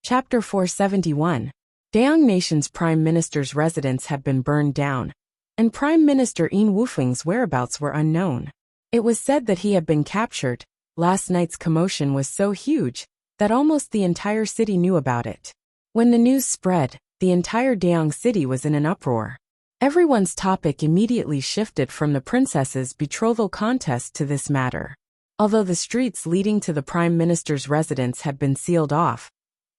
Chapter 471. Daeong Nation's Prime Minister's residence had been burned down, and Prime Minister Een Wufeng's whereabouts were unknown. It was said that he had been captured. Last night's commotion was so huge that almost the entire city knew about it. When the news spread, the entire Daeong city was in an uproar. Everyone's topic immediately shifted from the princess's betrothal contest to this matter. Although the streets leading to the Prime Minister's residence had been sealed off,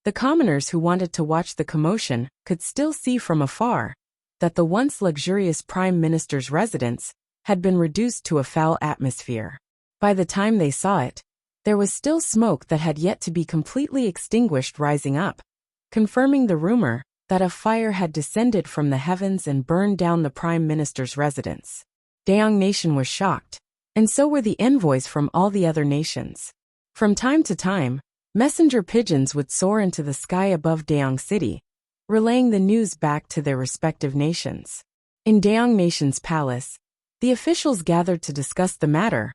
the commoners who wanted to watch the commotion could still see from afar that the once luxurious Prime Minister's residence had been reduced to a foul atmosphere. By the time they saw it, there was still smoke that had yet to be completely extinguished rising up, confirming the rumor that a fire had descended from the heavens and burned down the Prime Minister's residence. Daeong Nation was shocked, and so were the envoys from all the other nations. From time to time, messenger pigeons would soar into the sky above Daeong City, relaying the news back to their respective nations. In Daeong Nation's palace, the officials gathered to discuss the matter.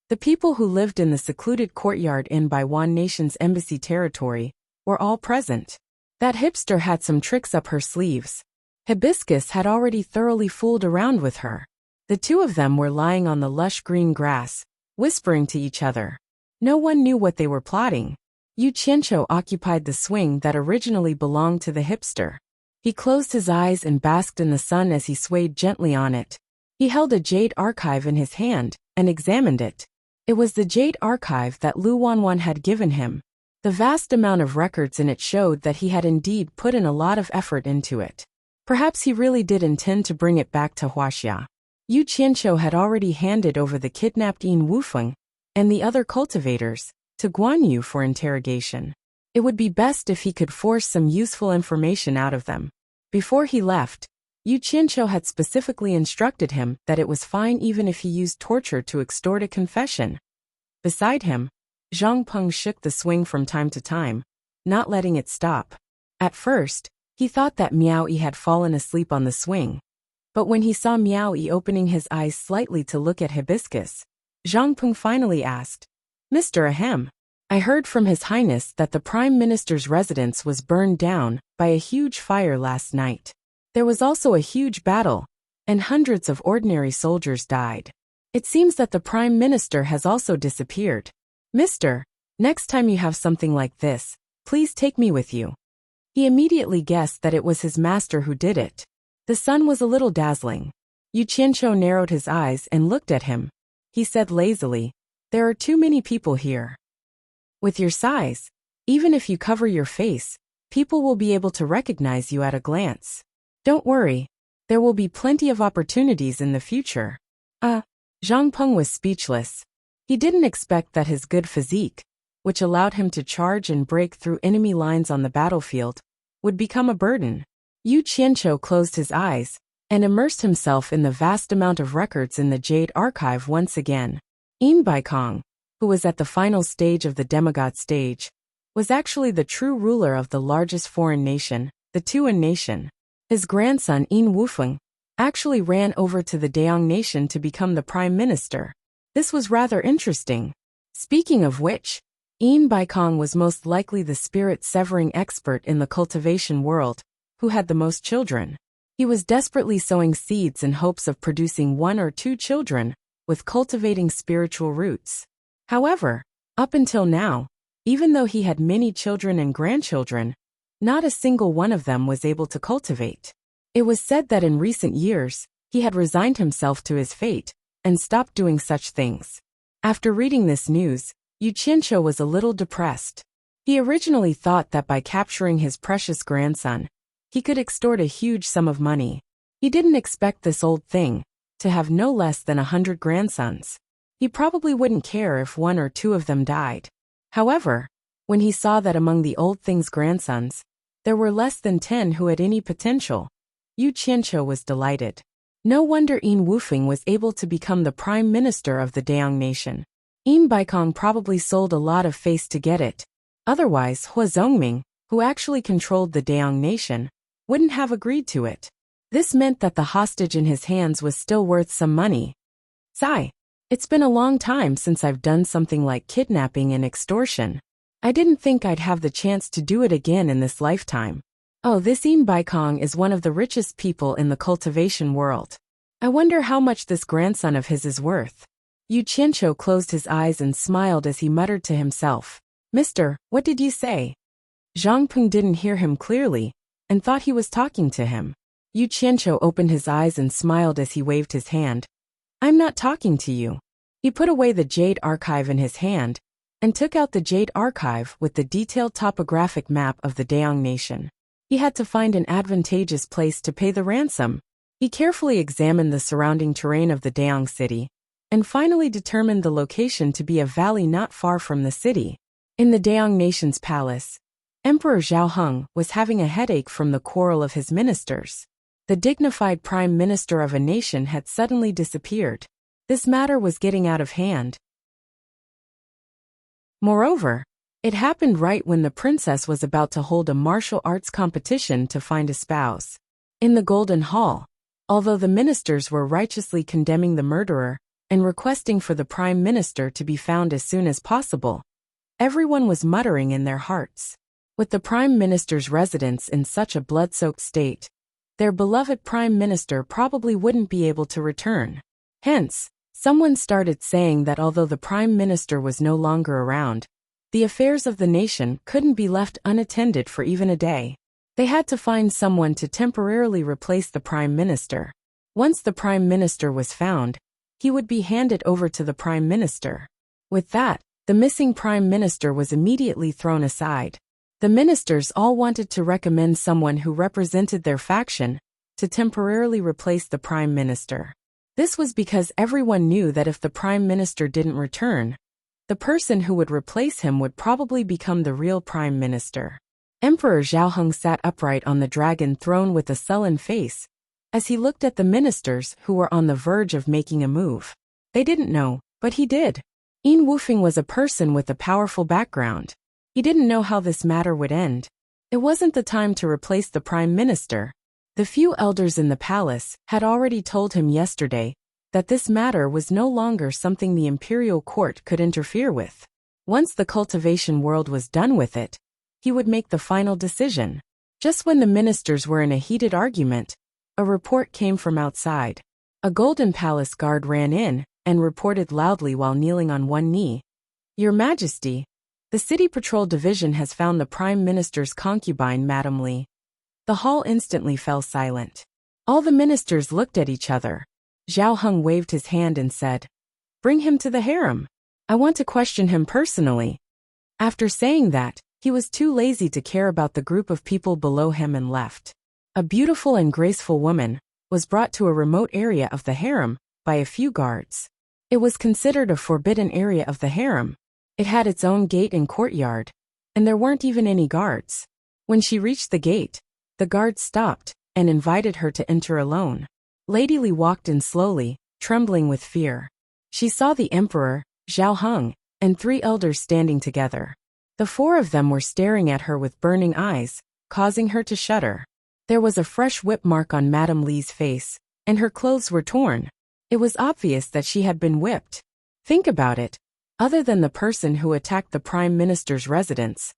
The people who lived in the secluded courtyard in Baiwan Nation's embassy territory were all present. That hipster had some tricks up her sleeves. Hibiscus had already thoroughly fooled around with her. The two of them were lying on the lush green grass, whispering to each other. No one knew what they were plotting. Yu Qianqiu occupied the swing that originally belonged to the hipster. He closed his eyes and basked in the sun as he swayed gently on it. He held a jade archive in his hand and examined it. It was the jade archive that Lu Wanwan had given him. The vast amount of records in it showed that he had indeed put in a lot of effort into it. Perhaps he really did intend to bring it back to Huaxia. Yu Qianqiu had already handed over the kidnapped Een Wufeng and the other cultivators to Guan Yu for interrogation. It would be best if he could force some useful information out of them. Before he left, Yu Qianqiu had specifically instructed him that it was fine even if he used torture to extort a confession. Beside him, Zhang Peng shook the swing from time to time, not letting it stop. At first, he thought that Miao Yi had fallen asleep on the swing. But when he saw Miao Yi opening his eyes slightly to look at Hibiscus, Zhang Peng finally asked, "Mr. Ahem, I heard from His Highness that the Prime Minister's residence was burned down by a huge fire last night. There was also a huge battle, and hundreds of ordinary soldiers died. It seems that the Prime Minister has also disappeared. Mister, next time you have something like this, please take me with you." He immediately guessed that it was his master who did it. The sun was a little dazzling. Yu Qianqiu narrowed his eyes and looked at him. He said lazily, "There are too many people here. With your size, even if you cover your face, people will be able to recognize you at a glance. Don't worry, there will be plenty of opportunities in the future." Zhang Peng was speechless. He didn't expect that his good physique, which allowed him to charge and break through enemy lines on the battlefield, would become a burden. Yu Qianqiu closed his eyes and immersed himself in the vast amount of records in the Jade Archive once again. Een Baikong, who was at the final stage of the demigod stage, was actually the true ruler of the largest foreign nation, the Tuan nation. His grandson Een Wufeng actually ran over to the Daeong nation to become the prime minister. This was rather interesting. Speaking of which, Een Baikong was most likely the spirit-severing expert in the cultivation world, who had the most children. He was desperately sowing seeds in hopes of producing 1 or 2 children, with cultivating spiritual roots. However, up until now, even though he had many children and grandchildren, not a single one of them was able to cultivate. It was said that in recent years, he had resigned himself to his fate and stopped doing such things. After reading this news, Yu Qianqiu was a little depressed. He originally thought that by capturing his precious grandson, he could extort a huge sum of money. He didn't expect this old thing to have no less than 100 grandsons. He probably wouldn't care if 1 or 2 of them died. However, when he saw that among the old thing's grandsons, there were less than 10 who had any potential, Yu Qianqiu was delighted. No wonder Een Wufeng was able to become the prime minister of the Daeong nation. Een Baikong probably sold a lot of face to get it. Otherwise, Hua Zongming, who actually controlled the Daeong nation, wouldn't have agreed to it. This meant that the hostage in his hands was still worth some money. "Sigh, it's been a long time since I've done something like kidnapping and extortion. I didn't think I'd have the chance to do it again in this lifetime. Oh, this Im Baikong is one of the richest people in the cultivation world. I wonder how much this grandson of his is worth. Yu Qianqiu closed his eyes and smiled as he muttered to himself. Mister, what did you say? Zhang Peng didn't hear him clearly, and thought he was talking to him. Yu Qianqiu opened his eyes and smiled as he waved his hand. I'm not talking to you. He put away the jade archive in his hand, and took out the jade archive with the detailed topographic map of the Daong nation. He had to find an advantageous place to pay the ransom. He carefully examined the surrounding terrain of the Daong city, and finally determined the location to be a valley not far from the city. In the Daong nation's palace, Emperor Zhao Heng was having a headache from the quarrel of his ministers. The dignified prime minister of a nation had suddenly disappeared. This matter was getting out of hand. Moreover, it happened right when the princess was about to hold a martial arts competition to find a spouse. In the Golden Hall, although the ministers were righteously condemning the murderer and requesting for the prime minister to be found as soon as possible, everyone was muttering in their hearts. With the prime minister's residence in such a blood-soaked state, their beloved prime minister probably wouldn't be able to return. Hence, someone started saying that although the prime minister was no longer around, the affairs of the nation couldn't be left unattended for even a day. They had to find someone to temporarily replace the prime minister. Once the prime minister was found, he would be handed over to the prime minister. With that, the missing prime minister was immediately thrown aside. The ministers all wanted to recommend someone who represented their faction to temporarily replace the prime minister. This was because everyone knew that if the prime minister didn't return, the person who would replace him would probably become the real prime minister. Emperor Zhao Heng sat upright on the dragon throne with a sullen face, as he looked at the ministers who were on the verge of making a move. They didn't know, but he did. Yin Wufeng was a person with a powerful background. He didn't know how this matter would end. It wasn't the time to replace the prime minister. The few elders in the palace had already told him yesterday that this matter was no longer something the imperial court could interfere with. Once the cultivation world was done with it, he would make the final decision. Just when the ministers were in a heated argument, a report came from outside. A golden palace guard ran in and reported loudly while kneeling on one knee. Your Majesty, the City Patrol Division has found the Prime Minister's concubine, Madame Li. The hall instantly fell silent. All the ministers looked at each other. Zhao Heng waved his hand and said, "Bring him to the harem. I want to question him personally." After saying that, he was too lazy to care about the group of people below him and left. A beautiful and graceful woman was brought to a remote area of the harem by a few guards. It was considered a forbidden area of the harem. It had its own gate and courtyard, and there weren't even any guards. When she reached the gate, the guards stopped and invited her to enter alone. Lady Li walked in slowly, trembling with fear. She saw the emperor, Zhao Heng, and 3 elders standing together. The 4 of them were staring at her with burning eyes, causing her to shudder. There was a fresh whip mark on Madame Li's face, and her clothes were torn. It was obvious that she had been whipped. Think about it. Other than the person who attacked the Prime Minister's residence,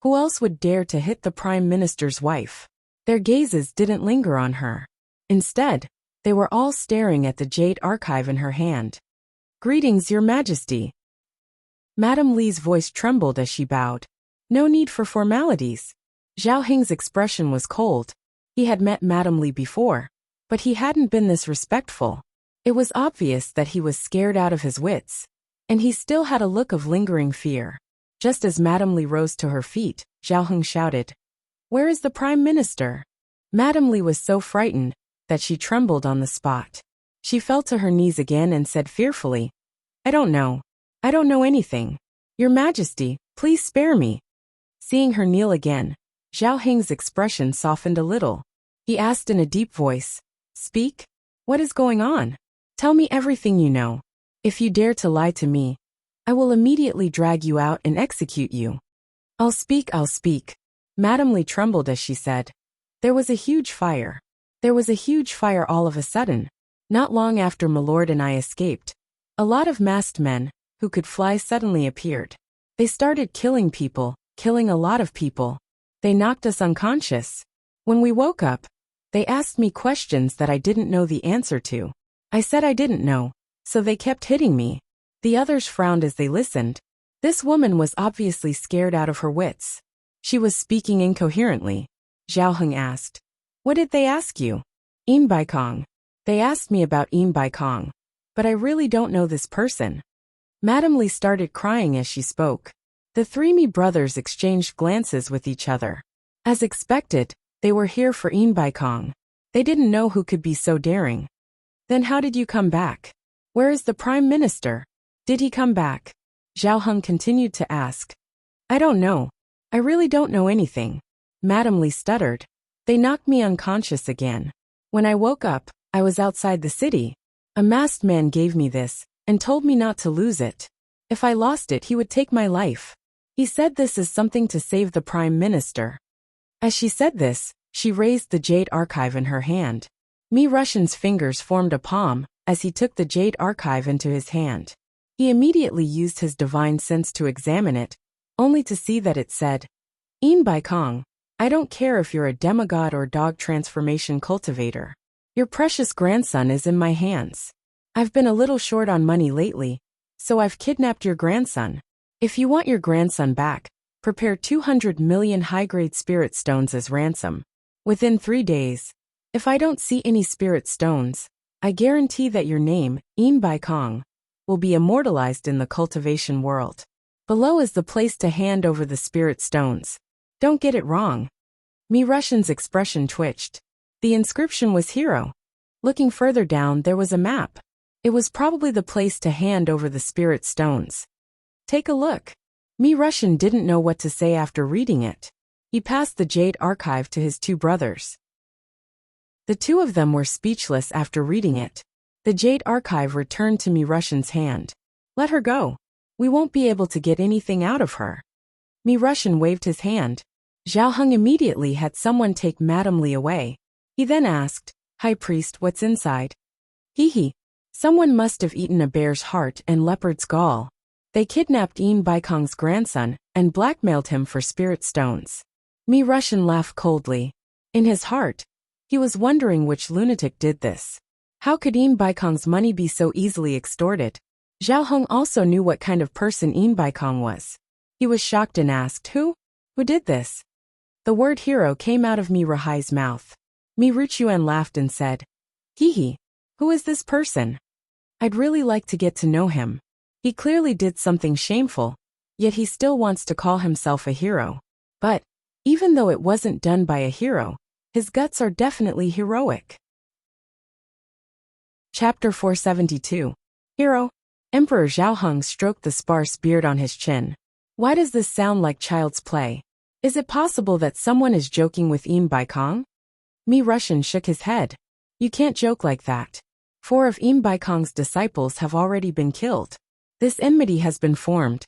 who else would dare to hit the Prime Minister's wife? Their gazes didn't linger on her. Instead, they were all staring at the jade archive in her hand. "Greetings, Your Majesty." Madame Li's voice trembled as she bowed. No need for formalities. Zhao Heng's expression was cold. He had met Madame Li before, but he hadn't been this respectful. It was obvious that he was scared out of his wits, and he still had a look of lingering fear. Just as Madame Li rose to her feet, Zhao Heng shouted, "Where is the Prime Minister?" Madame Li was so frightened that she trembled on the spot. She fell to her knees again and said fearfully, "I don't know. I don't know anything. Your Majesty, please spare me." Seeing her kneel again, Zhao Heng's expression softened a little. He asked in a deep voice, "Speak? What is going on? Tell me everything you know. If you dare to lie to me, I will immediately drag you out and execute you." I'll speak. Madame Li trembled as she said, "There was a huge fire. There was a huge fire all of a sudden. Not long after Milord and I escaped, a lot of masked men, who could fly suddenly appeared. They started killing people, killing a lot of people. They knocked us unconscious. When we woke up, they asked me questions that I didn't know the answer to. I said I didn't know, so they kept hitting me. The others frowned as they listened. This woman was obviously scared out of her wits. She was speaking incoherently. Zhao Heng asked, "What did they ask you?" "Im Bai Kong. They asked me about Im Bai Kong. But I really don't know this person." Madame Li started crying as she spoke. The three Mi brothers exchanged glances with each other. As expected, they were here for Im Bai Kong. They didn't know who could be so daring. "Then how did you come back? Where is the Prime Minister? Did he come back?" Zhao Heng continued to ask. "I don't know. I really don't know anything." Madame Li stuttered. "They knocked me unconscious again. When I woke up, I was outside the city. A masked man gave me this and told me not to lose it. If I lost it, he would take my life. He said this is something to save the Prime Minister." As she said this, she raised the jade archive in her hand. Mi Russian's fingers formed a palm as he took the jade archive into his hand. He immediately used his divine sense to examine it, only to see that it said, "Im Bai Kong, I don't care if you're a demigod or dog transformation cultivator. Your precious grandson is in my hands. I've been a little short on money lately, so I've kidnapped your grandson. If you want your grandson back, prepare 200 million high-grade spirit stones as ransom. Within 3 days, if I don't see any spirit stones, I guarantee that your name, Im Bai Kong, will be immortalized in the cultivation world. Below is the place to hand over the spirit stones. Don't get it wrong." Mi Russian's expression twitched. The inscription was hero. Looking further down, there was a map. It was probably the place to hand over the spirit stones. "Take a look." Mi Russian didn't know what to say after reading it. He passed the jade archive to his two brothers. The two of them were speechless after reading it. The jade archive returned to Mi Russian's hand. "Let her go. We won't be able to get anything out of her." Mi Russian waved his hand. Zhao Heng immediately had someone take Madame Li away. He then asked, "High Priest, what's inside?" "Hee. Someone must have eaten a bear's heart and leopard's gall. They kidnapped Im Bai Kong's grandson and blackmailed him for spirit stones." Mi Russian laughed coldly. In his heart, he was wondering which lunatic did this. How could Im Bai Kong's money be so easily extorted? Zhao Heng also knew what kind of person Im Bai Kong was. He was shocked and asked, "Who? Who did this?" The word hero came out of Mi Rahai's mouth. Mi Ruchuan laughed and said, "Hee. Who is this person? I'd really like to get to know him. He clearly did something shameful, yet he still wants to call himself a hero. But, even though it wasn't done by a hero, his guts are definitely heroic." Chapter 472. Hero. Emperor Zhao Heng stroked the sparse beard on his chin. "Why does this sound like child's play? Is it possible that someone is joking with Im Bai Kong?" Mi Russian shook his head. "You can't joke like that. 4 of Im Bai Kong's disciples have already been killed. This enmity has been formed.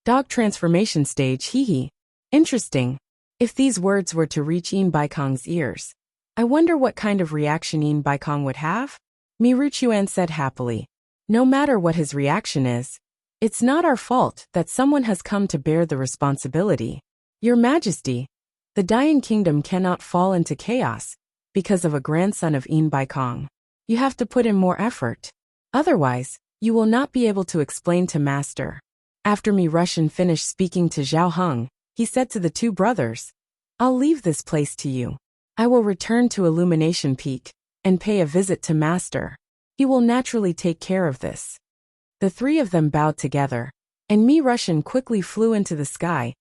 Dog transformation stage, hee. Interesting. If these words were to reach Im Bai Kong's ears, I wonder what kind of reaction Im Bai Kong would have?" Mi Ruchuan said happily. "No matter what his reaction is, it's not our fault that someone has come to bear the responsibility. Your Majesty, the Dayan Kingdom cannot fall into chaos because of a grandson of Im Bai Kong. You have to put in more effort. Otherwise, you will not be able to explain to Master." After Mi Russian finished speaking to Zhao Heng, he said to the two brothers, "I'll leave this place to you. I will return to Illumination Peak and pay a visit to Master. He will naturally take care of this." The 3 of them bowed together, and Mi Russian quickly flew into the sky.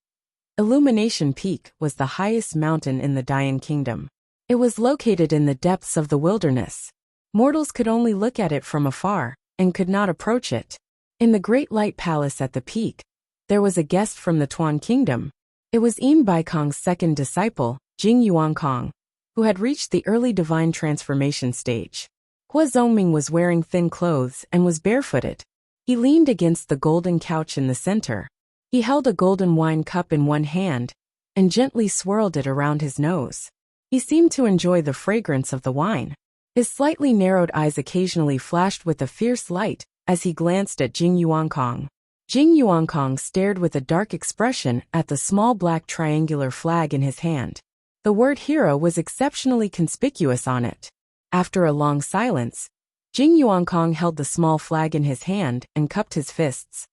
Illumination Peak was the highest mountain in the Dayan Kingdom. It was located in the depths of the wilderness. Mortals could only look at it from afar and could not approach it. In the Great Light Palace at the peak, there was a guest from the Tuan Kingdom. It was Im Bai Kong's second disciple, Jing Yuan Kong, who had reached the early divine transformation stage. Hua Zongming was wearing thin clothes and was barefooted. He leaned against the golden couch in the center. He held a golden wine cup in one hand and gently swirled it around his nose. He seemed to enjoy the fragrance of the wine. His slightly narrowed eyes occasionally flashed with a fierce light as he glanced at Jing Yuan Kong. Jing Yuankong stared with a dark expression at the small black triangular flag in his hand. The word hero was exceptionally conspicuous on it. After a long silence, Jing Yuankong held the small flag in his hand and cupped his fists.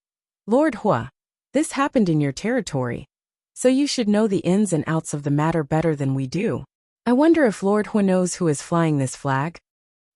Lord Hua, this happened in your territory, so you should know the ins and outs of the matter better than we do. I wonder if Lord Hua knows who is flying this flag?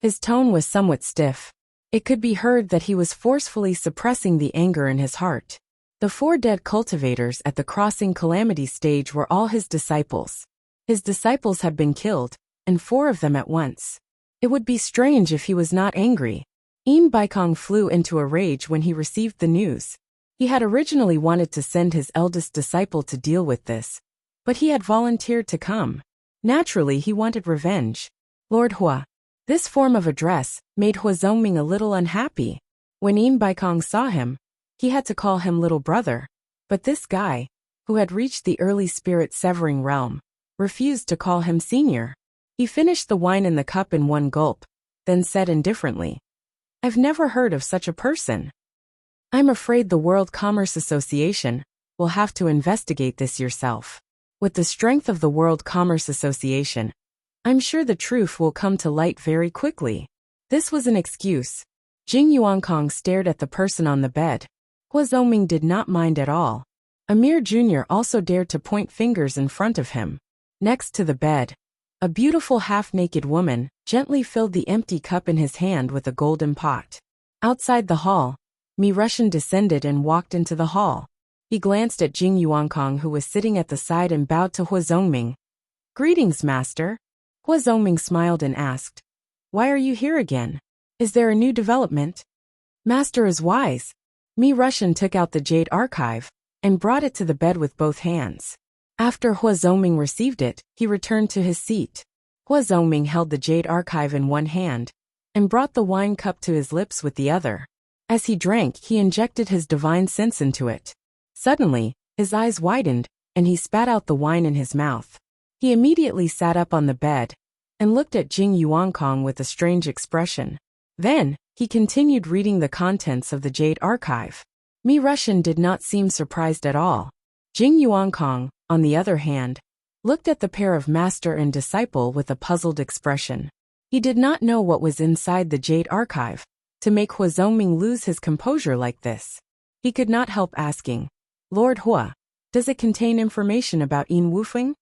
His tone was somewhat stiff. It could be heard that he was forcefully suppressing the anger in his heart. The 4 dead cultivators at the crossing calamity stage were all his disciples. His disciples had been killed, and 4 of them at once. It would be strange if he was not angry. Baikong flew into a rage when he received the news. He had originally wanted to send his eldest disciple to deal with this, but he had volunteered to come. Naturally, he wanted revenge. Lord Hua. This form of address made Hua Zongming a little unhappy. When Baikong saw him, he had to call him little brother. But this guy, who had reached the early spirit-severing realm, refused to call him senior. He finished the wine in the cup in one gulp, then said indifferently, I've never heard of such a person. I'm afraid the World Commerce Association will have to investigate this yourself. With the strength of the World Commerce Association, I'm sure the truth will come to light very quickly. This was an excuse. Jing Yuankong stared at the person on the bed. Hua Zongming did not mind at all. Amir Jr. also dared to point fingers in front of him. Next to the bed, a beautiful half-naked woman gently filled the empty cup in his hand with a golden pot. Outside the hall, Russian descended and walked into the hall. He glanced at Jing Yuankong, who was sitting at the side, and bowed to Hua Zongming. Greetings, master. Hua Zongming smiled and asked, Why are you here again? Is there a new development? Master is wise. Russian took out the jade archive and brought it to the bed with both hands. After Hua Zongming received it, he returned to his seat. Hua Zongming held the jade archive in one hand and brought the wine cup to his lips with the other. As he drank, he injected his divine sense into it. Suddenly, his eyes widened, and he spat out the wine in his mouth. He immediately sat up on the bed and looked at Jing Yuankong with a strange expression. Then, he continued reading the contents of the jade archive. Russian did not seem surprised at all. Jing Yuankong, on the other hand, looked at the pair of master and disciple with a puzzled expression. He did not know what was inside the jade archive to make Hua Zongming lose his composure like this. He could not help asking, Lord Hua, does it contain information about Yin Wufeng?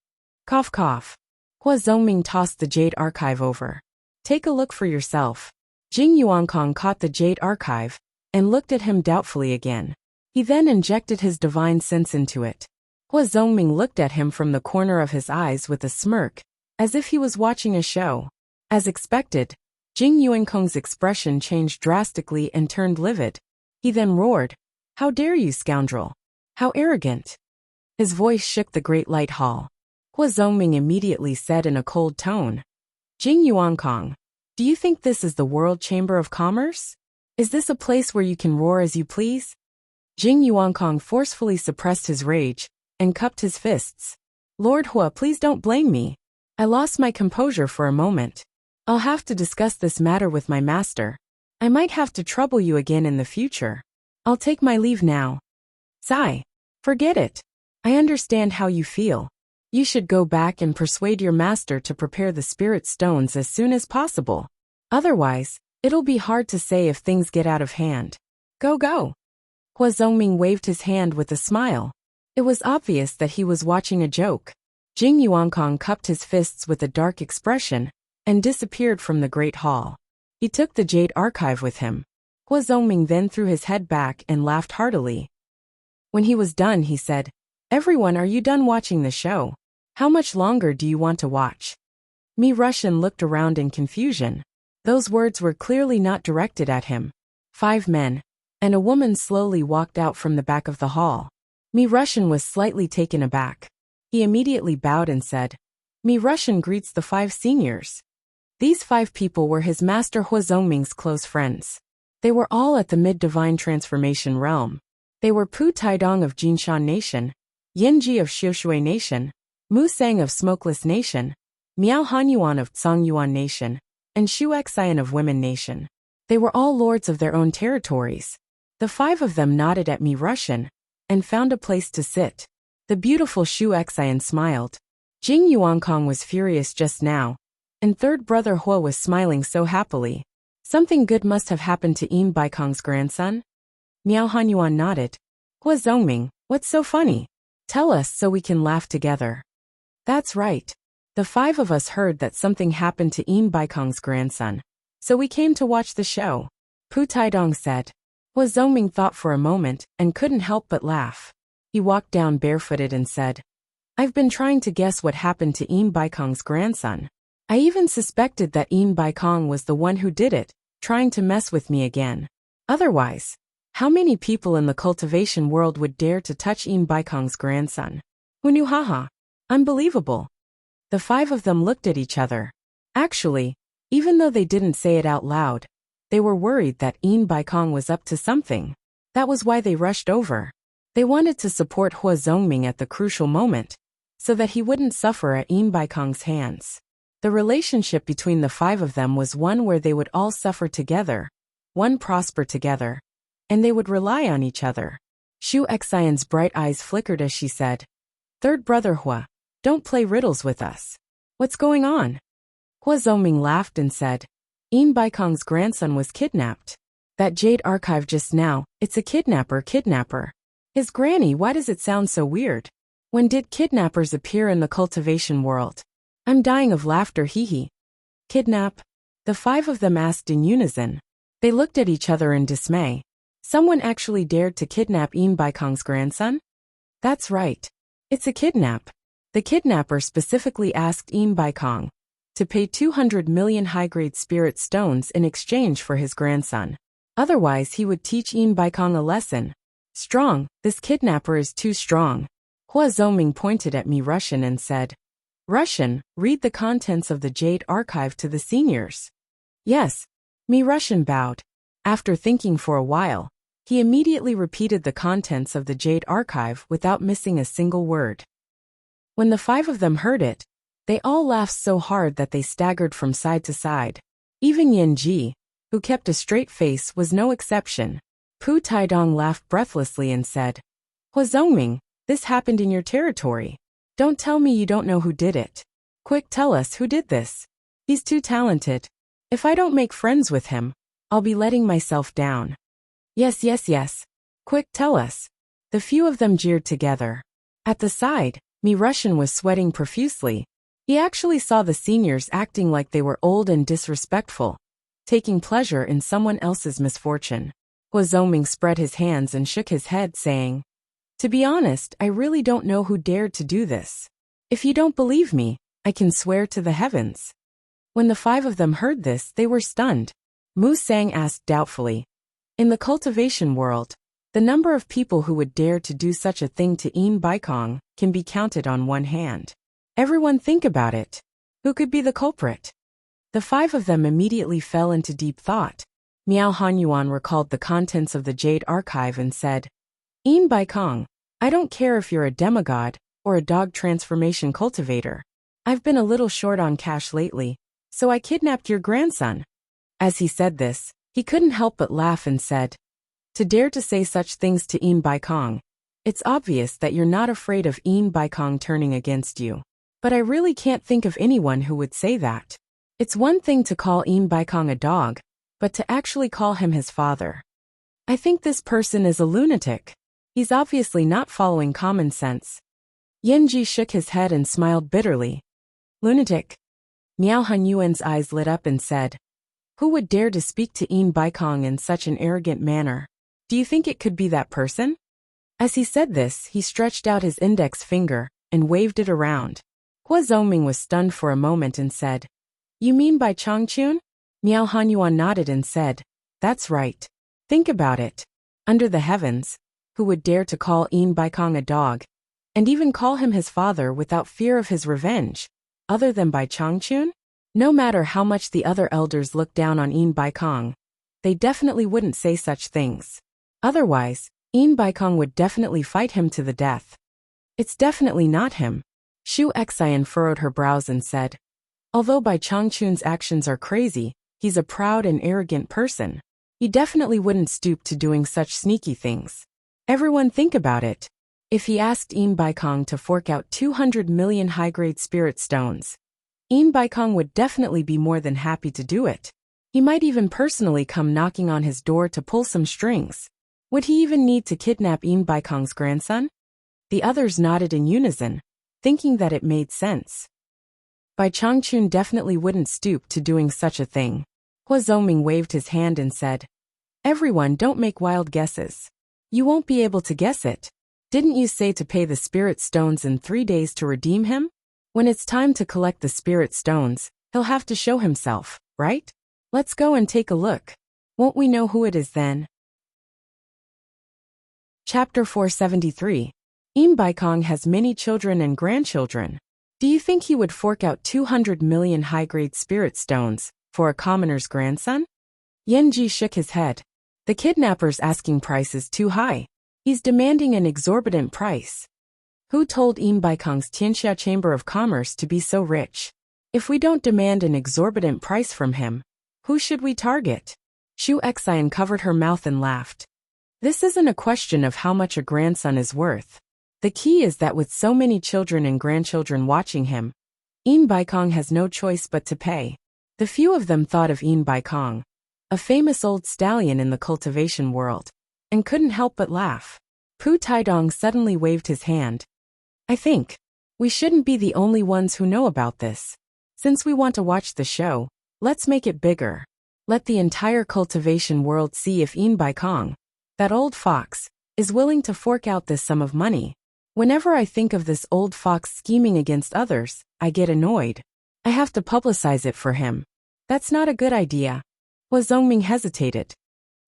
Cough cough. Hua Zongming tossed the jade archive over. Take a look for yourself. Jing Yuankong caught the jade archive and looked at him doubtfully again. He then injected his divine sense into it. Hua Zongming looked at him from the corner of his eyes with a smirk, as if he was watching a show. As expected, Jing Yuankong's expression changed drastically and turned livid. He then roared, How dare you, scoundrel! How arrogant! His voice shook the great light hall. Hua Zongming immediately said in a cold tone, Jing Yuankong, do you think this is the World Chamber of Commerce? Is this a place where you can roar as you please? Jing Yuankong forcefully suppressed his rage and cupped his fists. Lord Hua, please don't blame me. I lost my composure for a moment. I'll have to discuss this matter with my master. I might have to trouble you again in the future. I'll take my leave now. Sigh. Forget it. I understand how you feel. You should go back and persuade your master to prepare the spirit stones as soon as possible. Otherwise, it'll be hard to say if things get out of hand. Go go. Hua Zongming waved his hand with a smile. It was obvious that he was watching a joke. Jing Yuankong cupped his fists with a dark expression and disappeared from the great hall. He took the jade archive with him. Hua Zongming then threw his head back and laughed heartily. When he was done, he said, Everyone, are you done watching the show? How much longer do you want to watch? Russian looked around in confusion. Those words were clearly not directed at him. 5 men and a woman slowly walked out from the back of the hall. Russian was slightly taken aback. He immediately bowed and said, Russian greets the 5 seniors. These 5 people were his master Hua Zongming's close friends. They were all at the mid-divine transformation realm. They were Pu Taidong of Jinshan Nation, Yinji of Xiushui Nation, Mu Sang of Smokeless Nation, Miao Hanyuan of Tsongyuan Nation, and Shu Xian of Women Nation. They were all lords of their own territories. The five of them nodded at me Russian and found a place to sit. The beautiful Shu Xian smiled. Jing Yuankong was furious just now, and third brother Hua was smiling so happily. Something good must have happened to Yin Baikong's grandson? Miao Hanyuan nodded. Hua Zongming, what's so funny? Tell us so we can laugh together. That's right. The five of us heard that something happened to Yin Baikong's grandson, so we came to watch the show. Pu Taidong said. Hua Zongming thought for a moment and couldn't help but laugh. He walked down barefooted and said, I've been trying to guess what happened to Yin Baikong's grandson. I even suspected that Yin Baikong was the one who did it, trying to mess with me again. Otherwise, how many people in the cultivation world would dare to touch Yin Baikong's grandson? Who knew? Haha. Unbelievable. The five of them looked at each other. Actually, even though they didn't say it out loud, they were worried that Yin Baikong was up to something. That was why they rushed over. They wanted to support Hua Zongming at the crucial moment, so that he wouldn't suffer at Yin Baikong's hands. The relationship between the five of them was one where they would all suffer together, one prosper together, and they would rely on each other. Shu Xian's bright eyes flickered as she said, Third brother Hua, don't play riddles with us. What's going on? Hua Zongming laughed and said, Yin Baikong's grandson was kidnapped. That jade archive just now, it's a kidnapper. His granny, why does it sound so weird? When did kidnappers appear in the cultivation world? I'm dying of laughter, hee. Kidnap? The five of them asked in unison. They looked at each other in dismay. Someone actually dared to kidnap Yin Baikong's grandson? That's right. It's a kidnap. The kidnapper specifically asked Yin Baikong to pay 200 million high-grade spirit stones in exchange for his grandson. Otherwise he would teach Yin Baikong a lesson. Strong, this kidnapper is too strong. Hua Zongming pointed at me Russian and said, Russian, read the contents of the Jade Archive to the seniors. Yes. Me Russian bowed. After thinking for a while, he immediately repeated the contents of the Jade Archive without missing a single word. When the five of them heard it, they all laughed so hard that they staggered from side to side. Even Yen Ji, who kept a straight face, was no exception. Pu Taidong laughed breathlessly and said, Hua Zongming, this happened in your territory. Don't tell me you don't know who did it. Quick, tell us who did this. He's too talented. If I don't make friends with him, I'll be letting myself down. Yes. Quick, tell us. The few of them jeered together. At the side, me Russian was sweating profusely. He actually saw the seniors acting like they were old and disrespectful, taking pleasure in someone else's misfortune. Hua Zongming spread his hands and shook his head, saying, To be honest, I really don't know who dared to do this. If you don't believe me, I can swear to the heavens. When the five of them heard this, they were stunned. Mu Sang asked doubtfully, In the cultivation world, the number of people who would dare to do such a thing to Yin Baikong can be counted on one hand. Everyone think about it. Who could be the culprit? The five of them immediately fell into deep thought. Miao Hanyuan recalled the contents of the Jade Archive and said, Yin Baikong, I don't care if you're a demigod or a dog transformation cultivator. I've been a little short on cash lately, so I kidnapped your grandson. As he said this, he couldn't help but laugh and said, To dare to say such things to Yin Baikong. It's obvious that you're not afraid of Yin Baikong turning against you. But I really can't think of anyone who would say that. It's one thing to call Yin Baikong a dog, but to actually call him his father. I think this person is a lunatic. He's obviously not following common sense. Yanji shook his head and smiled bitterly. Lunatic? Miao Hanyuan's eyes lit up and said, Who would dare to speak to Yin Baikong in such an arrogant manner? Do you think it could be that person? As he said this, he stretched out his index finger and waved it around. Hua Zongming was stunned for a moment and said, You mean by Changchun? Miao Hanyuan nodded and said, That's right. Think about it. Under the heavens, who would dare to call Yin Baikong a dog, and even call him his father without fear of his revenge, other than by Changchun? No matter how much the other elders looked down on Yin Baikong, they definitely wouldn't say such things. Otherwise, Yin Baikong would definitely fight him to the death. It's definitely not him. Shu Xian furrowed her brows and said, Although Bai Changchun's actions are crazy, he's a proud and arrogant person. He definitely wouldn't stoop to doing such sneaky things. Everyone think about it. If he asked Een Baikong to fork out 200 million high-grade spirit stones, Een Baikong would definitely be more than happy to do it. He might even personally come knocking on his door to pull some strings. Would he even need to kidnap Een Baikong's grandson? The others nodded in unison, thinking that it made sense. Bai Changchun definitely wouldn't stoop to doing such a thing. Hua Zhongming waved his hand and said, "Everyone, don't make wild guesses. You won't be able to guess it. Didn't you say to pay the spirit stones in 3 days to redeem him? When it's time to collect the spirit stones, he'll have to show himself, right? Let's go and take a look. Won't we know who it is then?" Chapter 473. Een Baikong has many children and grandchildren. Do you think he would fork out 200 million high-grade spirit stones for a commoner's grandson? Yan Ji shook his head. The kidnapper's asking price is too high. He's demanding an exorbitant price. Who told Een Baikong's Tianxia Chamber of Commerce to be so rich? If we don't demand an exorbitant price from him, who should we target? Xu Xian covered her mouth and laughed. This isn't a question of how much a grandson is worth. The key is that with so many children and grandchildren watching him, Een Baikong has no choice but to pay. The few of them thought of Een Baikong, a famous old stallion in the cultivation world, and couldn't help but laugh. Pu Taidong suddenly waved his hand. I think we shouldn't be the only ones who know about this. Since we want to watch the show, let's make it bigger. Let the entire cultivation world see if Een Baikong, that old fox, is willing to fork out this sum of money. Whenever I think of this old fox scheming against others, I get annoyed. I have to publicize it for him. That's not a good idea. Hua Zhongming hesitated.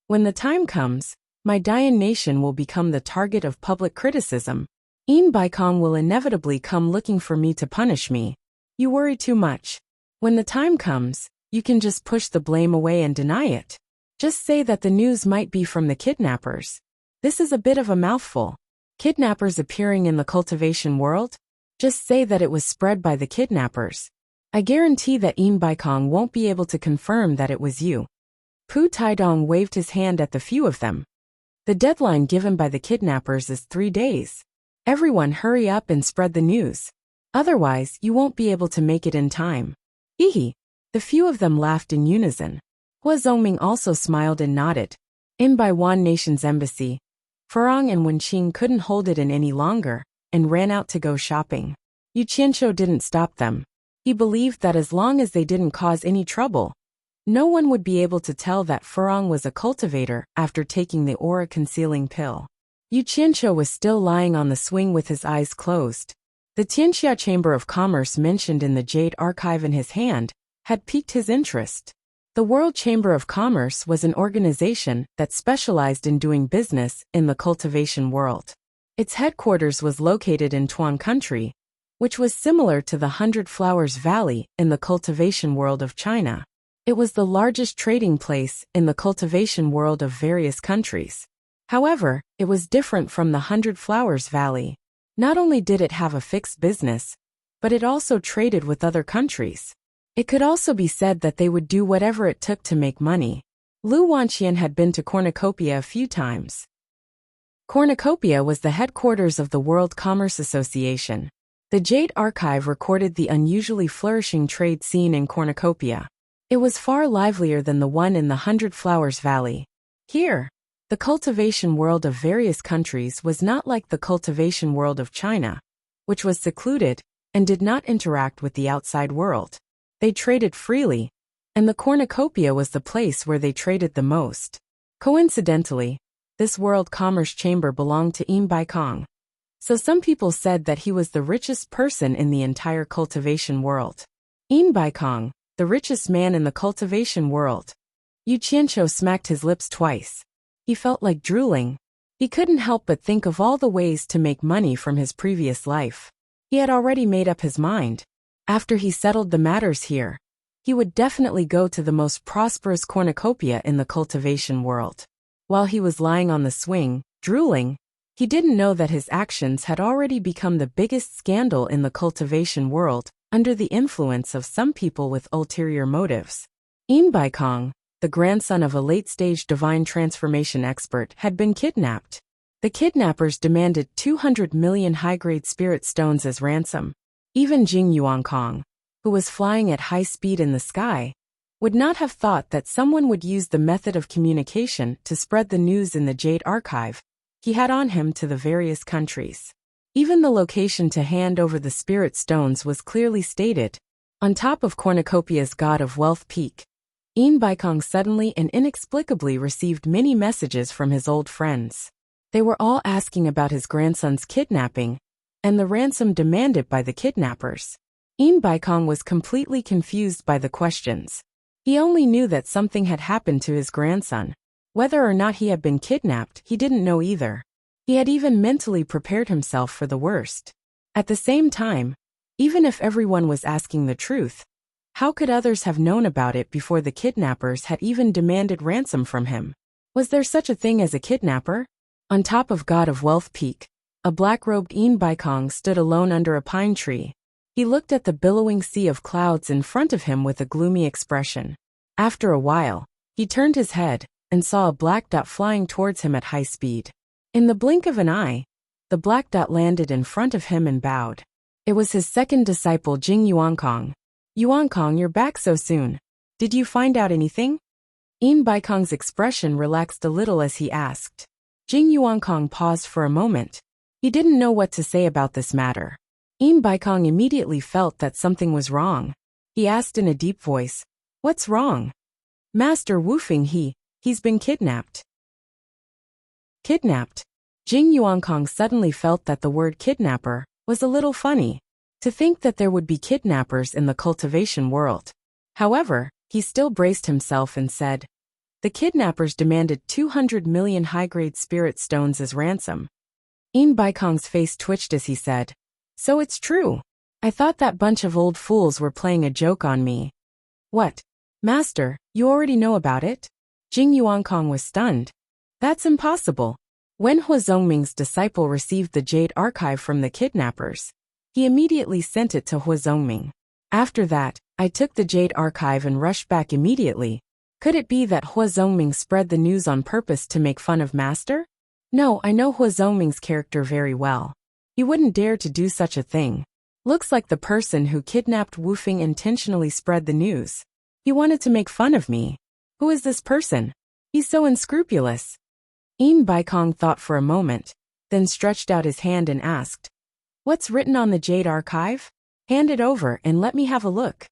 When the time comes, my Dayan nation will become the target of public criticism. Een Baikong will inevitably come looking for me to punish me. You worry too much. When the time comes, you can just push the blame away and deny it. Just say that the news might be from the kidnappers. This is a bit of a mouthful. Kidnappers appearing in the cultivation world? Just say that it was spread by the kidnappers. I guarantee that Een Baikong won't be able to confirm that it was you. Pu Taidong waved his hand at the few of them. The deadline given by the kidnappers is 3 days. Everyone hurry up and spread the news. Otherwise, you won't be able to make it in time. Hehe. The few of them laughed in unison. Hua Zhongming also smiled and nodded. In Baiwan Nation's embassy, Furong and Wenqing couldn't hold it in any longer, and ran out to go shopping. Yu Qianqiu didn't stop them. He believed that as long as they didn't cause any trouble, no one would be able to tell that Furong was a cultivator after taking the aura-concealing pill. Yu Qianqiu was still lying on the swing with his eyes closed. The Tianxia Chamber of Commerce mentioned in the Jade Archive in his hand had piqued his interest. The World Chamber of Commerce was an organization that specialized in doing business in the cultivation world. Its headquarters was located in Tuan Country, which was similar to the 100 Flowers Valley in the cultivation world of China. It was the largest trading place in the cultivation world of various countries. However, it was different from the 100 Flowers Valley. Not only did it have a fixed business, but it also traded with other countries. It could also be said that they would do whatever it took to make money. Lu Wanqian had been to Cornucopia a few times. Cornucopia was the headquarters of the World Commerce Association. The Jade Archive recorded the unusually flourishing trade scene in Cornucopia. It was far livelier than the one in the 100 Flowers Valley. Here, the cultivation world of various countries was not like the cultivation world of China, which was secluded and did not interact with the outside world. They traded freely, and the Cornucopia was the place where they traded the most. Coincidentally, this World Commerce Chamber belonged to Een Baikong, so some people said that he was the richest person in the entire cultivation world. Een Baikong, the richest man in the cultivation world. Yu Qianqiu smacked his lips twice. He felt like drooling. He couldn't help but think of all the ways to make money from his previous life. He had already made up his mind. After he settled the matters here, he would definitely go to the most prosperous cornucopia in the cultivation world. While he was lying on the swing, drooling, he didn't know that his actions had already become the biggest scandal in the cultivation world, under the influence of some people with ulterior motives. Een Baikong, the grandson of a late-stage divine transformation expert, had been kidnapped. The kidnappers demanded 200 million high-grade spirit stones as ransom. Even Jing Yuankong, who was flying at high speed in the sky, would not have thought that someone would use the method of communication to spread the news in the Jade Archive he had on him to the various countries. Even the location to hand over the spirit stones was clearly stated, on top of Cornucopia's God of Wealth Peak. Yin Baikong suddenly and inexplicably received many messages from his old friends. They were all asking about his grandson's kidnapping and the ransom demanded by the kidnappers. Yin Baikong was completely confused by the questions. He only knew that something had happened to his grandson. Whether or not he had been kidnapped, he didn't know either. He had even mentally prepared himself for the worst. At the same time, even if everyone was asking the truth, how could others have known about it before the kidnappers had even demanded ransom from him? Was there such a thing as a kidnapper? On top of God of Wealth Peak, a black-robed Yin Baikong stood alone under a pine tree. He looked at the billowing sea of clouds in front of him with a gloomy expression. After a while, he turned his head and saw a black dot flying towards him at high speed. In the blink of an eye, the black dot landed in front of him and bowed. It was his second disciple, Jing Yuankong. Yuankong, you're back so soon. Did you find out anything? Yin Baikong's expression relaxed a little as he asked. Jing Yuankong paused for a moment. He didn't know what to say about this matter. Yin Baikong immediately felt that something was wrong. He asked in a deep voice, "What's wrong?" "Master Wufeng, he's been kidnapped." Kidnapped? Jing Yuankong suddenly felt that the word kidnapper was a little funny. To think that there would be kidnappers in the cultivation world. However, he still braced himself and said, "The kidnappers demanded 200 million high-grade spirit stones as ransom." Yin Baikong's face twitched as he said, "So it's true. I thought that bunch of old fools were playing a joke on me." "What? Master, you already know about it?" Jing Yuankong was stunned. "That's impossible." When Hua Zongming's disciple received the Jade Archive from the kidnappers, he immediately sent it to Hua Zongming. After that, I took the Jade Archive and rushed back immediately. Could it be that Hua Zongming spread the news on purpose to make fun of Master? No, I know Hua Zongming's character very well. He wouldn't dare to do such a thing. Looks like the person who kidnapped Wufeng intentionally spread the news. He wanted to make fun of me. Who is this person? He's so unscrupulous. Yin Baikong thought for a moment, then stretched out his hand and asked, "What's written on the Jade Archive? Hand it over and let me have a look."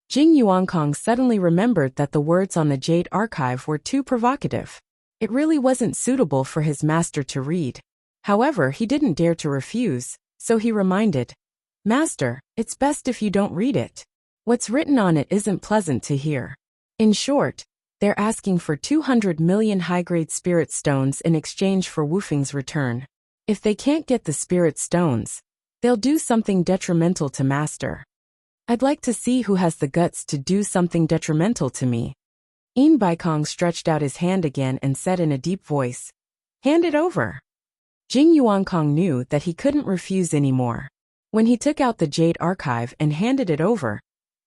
Jing Yuankong suddenly remembered that the words on the Jade Archive were too provocative. It really wasn't suitable for his master to read. However, he didn't dare to refuse, so he reminded, "Master, it's best if you don't read it. What's written on it isn't pleasant to hear." In short, they're asking for 200 million high-grade spirit stones in exchange for Wufeng's return. If they can't get the spirit stones, they'll do something detrimental to Master. I'd like to see who has the guts to do something detrimental to me. Yin Baikong stretched out his hand again and said in a deep voice, "Hand it over." Jing Yuankong knew that he couldn't refuse anymore. When he took out the Jade Archive and handed it over,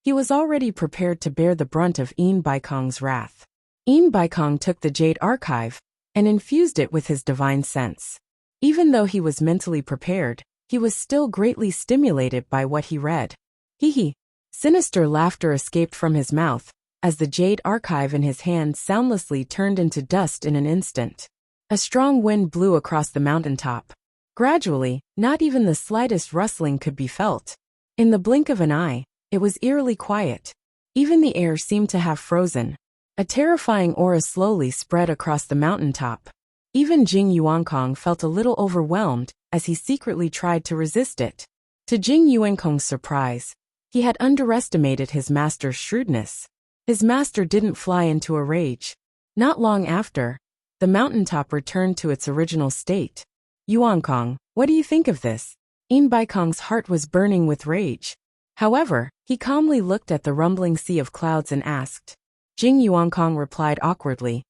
he was already prepared to bear the brunt of Yin Baikong's wrath. Yin Baikong took the Jade Archive and infused it with his divine sense. Even though he was mentally prepared, he was still greatly stimulated by what he read. Hee. Sinister laughter escaped from his mouth as the Jade Archive in his hand soundlessly turned into dust in an instant. A strong wind blew across the mountaintop. Gradually, not even the slightest rustling could be felt. In the blink of an eye, it was eerily quiet. Even the air seemed to have frozen. A terrifying aura slowly spread across the mountaintop. Even Jing Yuankong felt a little overwhelmed as he secretly tried to resist it. To Jing Yuankong's surprise, he had underestimated his master's shrewdness. His master didn't fly into a rage. Not long after, the mountaintop returned to its original state. "Yuankong, what do you think of this?" Yin Baikong's heart was burning with rage. However, he calmly looked at the rumbling sea of clouds and asked. Jing Yuankong replied awkwardly,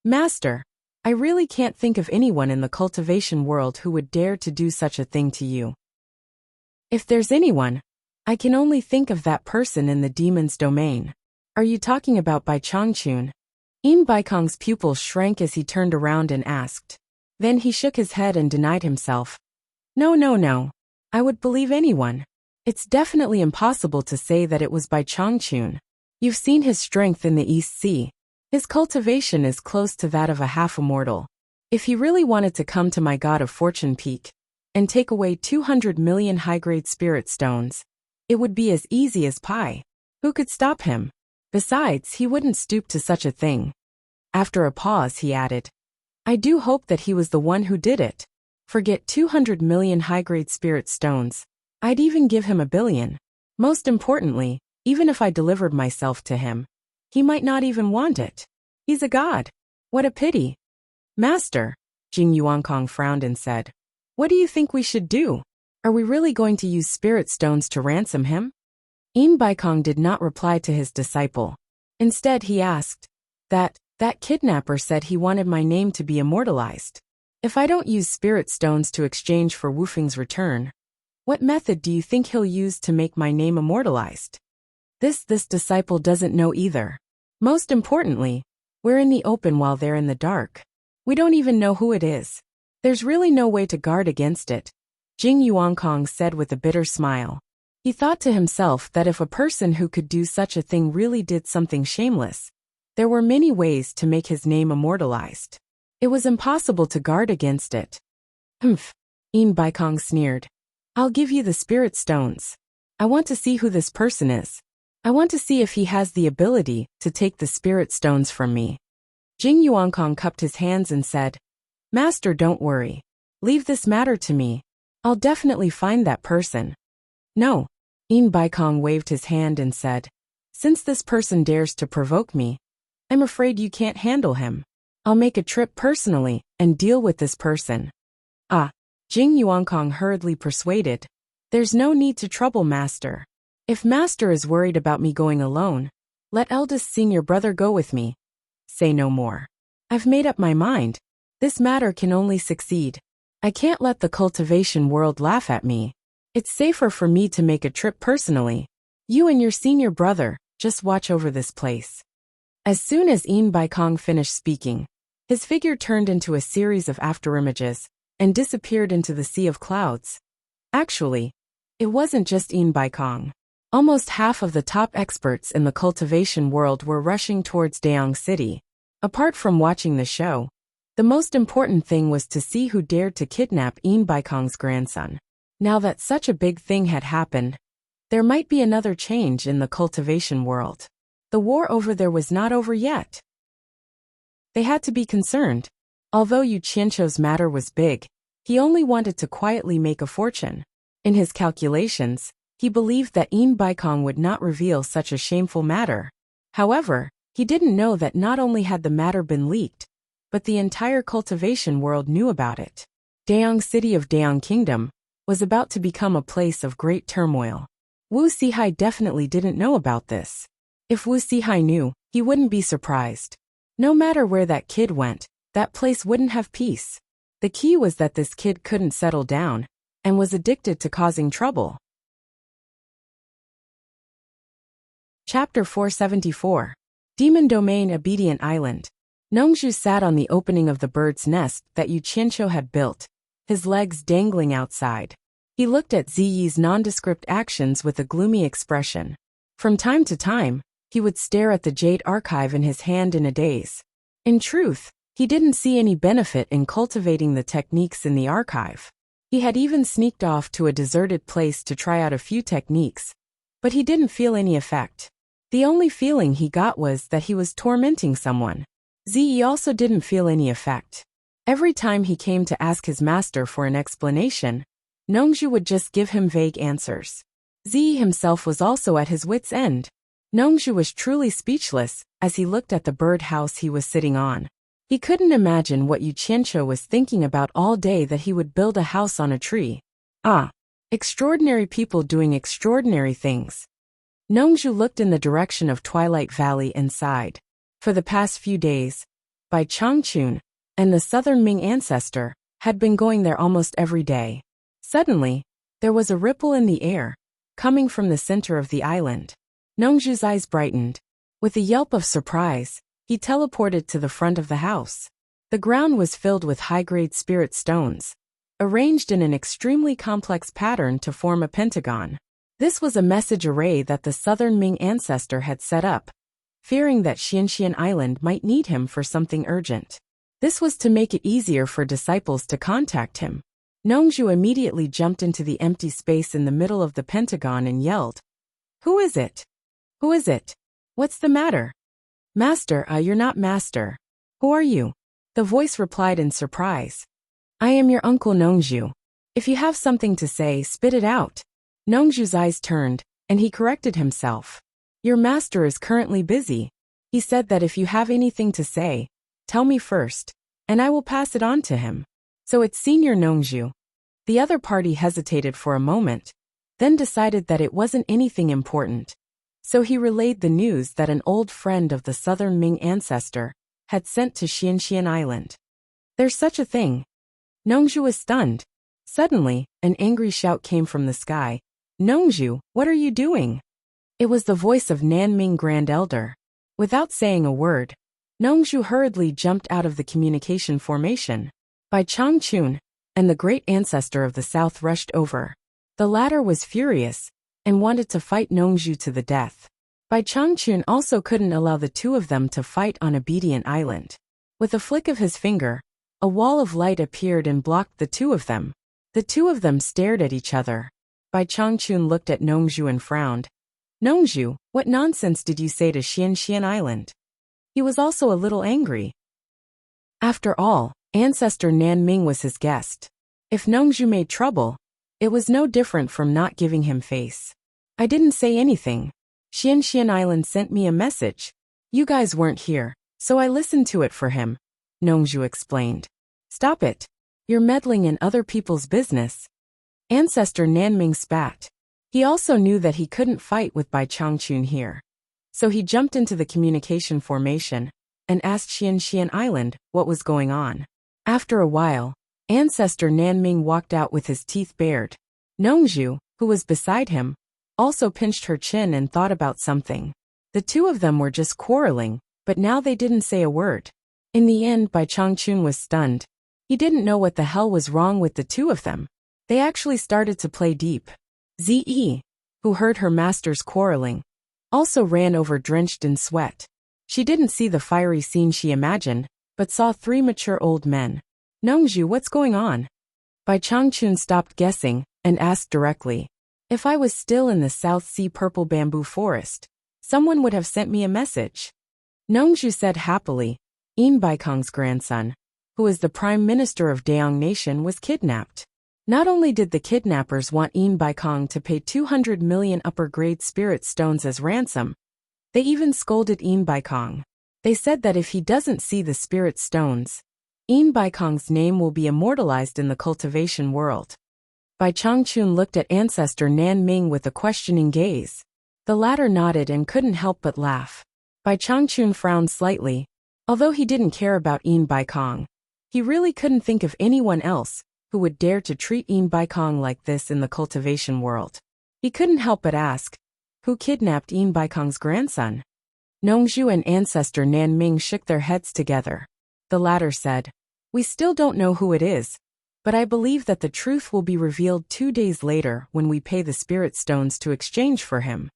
"Master, I really can't think of anyone in the cultivation world who would dare to do such a thing to you. If there's anyone, I can only think of that person in the demon's domain." Are you talking about Bai Changchun? In Baikong's pupils shrank as he turned around and asked. Then he shook his head and denied himself. No, no, no. I would believe anyone. It's definitely impossible to say that it was Bai Changchun. You've seen his strength in the East Sea. His cultivation is close to that of a half-immortal. If he really wanted to come to my God of Fortune Peak and take away 200 million high-grade spirit stones, it would be as easy as pie. Who could stop him? Besides, he wouldn't stoop to such a thing. After a pause, he added, I do hope that he was the one who did it. Forget 200 million high-grade spirit stones. I'd even give him 1 billion. Most importantly, even if I delivered myself to him, he might not even want it. He's a god. What a pity. Master, Jing Yuankong frowned and said, what do you think we should do? Are we really going to use spirit stones to ransom him? In Baikong did not reply to his disciple. Instead, he asked, That kidnapper said he wanted my name to be immortalized. If I don't use spirit stones to exchange for Wu Feng's return, what method do you think he'll use to make my name immortalized? This disciple doesn't know either. Most importantly, we're in the open while they're in the dark. We don't even know who it is. There's really no way to guard against it, Jing Yuankong said with a bitter smile. He thought to himself that if a person who could do such a thing really did something shameless, there were many ways to make his name immortalized. It was impossible to guard against it. Humph, In Baikong sneered. I'll give you the spirit stones. I want to see who this person is. I want to see if he has the ability to take the spirit stones from me. Jing Yuankong cupped his hands and said, Master, don't worry. Leave this matter to me. I'll definitely find that person. No. In Baikong waved his hand and said, Since this person dares to provoke me, I'm afraid you can't handle him. I'll make a trip personally and deal with this person. Ah, Jing Yuankong hurriedly persuaded. There's no need to trouble Master. If Master is worried about me going alone, let eldest senior brother go with me. Say no more. I've made up my mind. This matter can only succeed. I can't let the cultivation world laugh at me. It's safer for me to make a trip personally. You and your senior brother, just watch over this place. As soon as In Baikong finished speaking, his figure turned into a series of afterimages and disappeared into the sea of clouds. Actually, it wasn't just In Baikong. Almost half of the top experts in the cultivation world were rushing towards Dayang City. Apart from watching the show, the most important thing was to see who dared to kidnap In Baikong's grandson. Now that such a big thing had happened, there might be another change in the cultivation world. The war over there was not over yet. They had to be concerned. Although Yu Qianqiu's matter was big, he only wanted to quietly make a fortune. In his calculations, he believed that In Baikong would not reveal such a shameful matter. However, he didn't know that not only had the matter been leaked, but the entire cultivation world knew about it. Dayang City of Dayang Kingdom was about to become a place of great turmoil. Wu Sihai definitely didn't know about this. If Wu Sihai knew, he wouldn't be surprised. No matter where that kid went, that place wouldn't have peace. The key was that this kid couldn't settle down and was addicted to causing trouble. Chapter 474. Demon Domain Obedient Island. Nongzhu sat on the opening of the bird's nest that Yu Qianqiu had built, his legs dangling outside. He looked at Ziyi's nondescript actions with a gloomy expression. From time to time, he would stare at the jade archive in his hand in a daze. In truth, he didn't see any benefit in cultivating the techniques in the archive. He had even sneaked off to a deserted place to try out a few techniques, but he didn't feel any effect. The only feeling he got was that he was tormenting someone. Ziyi also didn't feel any effect. Every time he came to ask his master for an explanation, Nongzhu would just give him vague answers. Ziyi himself was also at his wits' end. Nongzhu was truly speechless as he looked at the bird house he was sitting on. He couldn't imagine what Yu Qianqiu was thinking about all day, that he would build a house on a tree. Ah, extraordinary people doing extraordinary things. Nongzhu looked in the direction of Twilight Valley and sighed. For the past few days, Bai Changchun and the Southern Ming ancestor had been going there almost every day. Suddenly, there was a ripple in the air, coming from the center of the island. Nongzhu's eyes brightened. With a yelp of surprise, he teleported to the front of the house. The ground was filled with high-grade spirit stones, arranged in an extremely complex pattern to form a pentagon. This was a message array that the Southern Ming ancestor had set up, fearing that Xianxian Island might need him for something urgent. This was to make it easier for disciples to contact him. Nongzhu immediately jumped into the empty space in the middle of the pentagon and yelled, "Who is it? Who is it? What's the matter?" "Master, you're not master. Who are you?" The voice replied in surprise. "I am your uncle Nongzhu. If you have something to say, spit it out." Nongzhu's eyes turned, and he corrected himself. "Your master is currently busy. He said that if you have anything to say, tell me first, and I will pass it on to him." "So it's Senior Nongzhu." The other party hesitated for a moment, then decided that it wasn't anything important. So he relayed the news that an old friend of the Southern Ming ancestor had sent to Xianxian Island. "There's such a thing." Nongzhu was stunned. Suddenly, an angry shout came from the sky. "Nongzhu, what are you doing?" It was the voice of Nanming Grand Elder. Without saying a word, Nongzhu hurriedly jumped out of the communication formation. Bai Changchun and the great ancestor of the south rushed over. The latter was furious and wanted to fight Nongzhu to the death. Bai Changchun also couldn't allow the two of them to fight on Obedient Island. With a flick of his finger, a wall of light appeared and blocked the two of them. The two of them stared at each other. Bai Changchun looked at Nongzhu and frowned. "Nongzhu, what nonsense did you say to Xianxian Island?" He was also a little angry. After all, Ancestor Nanming was his guest. If Nongzhu made trouble, it was no different from not giving him face. "I didn't say anything. Xianxian Island sent me a message. You guys weren't here, so I listened to it for him," Nongzhu explained. "Stop it. You're meddling in other people's business." Ancestor Nanming spat. He also knew that he couldn't fight with Bai Changchun here. So he jumped into the communication formation and asked Xianxian Island what was going on. After a while, Ancestor Nanming walked out with his teeth bared. Nongzhu, who was beside him, also pinched her chin and thought about something. The two of them were just quarreling, but now they didn't say a word. In the end, Bai Changchun was stunned. He didn't know what the hell was wrong with the two of them. They actually started to play deep. Ze, who heard her masters quarreling, also ran over drenched in sweat. She didn't see the fiery scene she imagined, but saw three mature old men. "Nongzhu, what's going on?" Bai Changchun stopped guessing and asked directly. "If I was still in the South Sea purple bamboo forest, someone would have sent me a message." Nongzhu said happily, "Yin Baikong's grandson, who is the Prime Minister of Daong Nation, was kidnapped. Not only did the kidnappers want Yin Baikong to pay 200 million upper-grade spirit stones as ransom, they even scolded Yin Baikong. They said that if he doesn't see the spirit stones, Yin Baikong's name will be immortalized in the cultivation world." Bai Changchun looked at Ancestor Nanming with a questioning gaze. The latter nodded and couldn't help but laugh. Bai Changchun frowned slightly. Although he didn't care about Yin Baikong, he really couldn't think of anyone else who would dare to treat Yin Baikong like this in the cultivation world. He couldn't help but ask, "Who kidnapped Yin Baikong's grandson?" Nongzhu and Ancestor Nanming shook their heads together. The latter said, "We still don't know who it is, but I believe that the truth will be revealed 2 days later when we pay the spirit stones to exchange for him."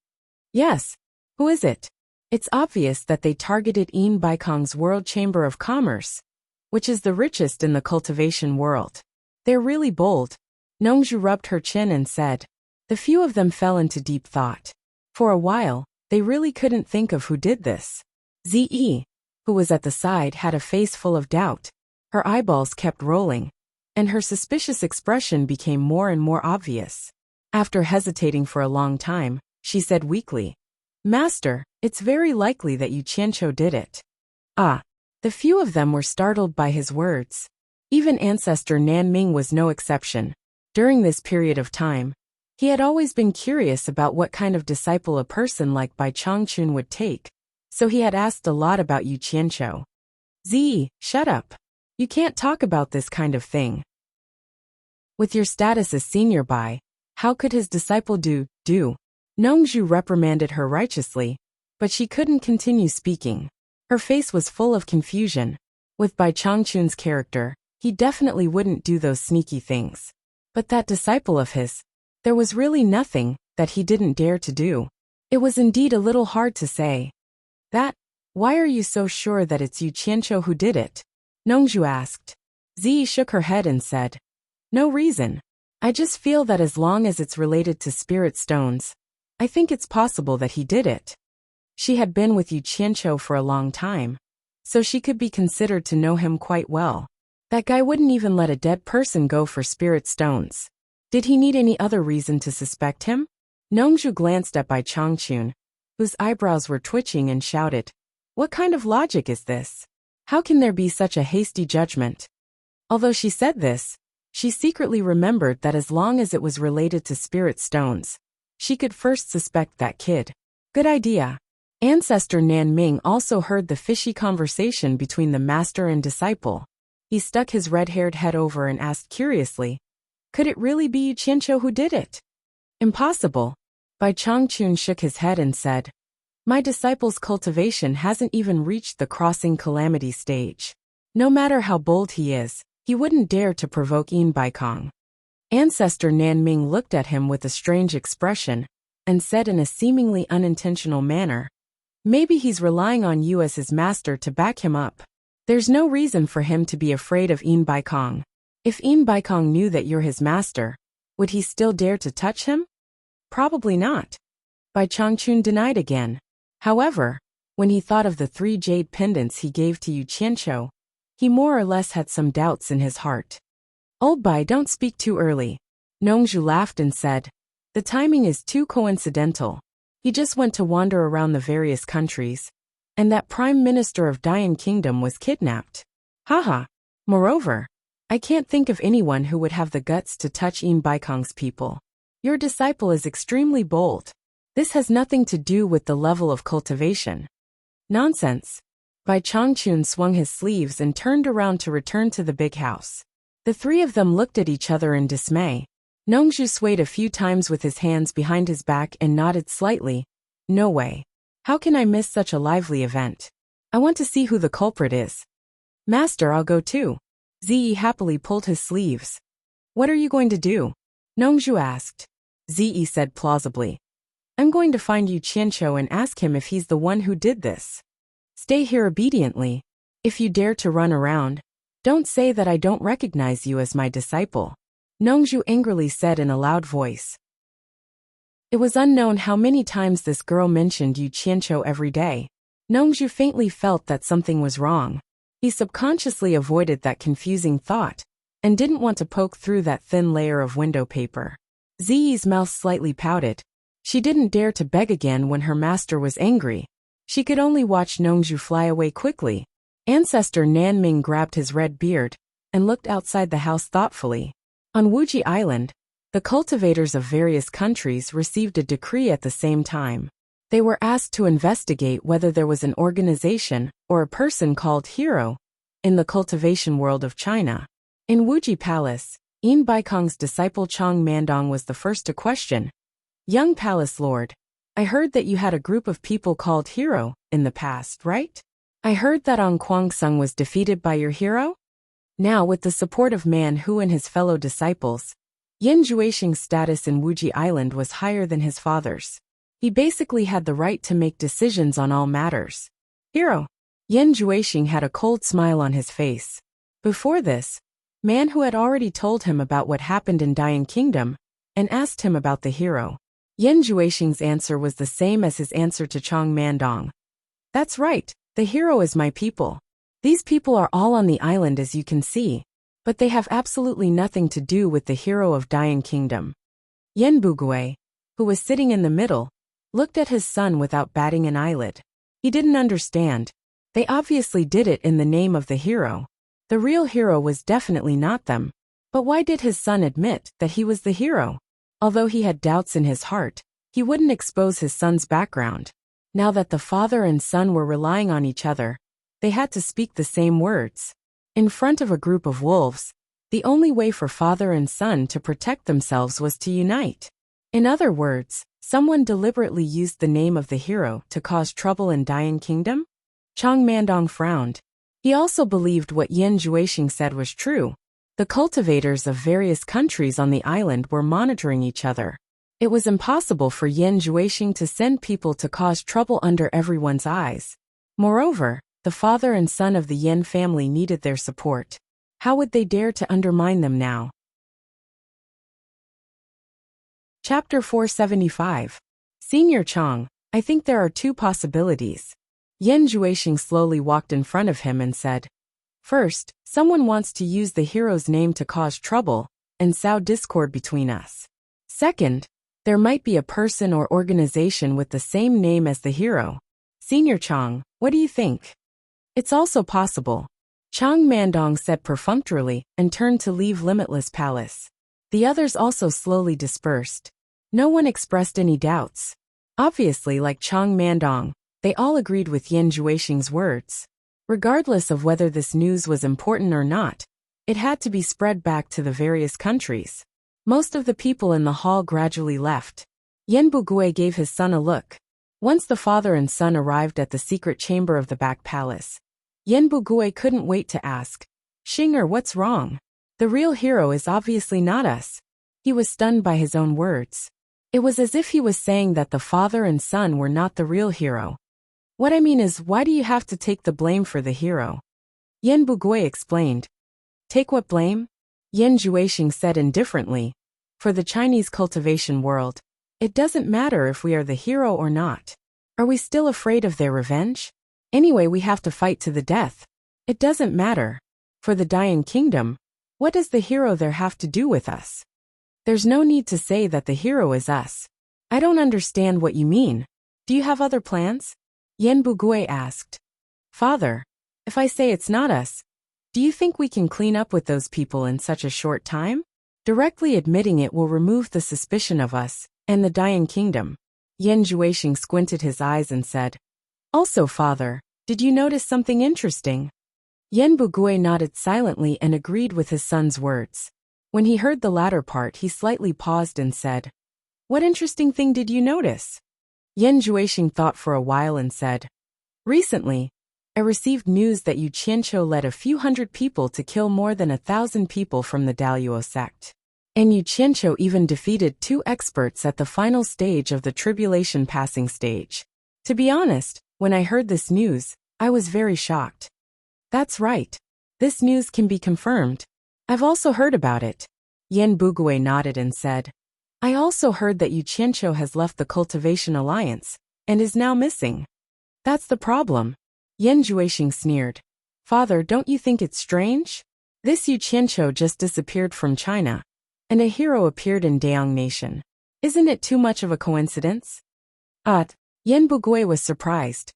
"Yes. Who is it?" It's obvious that they targeted Yin Baikong's World Chamber of Commerce, which is the richest in the cultivation world. They're really bold. Nongzhu rubbed her chin and said. The few of them fell into deep thought. For a while, they really couldn't think of who did this. Ze, who was at the side, had a face full of doubt. Her eyeballs kept rolling, and her suspicious expression became more and more obvious. After hesitating for a long time, she said weakly, "Master, it's very likely that Yu Qianqiu did it." Ah! The few of them were startled by his words. Even Ancestor Nanming was no exception. During this period of time, he had always been curious about what kind of disciple a person like Bai Changchun would take, so he had asked a lot about Yu Qianqiu. "Zi, shut up. You can't talk about this kind of thing. With your status as senior Bai, how could his disciple do? Nongzhu reprimanded her righteously. but she couldn't continue speaking. Her face was full of confusion. With Bai Changchun's character, he definitely wouldn't do those sneaky things. But that disciple of his, there was really nothing that he didn't dare to do. It was indeed a little hard to say. Why are you so sure that it's Yu Qianqiu who did it? Nongzhu asked. Ziyi shook her head and said, no reason. I just feel that as long as it's related to spirit stones, I think it's possible that he did it. She had been with Yu Qianqiu for a long time, so she could be considered to know him quite well. That guy wouldn't even let a dead person go for spirit stones. Did he need any other reason to suspect him? Nongzhu glanced at Bai Changchun, whose eyebrows were twitching, and shouted, what kind of logic is this? How can there be such a hasty judgment? Although she said this, she secretly remembered that as long as it was related to spirit stones, she could first suspect that kid. Good idea. Ancestor Nan Ming also heard the fishy conversation between the master and disciple. He stuck his red-haired head over and asked curiously, could it really be Yu Qianqiu who did it? Impossible. Bai Changchun shook his head and said, my disciple's cultivation hasn't even reached the crossing calamity stage. No matter how bold he is, he wouldn't dare to provoke Yin Baikong. Ancestor Nan Ming looked at him with a strange expression and said in a seemingly unintentional manner, maybe he's relying on you as his master to back him up. There's no reason for him to be afraid of Yin Baikong. If Yin Baikong knew that you're his master, would he still dare to touch him? Probably not. Bai Changchun denied again. However, when he thought of the 3 jade pendants he gave to Yu Qianqiu, he more or less had some doubts in his heart. Old Bai, don't speak too early. Nongzhu laughed and said, the timing is too coincidental. He just went to wander around the various countries, and that Prime Minister of Dian Kingdom was kidnapped. Haha. Moreover, I can't think of anyone who would have the guts to touch Yin Baikong's people. Your disciple is extremely bold. This has nothing to do with the level of cultivation. Nonsense. Bai Changchun swung his sleeves and turned around to return to the big house. The 3 of them looked at each other in dismay. Nongzhu swayed a few times with his hands behind his back and nodded slightly. No way. How can I miss such a lively event? I want to see who the culprit is. Master, I'll go too. Ziyi happily pulled his sleeves. What are you going to do? Nongzhu asked. Ziyi said plausibly. I'm going to find Yu Qianqiu and ask him if he's the one who did this. Stay here obediently. If you dare to run around, don't say that I don't recognize you as my disciple. Nongzhu angrily said in a loud voice. It was unknown how many times this girl mentioned Yu Qianqiu every day. Nongzhu faintly felt that something was wrong. He subconsciously avoided that confusing thought, and didn't want to poke through that thin layer of window paper. Ziyi's mouth slightly pouted. She didn't dare to beg again when her master was angry. She could only watch Nongzhu fly away quickly. Ancestor Nan Ming grabbed his red beard and looked outside the house thoughtfully. On Wuji Island, the cultivators of various countries received a decree at the same time. They were asked to investigate whether there was an organization or a person called hero in the cultivation world of China. In Wuji Palace, Yin Baikong's disciple Chang Mandong was the first to question. Young Palace Lord, I heard that you had a group of people called Hero in the past, right? I heard that Ang Kuang-sung was defeated by your hero? Now, with the support of Man Hu and his fellow disciples, Yin Juexing's status in Wuji Island was higher than his father's. He basically had the right to make decisions on all matters. Hero. Yin Juexing had a cold smile on his face. Before this, Man Hu had already told him about what happened in Dian Kingdom and asked him about the hero. Yin Juexing's answer was the same as his answer to Chang Mandong. That's right, the hero is my people. These people are all on the island as you can see, but they have absolutely nothing to do with the hero of Dian Kingdom. Yen Bugui, who was sitting in the middle, looked at his son without batting an eyelid. He didn't understand. They obviously did it in the name of the hero. The real hero was definitely not them. But why did his son admit that he was the hero? Although he had doubts in his heart, he wouldn't expose his son's background. Now that the father and son were relying on each other, they had to speak the same words. In front of a group of wolves, the only way for father and son to protect themselves was to unite. In other words, Someone deliberately used the name of the hero to cause trouble in Dian Kingdom? Chang Mandong frowned. He also believed what Yan Juexing said was true. The cultivators of various countries on the island were monitoring each other. It was impossible for Yan Juexing to send people to cause trouble under everyone's eyes. Moreover, the father and son of the Yan family needed their support. How would they dare to undermine them now? Chapter 475. Senior Chang, I think there are two possibilities. Yan Juexing slowly walked in front of him and said, First, someone wants to use the hero's name to cause trouble and sow discord between us. Second, there might be a person or organization with the same name as the hero. Senior Chang, what do you think? It's also possible. Chang Mandong said perfunctorily and turned to leave Limitless Palace. The others also slowly dispersed. No one expressed any doubts. Obviously, like Chang Mandong, they all agreed with Yan Juexing's words. Regardless of whether this news was important or not, it had to be spread back to the various countries. Most of the people in the hall gradually left. Yan Bugui gave his son a look. Once the father and son arrived at the secret chamber of the back palace, Yan Bugui couldn't wait to ask, Xinger, what's wrong? The real hero is obviously not us. He was stunned by his own words. It was as if he was saying that the father and son were not the real hero. What I mean is, why do you have to take the blame for the hero? Yan Bugui explained. Take what blame? Yan Juexing said indifferently. For the Chinese cultivation world, it doesn't matter if we are the hero or not. Are we still afraid of their revenge? Anyway, we have to fight to the death. It doesn't matter. For the Dian Kingdom, what does the hero there have to do with us? There's no need to say that the hero is us. I don't understand what you mean. Do you have other plans? Yan Bugui asked. Father, if I say it's not us, do you think we can clean up with those people in such a short time? Directly admitting it will remove the suspicion of us and the Dian Kingdom. Yan Juexing squinted his eyes and said, Also, father, did you notice something interesting? Yan Bugui nodded silently and agreed with his son's words. When he heard the latter part, he slightly paused and said, What interesting thing did you notice? Yan Juexing thought for a while and said, Recently, I received news that Yu Qianqiu led a few hundred people to kill more than 1,000 people from the Daluo sect. And Yu Qianqiu even defeated 2 experts at the final stage of the tribulation passing stage. To be honest, when I heard this news, I was very shocked. That's right. This news can be confirmed. I've also heard about it. Yan Bugui nodded and said, I also heard that Yu Qianqiu has left the Cultivation Alliance and is now missing. That's the problem. Yan Juexing sneered. Father, don't you think it's strange? This Yu Qianqiu just disappeared from China, and a hero appeared in Daong Nation. Isn't it too much of a coincidence? Yan Bugui was surprised.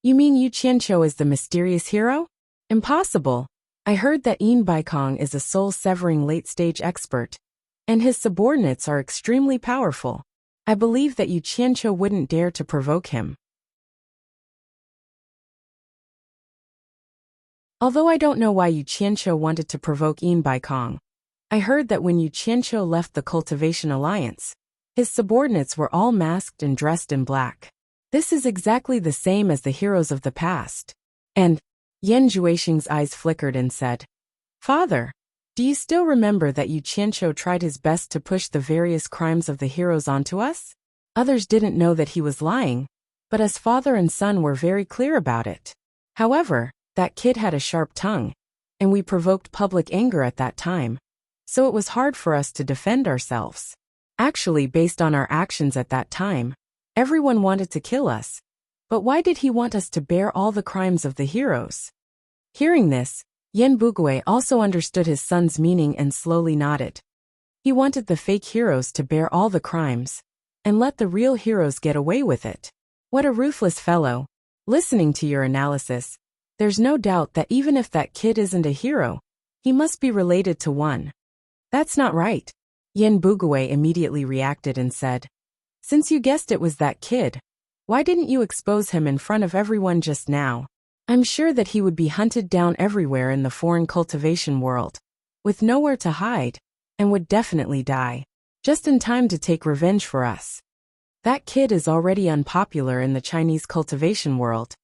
You mean Yu Qianqiu is the mysterious hero? Impossible. I heard that Yin Baikong is a soul-severing late-stage expert, and his subordinates are extremely powerful. I believe that Yu Qianqiu wouldn't dare to provoke him. Although I don't know why Yu Qianqiu wanted to provoke Yin Baikong, I heard that when Yu Qianqiu left the Cultivation Alliance, his subordinates were all masked and dressed in black. This is exactly the same as the heroes of the past. And Yan Juexing's eyes flickered and said, Father, do you still remember that Yu Qianqiu tried his best to push the various crimes of the heroes onto us? Others didn't know that he was lying, but as father and son were very clear about it. However, that kid had a sharp tongue, and we provoked public anger at that time, so it was hard for us to defend ourselves. Actually, based on our actions at that time, everyone wanted to kill us. But why did he want us to bear all the crimes of the heroes? Hearing this, Yan Bugui also understood his son's meaning and slowly nodded. He wanted the fake heroes to bear all the crimes, and let the real heroes get away with it. What a ruthless fellow. Listening to your analysis, there's no doubt that even if that kid isn't a hero, he must be related to one. That's not right. Yan Bugui immediately reacted and said, Since you guessed it was that kid, why didn't you expose him in front of everyone just now? I'm sure that he would be hunted down everywhere in the foreign cultivation world, with nowhere to hide, and would definitely die, just in time to take revenge for us. That kid is already unpopular in the Chinese cultivation world.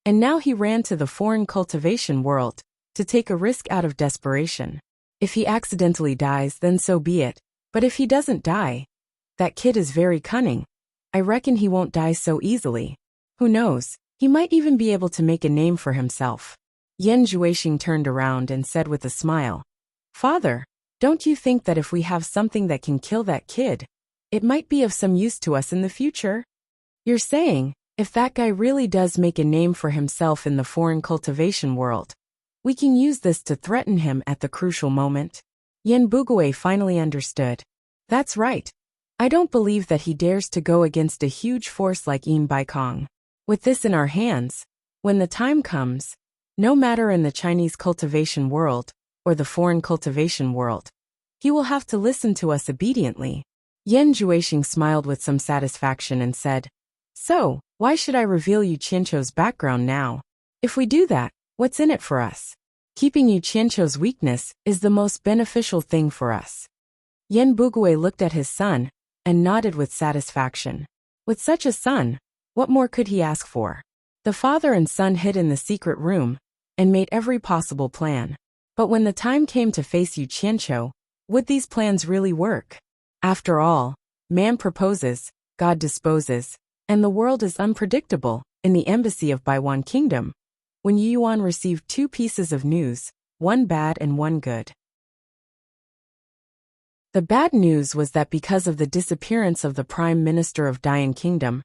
And now he ran to the foreign cultivation world to take a risk out of desperation. If he accidentally dies, then so be it. But if he doesn't die, that kid is very cunning. I reckon he won't die so easily. Who knows, he might even be able to make a name for himself. Yan Zhuixing turned around and said with a smile, "Father, don't you think that if we have something that can kill that kid, it might be of some use to us in the future?" "You're saying, if that guy really does make a name for himself in the foreign cultivation world, we can use this to threaten him at the crucial moment?" Yan Bugui finally understood. "That's right. I don't believe that he dares to go against a huge force like Yin Baikong. With this in our hands, when the time comes, no matter in the Chinese cultivation world or the foreign cultivation world, he will have to listen to us obediently." Yan Zhuixing smiled with some satisfaction and said, "So, why should I reveal Yu Qianqiu's background now? If we do that, what's in it for us? Keeping Yu Qianqiu's weakness is the most beneficial thing for us." Yan Bugui looked at his son and nodded with satisfaction. With such a son, what more could he ask for? The father and son hid in the secret room and made every possible plan. But when the time came to face Yu Qianqiu, would these plans really work? After all, man proposes, God disposes, and the world is unpredictable. In the embassy of Baiwan Kingdom, when Yu Yuan received two pieces of news, one bad and one good. The bad news was that because of the disappearance of the Prime Minister of Dian Kingdom,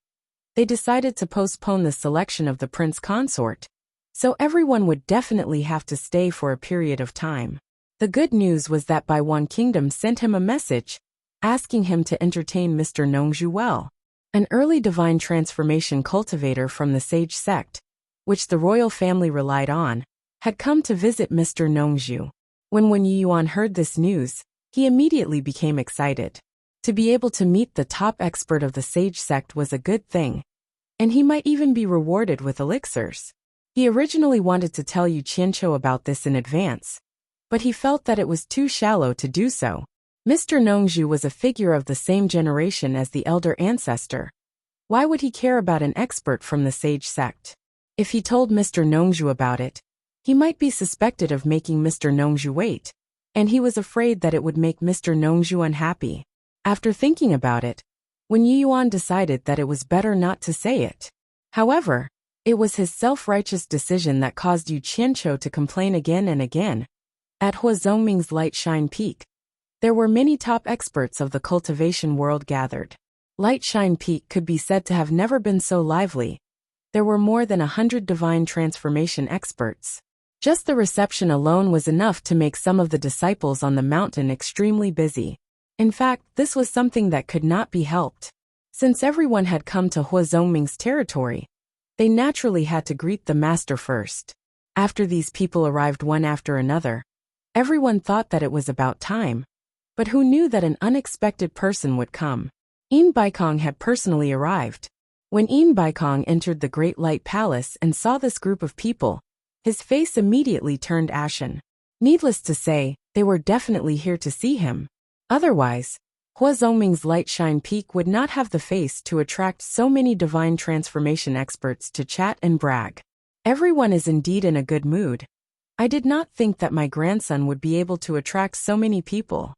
they decided to postpone the selection of the prince consort, so everyone would definitely have to stay for a period of time. The good news was that Baiwan Kingdom sent him a message, asking him to entertain Mr. Nongzhu well, an early divine transformation cultivator from the sage sect, which the royal family relied on, had come to visit Mr. Nongzhu. When Yu Yuan heard this news, he immediately became excited. To be able to meet the top expert of the sage sect was a good thing, and he might even be rewarded with elixirs. He originally wanted to tell Yu Qianqiu about this in advance, but he felt that it was too shallow to do so. Mr. Nongzhu was a figure of the same generation as the elder ancestor. Why would he care about an expert from the sage sect? If he told Mr. Nongzhu about it, he might be suspected of making Mr. Nongzhu wait, and he was afraid that it would make Mr. Nongzhu unhappy. After thinking about it, Yu Yuan decided that it was better not to say it. However, it was his self-righteous decision that caused Yu Qianqiu to complain again and again. At Hua Zongming's Light Shine Peak, there were many top experts of the cultivation world gathered. Light Shine Peak could be said to have never been so lively. There were more than 100 divine transformation experts. Just the reception alone was enough to make some of the disciples on the mountain extremely busy. In fact, this was something that could not be helped. Since everyone had come to Hua Zongming's territory, they naturally had to greet the master first. After these people arrived one after another, everyone thought that it was about time. But who knew that an unexpected person would come? Yin Baikong had personally arrived. When Yin Baikong entered the Great Light Palace and saw this group of people, his face immediately turned ashen. Needless to say, they were definitely here to see him. Otherwise, Hua Zongming's Light Shine Peak would not have the face to attract so many divine transformation experts to chat and brag. Everyone is indeed in a good mood. I did not think that my grandson would be able to attract so many people.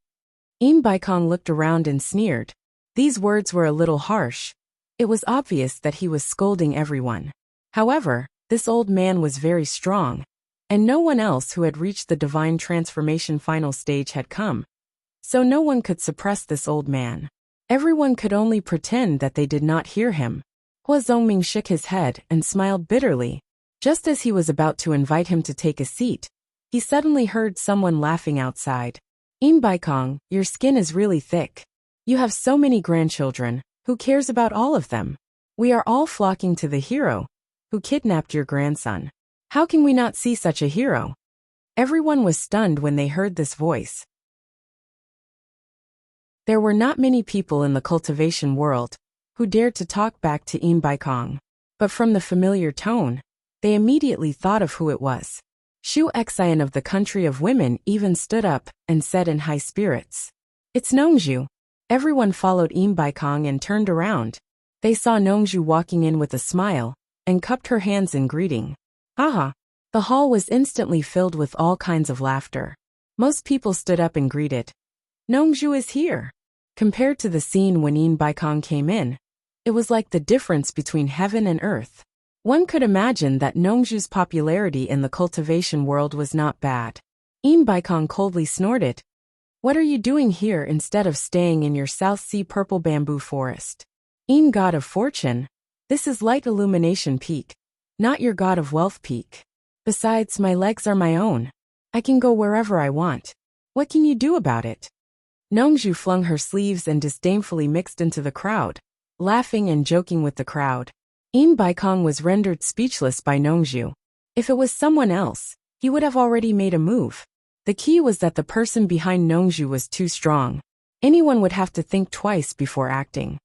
Yin Baikong looked around and sneered. These words were a little harsh. It was obvious that he was scolding everyone. However, this old man was very strong, and no one else who had reached the divine transformation final stage had come. So no one could suppress this old man. Everyone could only pretend that they did not hear him. Hua Zongming shook his head and smiled bitterly. Just as he was about to invite him to take a seat, he suddenly heard someone laughing outside. Yin Baikong, your skin is really thick. You have so many grandchildren, who cares about all of them? We are all flocking to the hero who kidnapped your grandson. How can we not see such a hero? Everyone was stunned when they heard this voice. There were not many people in the cultivation world who dared to talk back to Yin Baikong, but from the familiar tone, they immediately thought of who it was. Shu Xian of the country of women even stood up and said in high spirits, "It's Nongzhu." Everyone followed Yin Baikong and turned around. They saw Nongju walking in with a smile, and cupped her hands in greeting. Aha! The hall was instantly filled with all kinds of laughter. Most people stood up and greeted. Nongju is here! Compared to the scene when Yin Baikong came in, it was like the difference between heaven and earth. One could imagine that Nongju's popularity in the cultivation world was not bad. Yin Baikong coldly snorted. What are you doing here instead of staying in your South Sea purple bamboo forest? Yin God of Fortune, this is Light Illumination Peak, not your God of Wealth Peak. Besides, my legs are my own. I can go wherever I want. What can you do about it? Nongju flung her sleeves and disdainfully mixed into the crowd, laughing and joking with the crowd. Yin Baikong was rendered speechless by Nongju. If it was someone else, he would have already made a move. The key was that the person behind Nongju was too strong. Anyone would have to think twice before acting.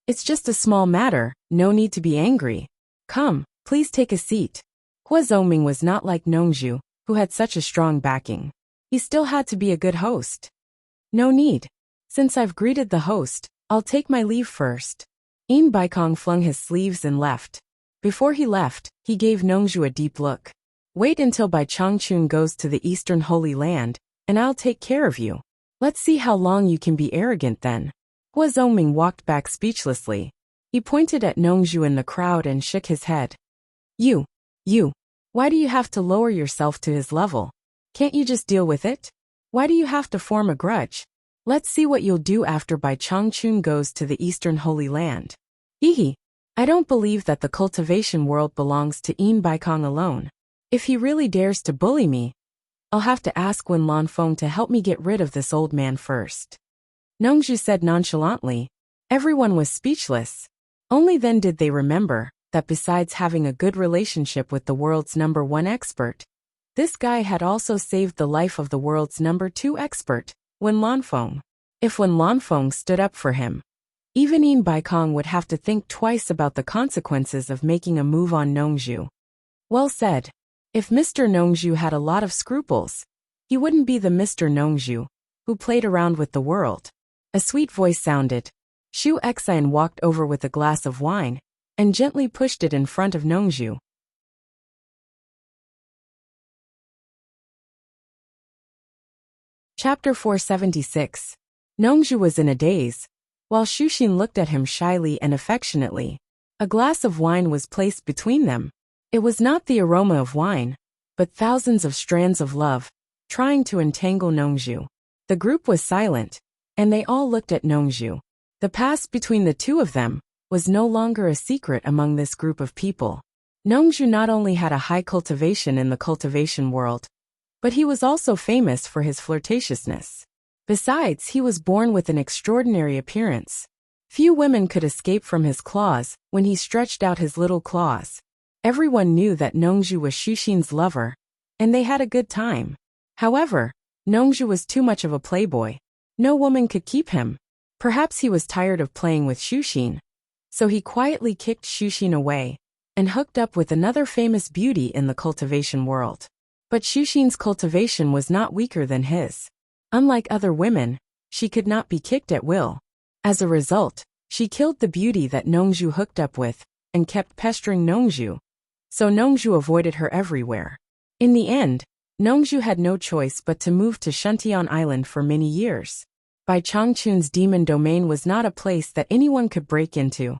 It's just a small matter, no need to be angry. Come, please take a seat. Hua Zongming was not like Nongju, who had such a strong backing. He still had to be a good host. No need. Since I've greeted the host, I'll take my leave first. Yin Baikong flung his sleeves and left. Before he left, he gave Nongju a deep look. Wait until Bai Changchun goes to the Eastern Holy Land, and I'll take care of you. Let's see how long you can be arrogant then. Hua Zongming walked back speechlessly. He pointed at Nongju in the crowd and shook his head. You, why do you have to lower yourself to his level? Can't you just deal with it? Why do you have to form a grudge? Let's see what you'll do after Bai Changchun goes to the Eastern Holy Land. Hehe. I don't believe that the cultivation world belongs to Yin Baikong alone. If he really dares to bully me, I'll have to ask Wen Lanfeng to help me get rid of this old man first. Nongju said nonchalantly. Everyone was speechless. Only then did they remember that besides having a good relationship with the world's #1 expert, this guy had also saved the life of the world's #2 expert, Wen Lanfeng. If Wen Lanfeng stood up for him, even Yin Baikong would have to think twice about the consequences of making a move on Nongju. Well said. If Mr. Nongju had a lot of scruples, he wouldn't be the Mr. Nongju who played around with the world. A sweet voice sounded. Shu Exine walked over with a glass of wine and gently pushed it in front of Nongju. Chapter 476. Nongju was in a daze, while Shuxin looked at him shyly and affectionately. A glass of wine was placed between them. It was not the aroma of wine, but thousands of strands of love, trying to entangle Nongju. The group was silent, and they all looked at Nongju. The past between the two of them was no longer a secret among this group of people. Nongju not only had a high cultivation in the cultivation world, but he was also famous for his flirtatiousness. Besides, he was born with an extraordinary appearance. Few women could escape from his claws when he stretched out his little claws. Everyone knew that Nongju was Shuxin's lover, and they had a good time. However, Nongju was too much of a playboy. No woman could keep him. Perhaps he was tired of playing with Shuxin, so he quietly kicked Shuxin away and hooked up with another famous beauty in the cultivation world. But Shuxin's cultivation was not weaker than his. Unlike other women, she could not be kicked at will. As a result, she killed the beauty that Nongju hooked up with and kept pestering Nongju, so Nongju avoided her everywhere. In the end, Nongju had no choice but to move to Shuntian Island for many years. Bai Changchun's demon domain was not a place that anyone could break into,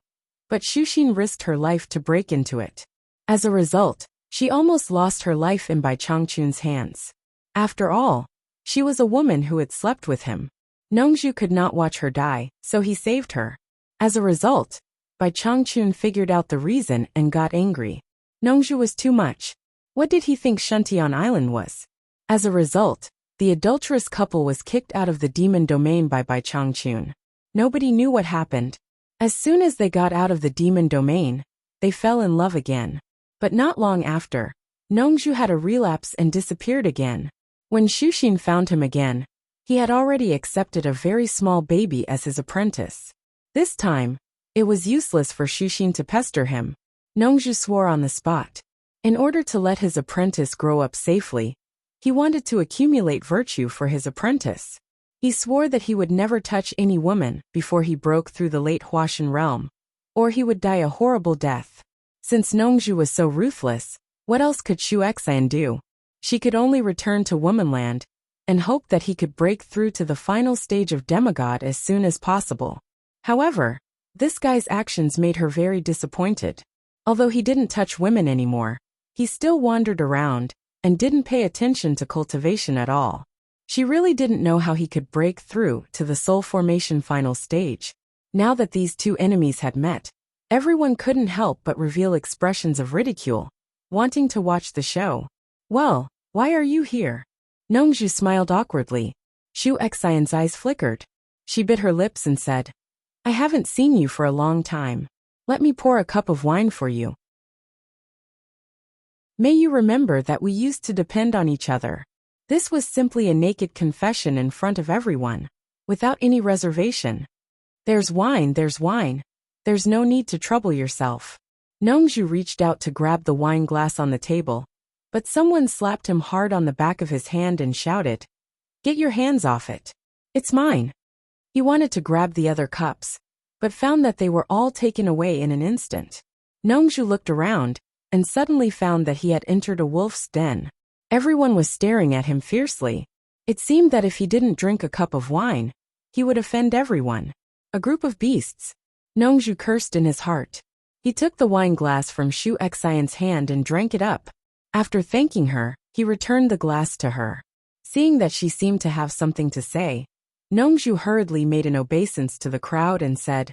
but Shuxin risked her life to break into it. As a result, she almost lost her life in Bai Changchun's hands. After all, she was a woman who had slept with him. Nongju could not watch her die, so he saved her. As a result, Bai Changchun figured out the reason and got angry. Nongju was too much. What did he think Shuntian Island was? As a result, the adulterous couple was kicked out of the demon domain by Bai Changchun. Nobody knew what happened. As soon as they got out of the demon domain, they fell in love again. But not long after, Nongju had a relapse and disappeared again. When Shuxin found him again, he had already accepted a very small baby as his apprentice. This time, it was useless for Shuxin to pester him. Nongju swore on the spot. In order to let his apprentice grow up safely, he wanted to accumulate virtue for his apprentice. He swore that he would never touch any woman before he broke through the late Huashan realm. or he would die a horrible death. Since Nongju was so ruthless, what else could Shu Xian do? She could only return to womanland and hope that he could break through to the final stage of demigod as soon as possible. However, this guy's actions made her very disappointed. Although he didn't touch women anymore, he still wandered around and didn't pay attention to cultivation at all. She really didn't know how he could break through to the soul formation final stage. Now that these two enemies had met, everyone couldn't help but reveal expressions of ridicule, wanting to watch the show. Well, why are you here? Nongju smiled awkwardly. Shu Xian's eyes flickered. She bit her lips and said, I haven't seen you for a long time. Let me pour a cup of wine for you. May you remember that we used to depend on each other. This was simply a naked confession in front of everyone, without any reservation. There's wine, there's wine. There's no need to trouble yourself. Nongju reached out to grab the wine glass on the table, but someone slapped him hard on the back of his hand and shouted, Get your hands off it. It's mine. He wanted to grab the other cups, but found that they were all taken away in an instant. Nongju looked around, and suddenly found that he had entered a wolf's den. Everyone was staring at him fiercely. It seemed that if he didn't drink a cup of wine, he would offend everyone. A group of beasts. Nongju cursed in his heart. He took the wine glass from Shu Xian's hand and drank it up. After thanking her, he returned the glass to her. Seeing that she seemed to have something to say, Nongju hurriedly made an obeisance to the crowd and said,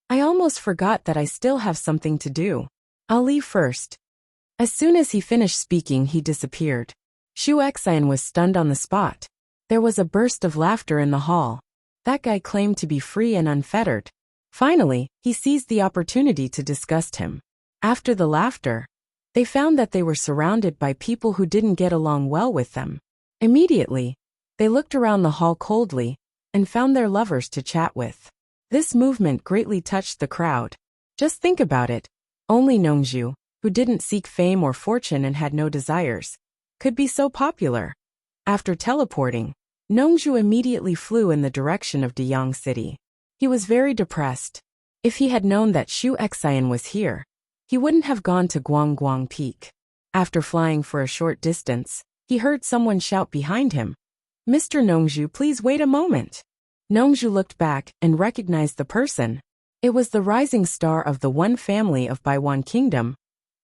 I almost forgot that I still have something to do. I'll leave first. As soon as he finished speaking, he disappeared. Shu Xian was stunned on the spot. There was a burst of laughter in the hall. That guy claimed to be free and unfettered. Finally, he seized the opportunity to disgust him. After the laughter, they found that they were surrounded by people who didn't get along well with them. Immediately, they looked around the hall coldly and found their lovers to chat with. This movement greatly touched the crowd. Just think about it. Only Nongju, who didn't seek fame or fortune and had no desires, could be so popular. After teleporting, Nongju immediately flew in the direction of Deyang City. He was very depressed. If he had known that Shu Xian was here, he wouldn't have gone to Guangguang Peak. After flying for a short distance, he heard someone shout behind him, Mr. Nongju, please wait a moment. Nongju looked back and recognized the person. It was the rising star of the One family of Baiwan Kingdom,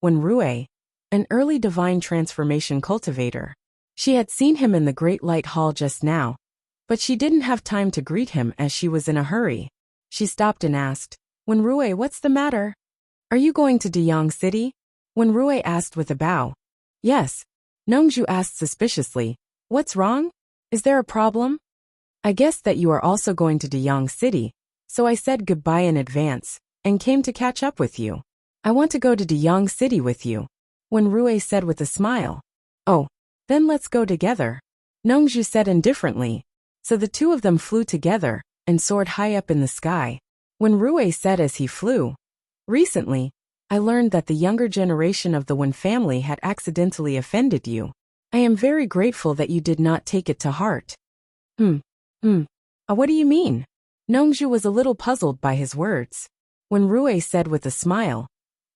Wenrui, an early divine transformation cultivator. She had seen him in the Great Light Hall just now, but she didn't have time to greet him as she was in a hurry. She stopped and asked, Wenrui, what's the matter? Are you going to Deyang City? Wenrui asked with a bow. Yes. Nongju asked suspiciously, what's wrong? Is there a problem? I guessed that you are also going to Deyang City, so I said goodbye in advance and came to catch up with you. I want to go to Deyang City with you, Wenrui said with a smile. Oh, then let's go together, Nongju said indifferently. So the two of them flew together and soared high up in the sky. Wenrui said as he flew, recently, I learned that the younger generation of the Wen family had accidentally offended you. I am very grateful that you did not take it to heart. What do you mean? Nongju was a little puzzled by his words. Wenrui said with a smile,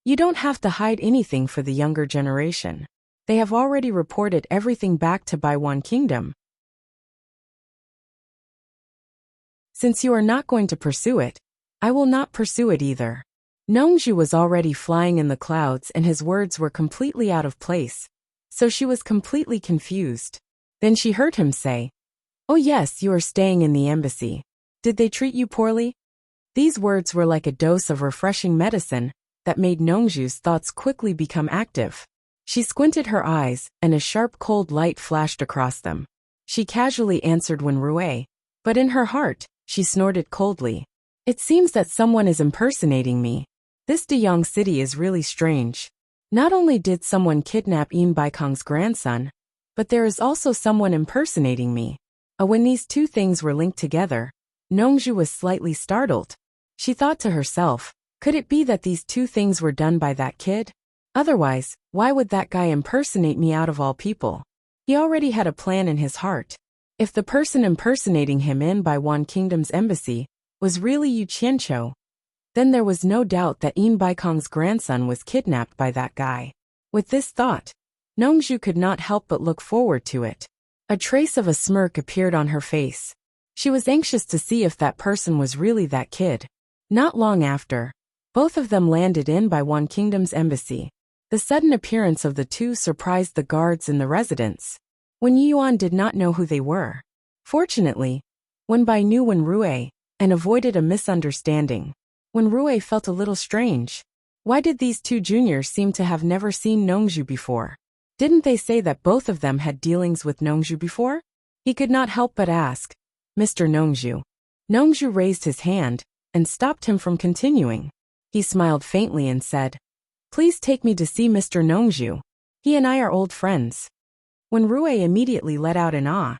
you don't have to hide anything for the younger generation. They have already reported everything back to Baiwan Kingdom. Since you are not going to pursue it, I will not pursue it either. Nongju was already flying in the clouds and his words were completely out of place, so she was completely confused. Then she heard him say, oh yes, you are staying in the embassy. Did they treat you poorly? These words were like a dose of refreshing medicine that made Nongju's thoughts quickly become active. She squinted her eyes and a sharp cold light flashed across them. She casually answered Wenrui, but in her heart, she snorted coldly. It seems that someone is impersonating me. This Deyang City is really strange. Not only did someone kidnap Yin Baikong's grandson, but there is also someone impersonating me. When these two things were linked together, Nongju was slightly startled. She thought to herself, could it be that these two things were done by that kid? Otherwise, why would that guy impersonate me out of all people? He already had a plan in his heart. If the person impersonating him in Baiwan Kingdom's embassy was really Yu Qianqiu, Then there was no doubt that Een Baikong's grandson was kidnapped by that guy. With this thought, Nongju could not help but look forward to it. A trace of a smirk appeared on her face. She was anxious to see if that person was really that kid. Not long after, both of them landed in Baiwan Kingdom's embassy. The sudden appearance of the two surprised the guards in the residence. Wen Yuan did not know who they were. Fortunately, Wenbai knew Wen Rui, and avoided a misunderstanding. Wen Rui felt a little strange. Why did these two juniors seem to have never seen Nongju before? Didn't they say that both of them had dealings with Nongju before? He could not help but ask, Mr. Nongju. Nongju raised his hand, and stopped him from continuing. He smiled faintly and said, Please take me to see Mr. Nongju. He and I are old friends. Wen Rui immediately let out an ah.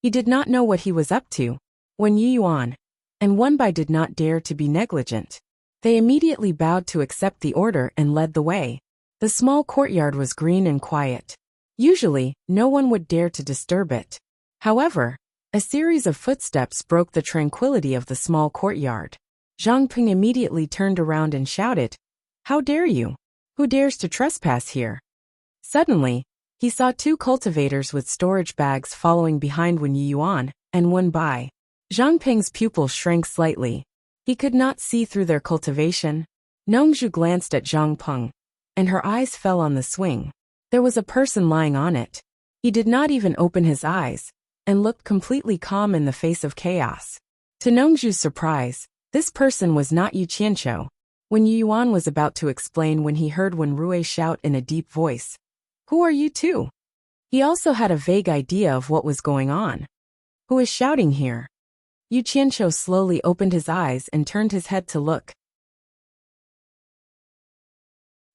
He did not know what he was up to. Wen Yuan and Wenbai did not dare to be negligent. They immediately bowed to accept the order and led the way. The small courtyard was green and quiet. Usually, no one would dare to disturb it. However, a series of footsteps broke the tranquility of the small courtyard. Zhang Ping immediately turned around and shouted, How dare you? Who dares to trespass here? Suddenly, he saw two cultivators with storage bags following behind Wen Yuan and Wenbai. Zhang Ping's pupils shrank slightly. He could not see through their cultivation. Nongju glanced at Zhang Peng, and her eyes fell on the swing. There was a person lying on it. He did not even open his eyes, and looked completely calm in the face of chaos. To Nongju's surprise, this person was not Yu Qianqiu. Wen Yuan was about to explain when he heard Wen Rui shout in a deep voice, Who are you two? He also had a vague idea of what was going on. Who is shouting here? Yu Qianqiu slowly opened his eyes and turned his head to look.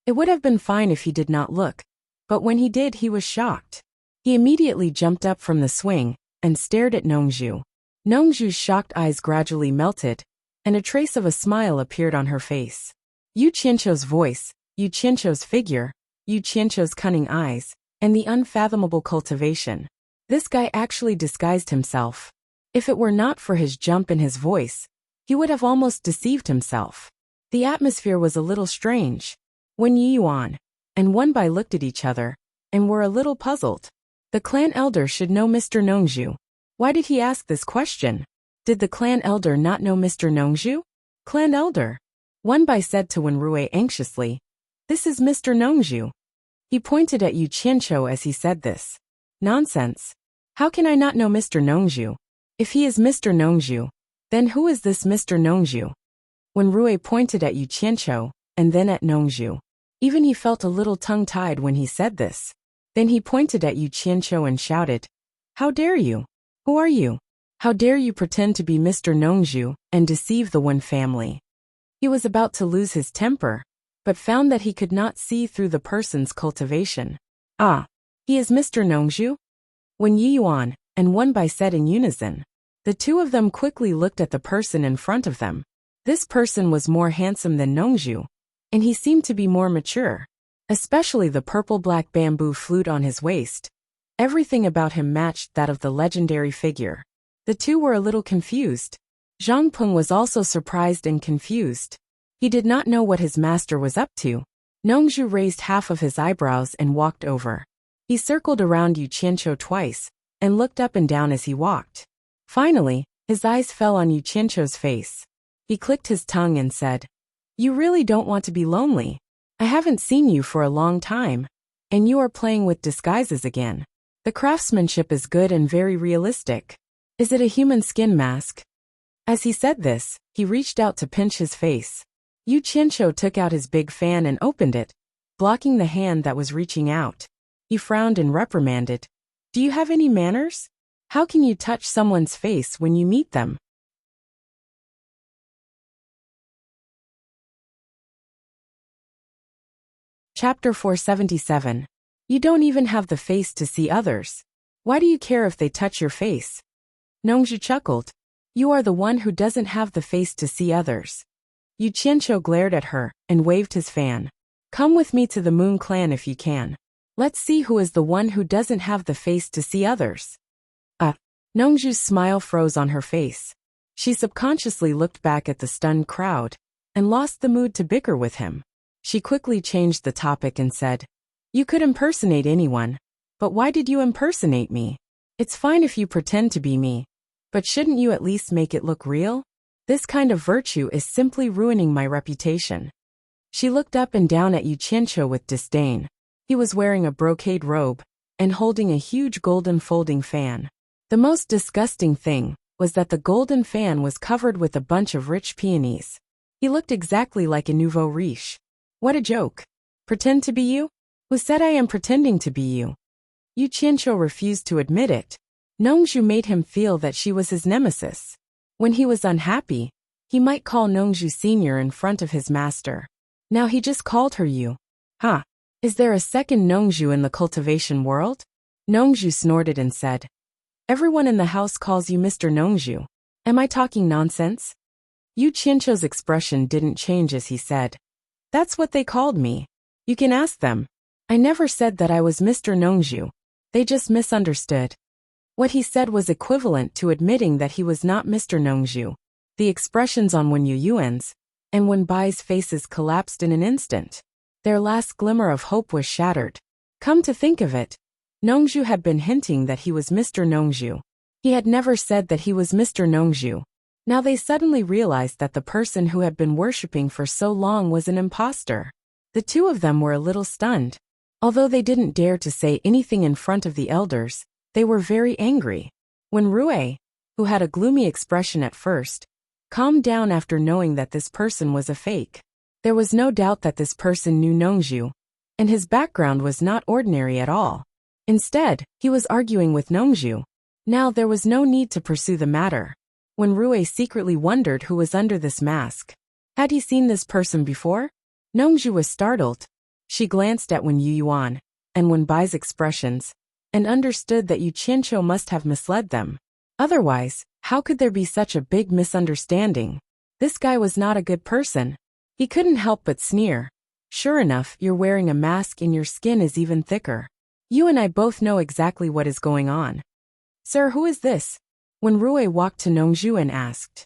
It would have been fine if he did not look, but when he did he was shocked. He immediately jumped up from the swing and stared at Nongju. Nongju's shocked eyes gradually melted, and a trace of a smile appeared on her face. Yu Qianqiu's voice, Yu Qianqiu's figure, Yu Qianqiu's cunning eyes, and the unfathomable cultivation. This guy actually disguised himself. If it were not for his jump and his voice, he would have almost deceived himself. The atmosphere was a little strange. Wen Yuan and Wenbai looked at each other, and were a little puzzled. The clan elder should know Mr. Nongju. Why did he ask this question? Did the clan elder not know Mr. Nongju? Clan elder? Wenbai said to Wen Rui anxiously, This is Mr. Nongju. He pointed at Yu Qianqiu as he said this. Nonsense. How can I not know Mr. Nongju? If he is Mr. Nongju, then who is this Mr. Nongju? Wen Rui pointed at Yu Qianqiu, and then at Nongju. Even he felt a little tongue-tied when he said this. Then he pointed at Yu Qianqiu and shouted, How dare you? Who are you? How dare you pretend to be Mr. Nongju and deceive the Wen family? He was about to lose his temper, but found that he could not see through the person's cultivation. Ah, he is Mr. Nongju? Wen Yuan and Wenbai said in unison. The two of them quickly looked at the person in front of them. This person was more handsome than Nongju, and he seemed to be more mature. Especially the purple-black bamboo flute on his waist. Everything about him matched that of the legendary figure. The two were a little confused. Zhang Peng was also surprised and confused. He did not know what his master was up to. Nongju raised half of his eyebrows and walked over. He circled around Yu Qianqiu twice, and looked up and down as he walked. Finally, his eyes fell on Yu Qianqiu's face. He clicked his tongue and said, You really don't want to be lonely. I haven't seen you for a long time, and you are playing with disguises again. The craftsmanship is good and very realistic. Is it a human skin mask? As he said this, he reached out to pinch his face. Yu Qianqiu took out his big fan and opened it, blocking the hand that was reaching out. He frowned and reprimanded. Do you have any manners? How can you touch someone's face when you meet them? Chapter 477. You don't even have the face to see others. Why do you care if they touch your face? Nongju chuckled. You are the one who doesn't have the face to see others. Yu Qianqiu glared at her and waved his fan. Come with me to the Moon Clan if you can. Let's see who is the one who doesn't have the face to see others. Nongju's smile froze on her face. She subconsciously looked back at the stunned crowd. and lost the mood to bicker with him. She quickly changed the topic and said, "You could impersonate anyone. But why did you impersonate me? It's fine if you pretend to be me. But shouldn't you at least make it look real? This kind of virtue is simply ruining my reputation." She looked up and down at Yu Qianqiu with disdain. He was wearing a brocade robe and holding a huge golden folding fan. The most disgusting thing was that the golden fan was covered with a bunch of rich peonies. He looked exactly like a nouveau riche. What a joke. Pretend to be you? Who said I am pretending to be you? Yu Qianqiu refused to admit it. Nongzhu made him feel that she was his nemesis. When he was unhappy, he might call Nongzhu Senior in front of his master. Now he just called her Yu. Huh? Is there a second Nongzhu in the cultivation world? Nongzhu snorted and said, "Everyone in the house calls you Mr. Nongzhu. Am I talking nonsense?" Yu Qianqiu's expression didn't change as he said, "That's what they called me. You can ask them. I never said that I was Mr. Nongzhu. They just misunderstood." What he said was equivalent to admitting that he was not Mr. Nongzhu. The expressions on Wen Yuan's and Wen Bai's faces collapsed in an instant. Their last glimmer of hope was shattered. Come to think of it, Nongzhu had been hinting that he was Mr. Nongzhu. He had never said that he was Mr. Nongzhu. Now they suddenly realized that the person who had been worshipping for so long was an imposter. The two of them were a little stunned. Although they didn't dare to say anything in front of the elders, they were very angry. When Rui, who had a gloomy expression at first, calmed down after knowing that this person was a fake. There was no doubt that this person knew Nongzhu, and his background was not ordinary at all. Instead, he was arguing with Nongzhu. Now there was no need to pursue the matter. When Rui secretly wondered who was under this mask. Had he seen this person before? Nongzhu was startled. She glanced at Wen Yuan and Wen Bai's expressions, and understood that Yu Qianqiu must have misled them. Otherwise, how could there be such a big misunderstanding? This guy was not a good person. He couldn't help but sneer. Sure enough, you're wearing a mask and your skin is even thicker. You and I both know exactly what is going on. Sir, who is this? When Rui walked to Nongzhu and asked.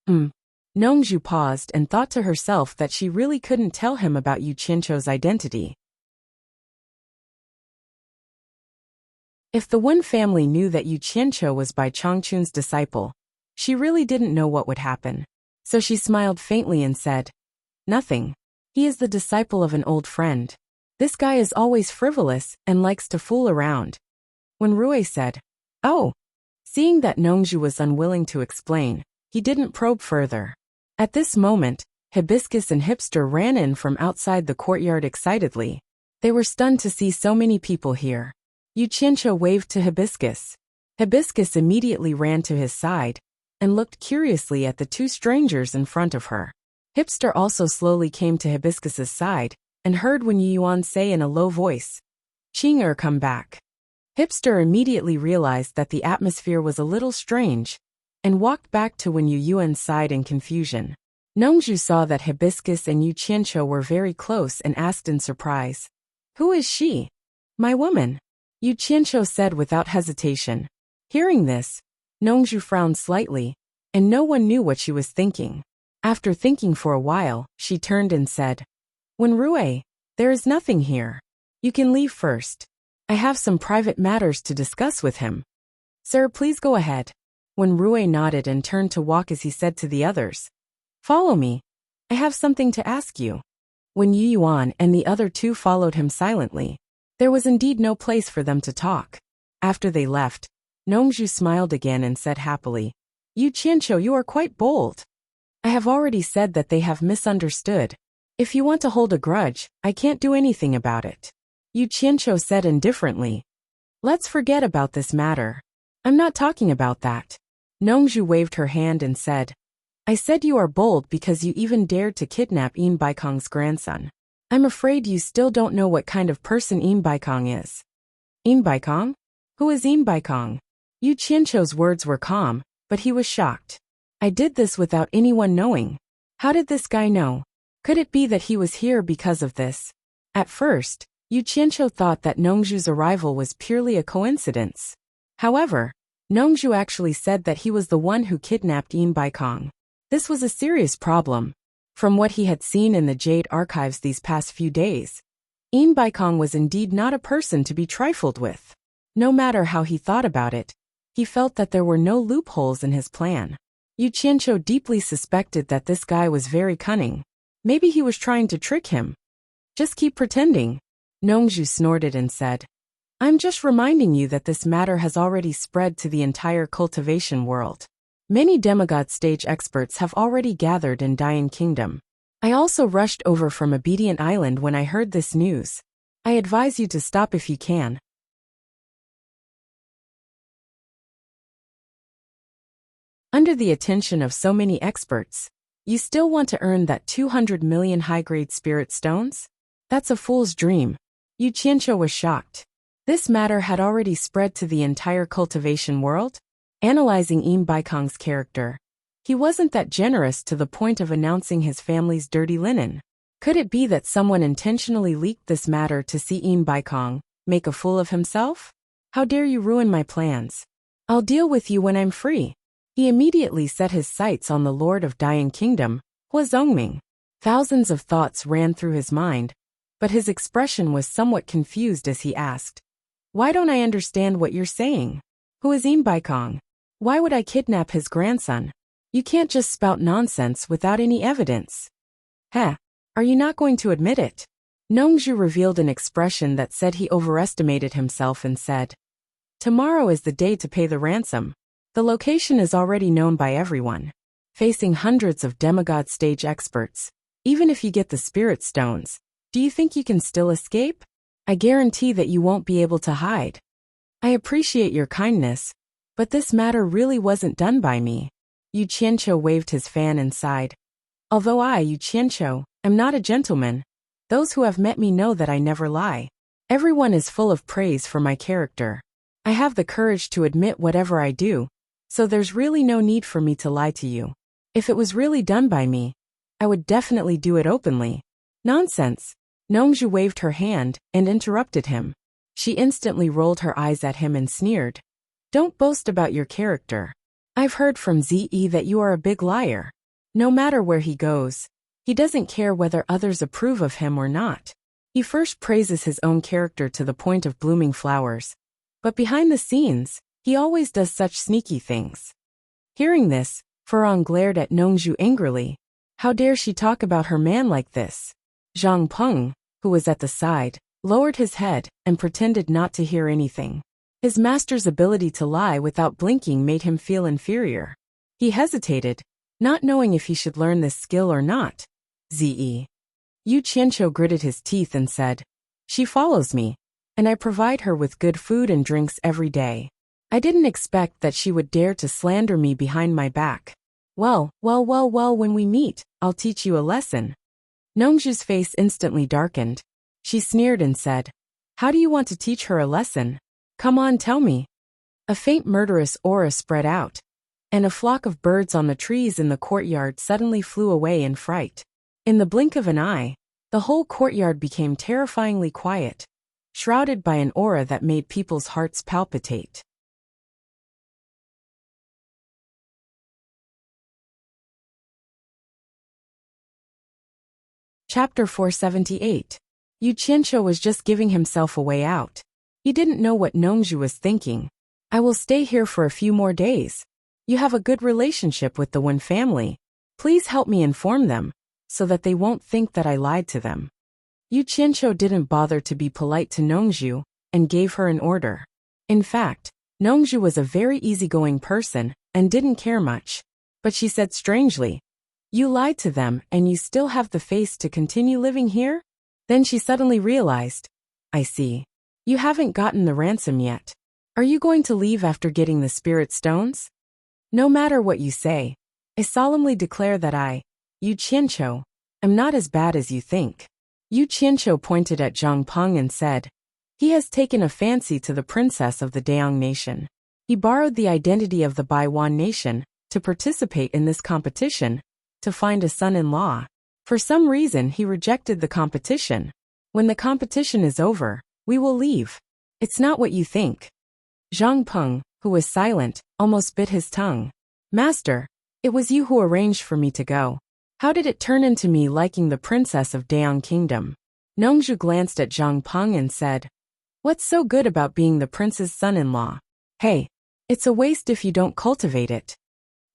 Nongzhu paused and thought to herself that she really couldn't tell him about Yu Qianqiu's identity. If the Wen family knew that Yu Qianqiu was Bai Chongqun's disciple, she really didn't know what would happen. So she smiled faintly and said, "Nothing. He is the disciple of an old friend. This guy is always frivolous and likes to fool around." When Rui said, "Oh," seeing that Nongzhu was unwilling to explain, he didn't probe further. At this moment, Hibiscus and Hipster ran in from outside the courtyard excitedly. They were stunned to see so many people here. Yu Qianqiu waved to Hibiscus. Hibiscus immediately ran to his side and looked curiously at the two strangers in front of her. Hipster also slowly came to Hibiscus's side and heard Wen Yuan say in a low voice, "Qing come back." Hipster immediately realized that the atmosphere was a little strange and walked back to Wen Yuan's side in confusion. Nongzhu saw that Hibiscus and Yu Qianqiu were very close and asked in surprise, "Who is she?" "My woman," Yu Qianqiu said without hesitation. Hearing this, Nongzhu frowned slightly, and no one knew what she was thinking. After thinking for a while, she turned and said, "Wen Rui, there is nothing here. You can leave first. I have some private matters to discuss with him." "Sir, please go ahead." When Rui nodded and turned to walk as he said to the others, "Follow me. I have something to ask you." When Yuan and the other two followed him silently, there was indeed no place for them to talk. After they left, Nongzhu smiled again and said happily, "Yu Qianqiu, you are quite bold. I have already said that they have misunderstood. If you want to hold a grudge, I can't do anything about it." Yu Qianqiu said indifferently, "Let's forget about this matter. I'm not talking about that." Nongzhu waved her hand and said, "I said you are bold because you even dared to kidnap Yin Baikong's grandson. I'm afraid you still don't know what kind of person Yin Baikong is." "Yin Baikong? Who is Yin Baikong?" Yu Qianqiu's words were calm, but he was shocked. "I did this without anyone knowing. How did this guy know? Could it be that he was here because of this?" At first, Yu Qianqiu thought that Nongzhu's arrival was purely a coincidence. However, Nongzhu actually said that he was the one who kidnapped Yin Baikong. This was a serious problem. From what he had seen in the Jade archives these past few days, Yin Baikong was indeed not a person to be trifled with. No matter how he thought about it, he felt that there were no loopholes in his plan. Yu Qianqiu deeply suspected that this guy was very cunning. Maybe he was trying to trick him. Just keep pretending. Nongzhu snorted and said, I'm just reminding you that this matter has already spread to the entire cultivation world. Many demigod stage experts have already gathered in Dian Kingdom. I also rushed over from Obedient Island when I heard this news. I advise you to stop if you can. Under the attention of so many experts, you still want to earn that 200 million high-grade spirit stones? That's a fool's dream. Yu Qianqiu was shocked. This matter had already spread to the entire cultivation world? Analyzing Yin Baikong's character, he wasn't that generous to the point of announcing his family's dirty linen. Could it be that someone intentionally leaked this matter to see Yin Baikong make a fool of himself? How dare you ruin my plans? I'll deal with you when I'm free. He immediately set his sights on the Lord of Dian Kingdom, Hua Zongming. Thousands of thoughts ran through his mind, but his expression was somewhat confused as he asked, Why don't I understand what you're saying? Who is Yin Baikong? Why would I kidnap his grandson? You can't just spout nonsense without any evidence. Heh, are you not going to admit it? Nongzhu revealed an expression that said he overestimated himself and said, Tomorrow is the day to pay the ransom. The location is already known by everyone. Facing hundreds of demigod stage experts, even if you get the spirit stones, do you think you can still escape? I guarantee that you won't be able to hide. I appreciate your kindness, but this matter really wasn't done by me. Yu Qianqiu waved his fan and sighed. Although I, Yu Qianqiu, am not a gentleman, those who have met me know that I never lie. Everyone is full of praise for my character. I have the courage to admit whatever I do, so there's really no need for me to lie to you. If it was really done by me, I would definitely do it openly. Nonsense. Nongzhu waved her hand and interrupted him. She instantly rolled her eyes at him and sneered. Don't boast about your character. I've heard from Ze that you are a big liar. No matter where he goes, he doesn't care whether others approve of him or not. He first praises his own character to the point of blooming flowers, but behind the scenes, he always does such sneaky things. Hearing this, Farong glared at Nongzhu angrily. How dare she talk about her man like this? Zhang Peng, who was at the side, lowered his head and pretended not to hear anything. His master's ability to lie without blinking made him feel inferior. He hesitated, not knowing if he should learn this skill or not. Ze. Yu Qianqiu gritted his teeth and said, She follows me, and I provide her with good food and drinks every day. I didn't expect that she would dare to slander me behind my back. Well, when we meet, I'll teach you a lesson. Nongzhu's face instantly darkened. She sneered and said, How do you want to teach her a lesson? Come on, tell me. A faint murderous aura spread out, and a flock of birds on the trees in the courtyard suddenly flew away in fright. In the blink of an eye, the whole courtyard became terrifyingly quiet, shrouded by an aura that made people's hearts palpitate. Chapter 478. Yu Qianqiu was just giving himself a way out. He didn't know what Nongzhu was thinking. I will stay here for a few more days. You have a good relationship with the Wen family. Please help me inform them, so that they won't think that I lied to them. Yu Qianqiu didn't bother to be polite to Nongzhu, and gave her an order. In fact, Nongzhu was a very easygoing person, and didn't care much. But she said strangely, You lied to them and you still have the face to continue living here? Then she suddenly realized, I see. You haven't gotten the ransom yet. Are you going to leave after getting the spirit stones? No matter what you say, I solemnly declare that I, Yu Qianqiu, am not as bad as you think. Yu Qianqiu pointed at Zhang Peng and said, He has taken a fancy to the princess of the Daong nation. He borrowed the identity of the Baiwan nation to participate in this competition, to find a son-in-law. For some reason he rejected the competition. When the competition is over, we will leave. It's not what you think. Zhang Peng, who was silent, almost bit his tongue. Master, it was you who arranged for me to go. How did it turn into me liking the princess of Daeong Kingdom? Nongju glanced at Zhang Peng and said, "What's so good about being the prince's son-in-law? Hey, it's a waste if you don't cultivate it."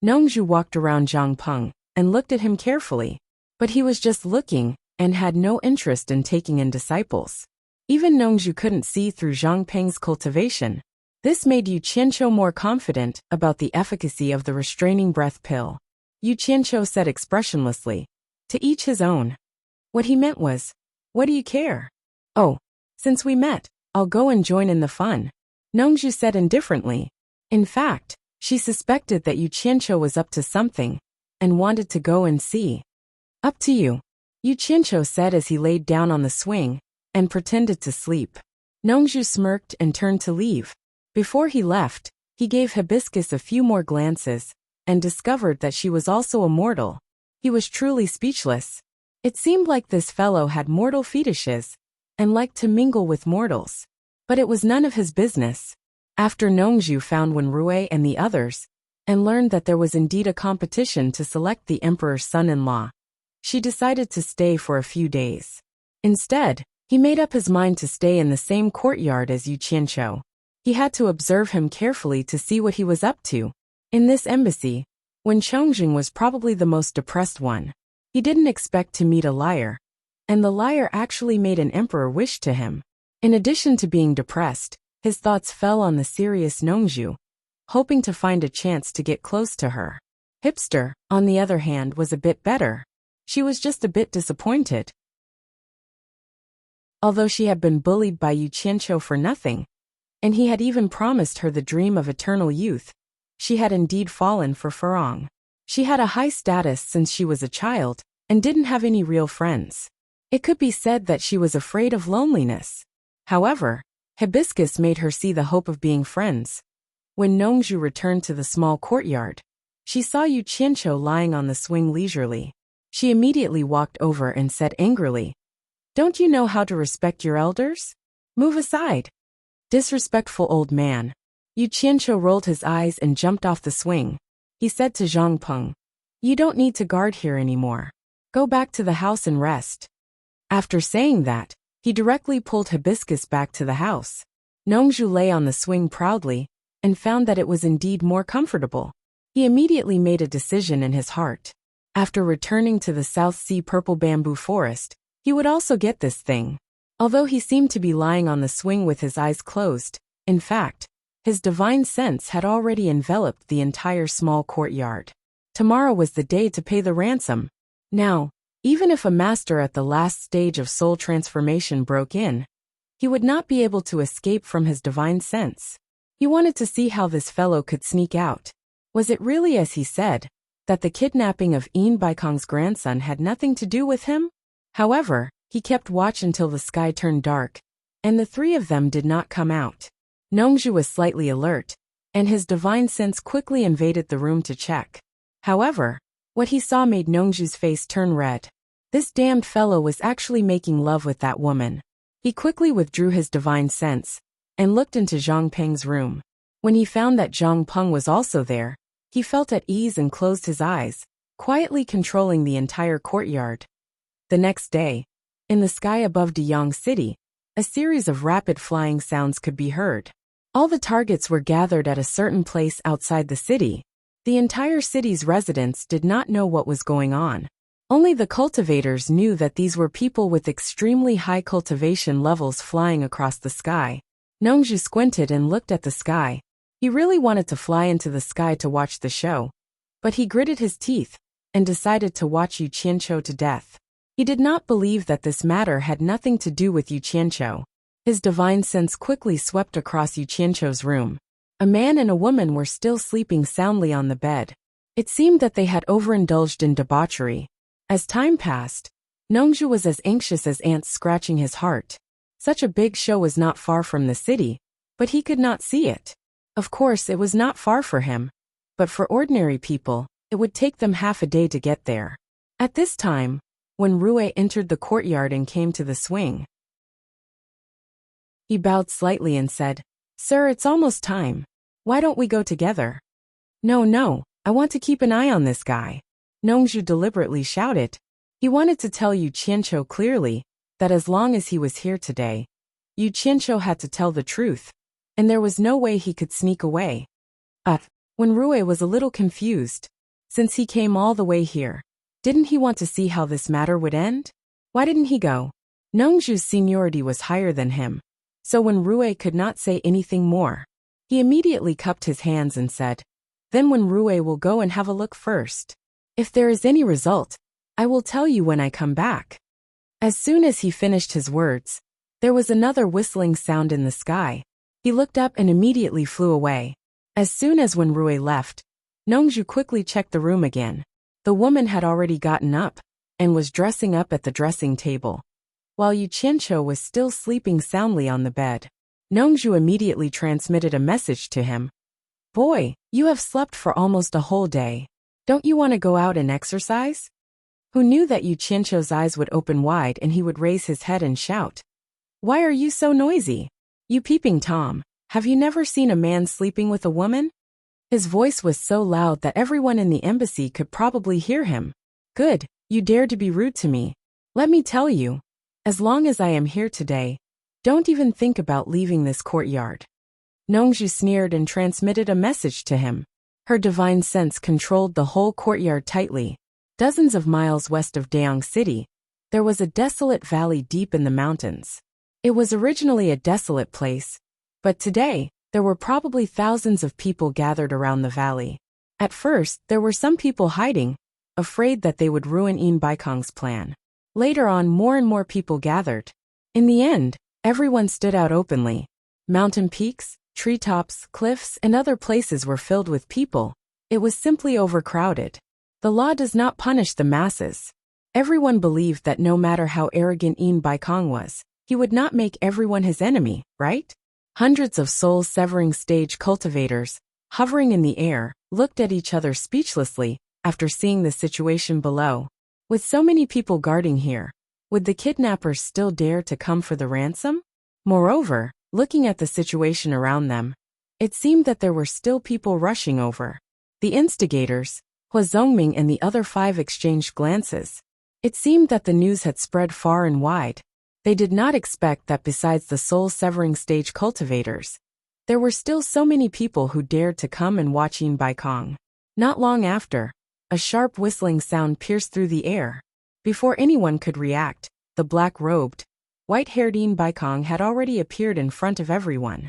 Nongju walked around Zhang Peng and looked at him carefully, but he was just looking and had no interest in taking in disciples. Even Nongju couldn't see through Zhang Peng's cultivation. This made Yu Qianqiu more confident about the efficacy of the restraining breath pill. Yu Qianqiu said expressionlessly, "To each his own." What he meant was, "What do you care? Oh, since we met, I'll go and join in the fun," Nongju said indifferently. In fact, she suspected that Yu Qianqiu was up to something and wanted to go and see. "Up to you," Yu Qianqiu said as he laid down on the swing and pretended to sleep. Nongju smirked and turned to leave. Before he left, he gave Hibiscus a few more glances and discovered that she was also a mortal. He was truly speechless. It seemed like this fellow had mortal fetishes and liked to mingle with mortals. But it was none of his business. After Nongju found Wenrui and the others, and learned that there was indeed a competition to select the emperor's son-in-law, she decided to stay for a few days. Instead, he made up his mind to stay in the same courtyard as Yu Qianqiu. He had to observe him carefully to see what he was up to. In this embassy, Wen Chongjing was probably the most depressed one. He didn't expect to meet a liar, and the liar actually made an emperor wish to him. In addition to being depressed, his thoughts fell on the serious Nongju, hoping to find a chance to get close to her. Hipster, on the other hand, was a bit better. She was just a bit disappointed. Although she had been bullied by Yu Qianqiu for nothing, and he had even promised her the dream of eternal youth, she had indeed fallen for Farong. She had a high status since she was a child, and didn't have any real friends. It could be said that she was afraid of loneliness. However, Hibiscus made her see the hope of being friends. When Nongju returned to the small courtyard, she saw Yu Qianqiu lying on the swing leisurely. She immediately walked over and said angrily, "Don't you know how to respect your elders? Move aside." Disrespectful old man. Yu Qianqiu rolled his eyes and jumped off the swing. He said to Zhang Peng, "You don't need to guard here anymore. Go back to the house and rest." After saying that, he directly pulled Hibiscus back to the house. Nongju lay on the swing proudly and found that it was indeed more comfortable. He immediately made a decision in his heart. After returning to the South Sea purple bamboo forest, he would also get this thing. Although he seemed to be lying on the swing with his eyes closed, in fact, his divine sense had already enveloped the entire small courtyard. Tomorrow was the day to pay the ransom. Now, even if a master at the last stage of soul transformation broke in, he would not be able to escape from his divine sense. He wanted to see how this fellow could sneak out. Was it really as he said, that the kidnapping of Yin Baikong's grandson had nothing to do with him? However, he kept watch until the sky turned dark, and the three of them did not come out. Nongju was slightly alert, and his divine sense quickly invaded the room to check. However, what he saw made Nongju's face turn red. This damned fellow was actually making love with that woman. He quickly withdrew his divine sense and looked into Zhang Peng's room. When he found that Zhang Peng was also there, he felt at ease and closed his eyes, quietly controlling the entire courtyard. The next day, in the sky above Deyang City, a series of rapid flying sounds could be heard. All the targets were gathered at a certain place outside the city. The entire city's residents did not know what was going on. Only the cultivators knew that these were people with extremely high cultivation levels flying across the sky. Nongju squinted and looked at the sky. He really wanted to fly into the sky to watch the show, but he gritted his teeth and decided to watch Yu Qianqiu to death. He did not believe that this matter had nothing to do with Yu Qianqiu. His divine sense quickly swept across Yu Qianqiu's room. A man and a woman were still sleeping soundly on the bed. It seemed that they had overindulged in debauchery. As time passed, Nongju was as anxious as ants scratching his heart. Such a big show was not far from the city, but he could not see it. Of course, it was not far for him, but for ordinary people, it would take them half a day to get there. At this time, when Rue entered the courtyard and came to the swing, he bowed slightly and said, "Sir, it's almost time. Why don't we go together?" No, I want to keep an eye on this guy." Nongju deliberately shouted. He wanted to tell Yu Qianqiu clearly that as long as he was here today, Yu Qianqiu had to tell the truth, and there was no way he could sneak away. When Rui was a little confused, since he came all the way here, didn't he want to see how this matter would end? Why didn't he go? Nongju's seniority was higher than him, so when Rui could not say anything more, he immediately cupped his hands and said, "Then when Rui will go and have a look first. If there is any result, I will tell you when I come back." As soon as he finished his words, there was another whistling sound in the sky. He looked up and immediately flew away. As soon as when Rui left, Nongju quickly checked the room again. The woman had already gotten up and was dressing up at the dressing table, while Yu Qianqiu was still sleeping soundly on the bed. Nongju immediately transmitted a message to him. "Boy, you have slept for almost a whole day. Don't you want to go out and exercise?" Who knew that Yu Qianqiu's eyes would open wide and he would raise his head and shout, "Why are you so noisy? You peeping Tom, have you never seen a man sleeping with a woman?" His voice was so loud that everyone in the embassy could probably hear him. "Good, you dare to be rude to me. Let me tell you, as long as I am here today, don't even think about leaving this courtyard." Nongju sneered and transmitted a message to him. Her divine sense controlled the whole courtyard tightly. Dozens of miles west of Dayang City, there was a desolate valley deep in the mountains. It was originally a desolate place, but today, there were probably thousands of people gathered around the valley. At first, there were some people hiding, afraid that they would ruin Yin Baikong's plan. Later on, more and more people gathered. In the end, everyone stood out openly. Mountain peaks, treetops, cliffs, and other places were filled with people. It was simply overcrowded. The law does not punish the masses. Everyone believed that no matter how arrogant Yin Baikong was, he would not make everyone his enemy, right? Hundreds of soul-severing stage cultivators, hovering in the air, looked at each other speechlessly after seeing the situation below. With so many people guarding here, would the kidnappers still dare to come for the ransom? Moreover, looking at the situation around them, it seemed that there were still people rushing over. The instigators, Hua Zongming and the other 5 exchanged glances. It seemed that the news had spread far and wide. They did not expect that besides the soul-severing stage cultivators, there were still so many people who dared to come and watch Yin Baikong. Not long after, a sharp whistling sound pierced through the air. Before anyone could react, the black-robed, white-haired Yin Baikong had already appeared in front of everyone.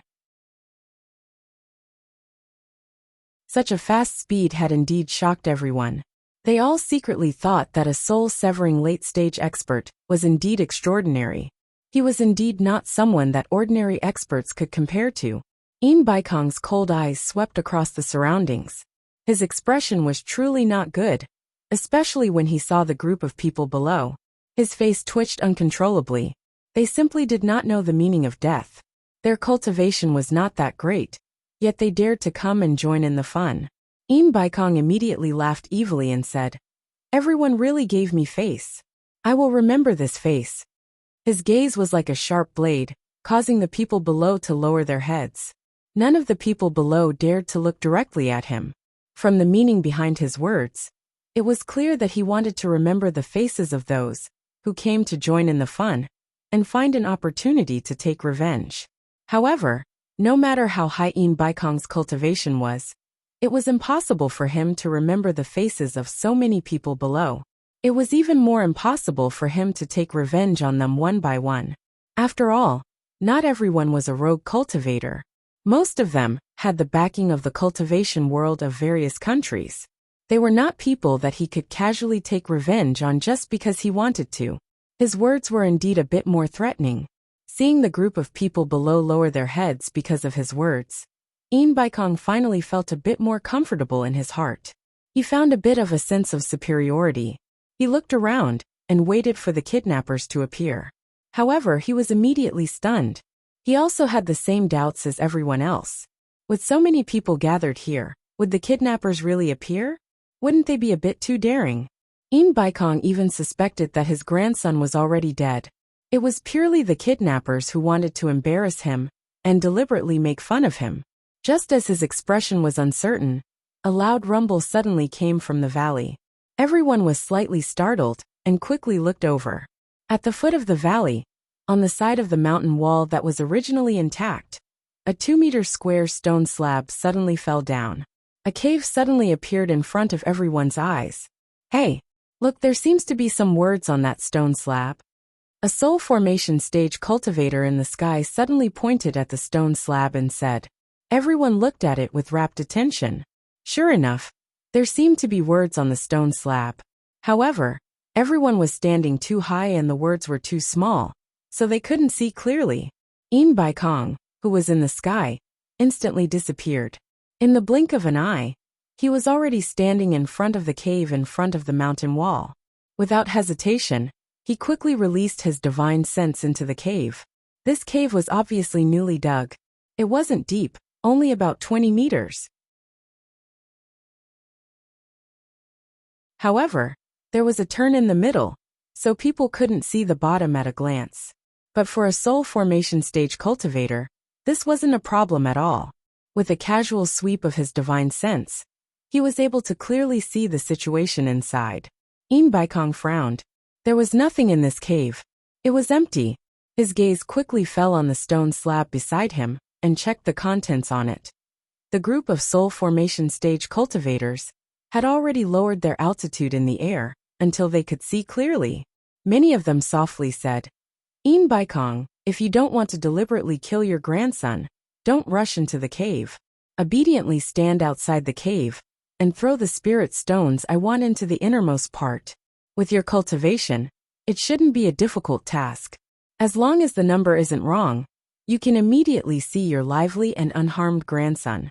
Such a fast speed had indeed shocked everyone. They all secretly thought that a soul-severing late-stage expert was indeed extraordinary. He was indeed not someone that ordinary experts could compare to. Yin Baikong's cold eyes swept across the surroundings. His expression was truly not good, especially when he saw the group of people below. His face twitched uncontrollably. They simply did not know the meaning of death. Their cultivation was not that great, yet they dared to come and join in the fun. Yin Baikong immediately laughed evilly and said, "Everyone really gave me face. I will remember this face." His gaze was like a sharp blade, causing the people below to lower their heads. None of the people below dared to look directly at him. From the meaning behind his words, it was clear that he wanted to remember the faces of those who came to join in the fun and find an opportunity to take revenge. However, no matter how high Yin Baikong's cultivation was, it was impossible for him to remember the faces of so many people below. It was even more impossible for him to take revenge on them one by one. After all, not everyone was a rogue cultivator. Most of them had the backing of the cultivation world of various countries. They were not people that he could casually take revenge on just because he wanted to. His words were indeed a bit more threatening. Seeing the group of people below lower their heads because of his words, Yin Baikong finally felt a bit more comfortable in his heart. He found a bit of a sense of superiority. He looked around and waited for the kidnappers to appear. However, he was immediately stunned. He also had the same doubts as everyone else. With so many people gathered here, would the kidnappers really appear? Wouldn't they be a bit too daring? Yin Baikong even suspected that his grandson was already dead. It was purely the kidnappers who wanted to embarrass him and deliberately make fun of him. Just as his expression was uncertain, a loud rumble suddenly came from the valley. Everyone was slightly startled and quickly looked over. At the foot of the valley, on the side of the mountain wall that was originally intact, a 2-meter square stone slab suddenly fell down. A cave suddenly appeared in front of everyone's eyes. Hey, look, there seems to be some words on that stone slab. A soul formation stage cultivator in the sky suddenly pointed at the stone slab and said. Everyone looked at it with rapt attention. Sure enough, there seemed to be words on the stone slab. However, everyone was standing too high and the words were too small, so they couldn't see clearly. In Bai Kong, who was in the sky, instantly disappeared. In the blink of an eye, he was already standing in front of the cave in front of the mountain wall. Without hesitation, he quickly released his divine sense into the cave. This cave was obviously newly dug. It wasn't deep, only about 20 meters. However, there was a turn in the middle, so people couldn't see the bottom at a glance. But for a soul formation stage cultivator, this wasn't a problem at all. With a casual sweep of his divine sense, he was able to clearly see the situation inside. In Baikong frowned. There was nothing in this cave. It was empty. His gaze quickly fell on the stone slab beside him and checked the contents on it. The group of soul formation stage cultivators had already lowered their altitude in the air until they could see clearly. Many of them softly said, In Baikong, if you don't want to deliberately kill your grandson, don't rush into the cave. Obediently stand outside the cave and throw the spirit stones I want into the innermost part. With your cultivation, it shouldn't be a difficult task. As long as the number isn't wrong, you can immediately see your lively and unharmed grandson.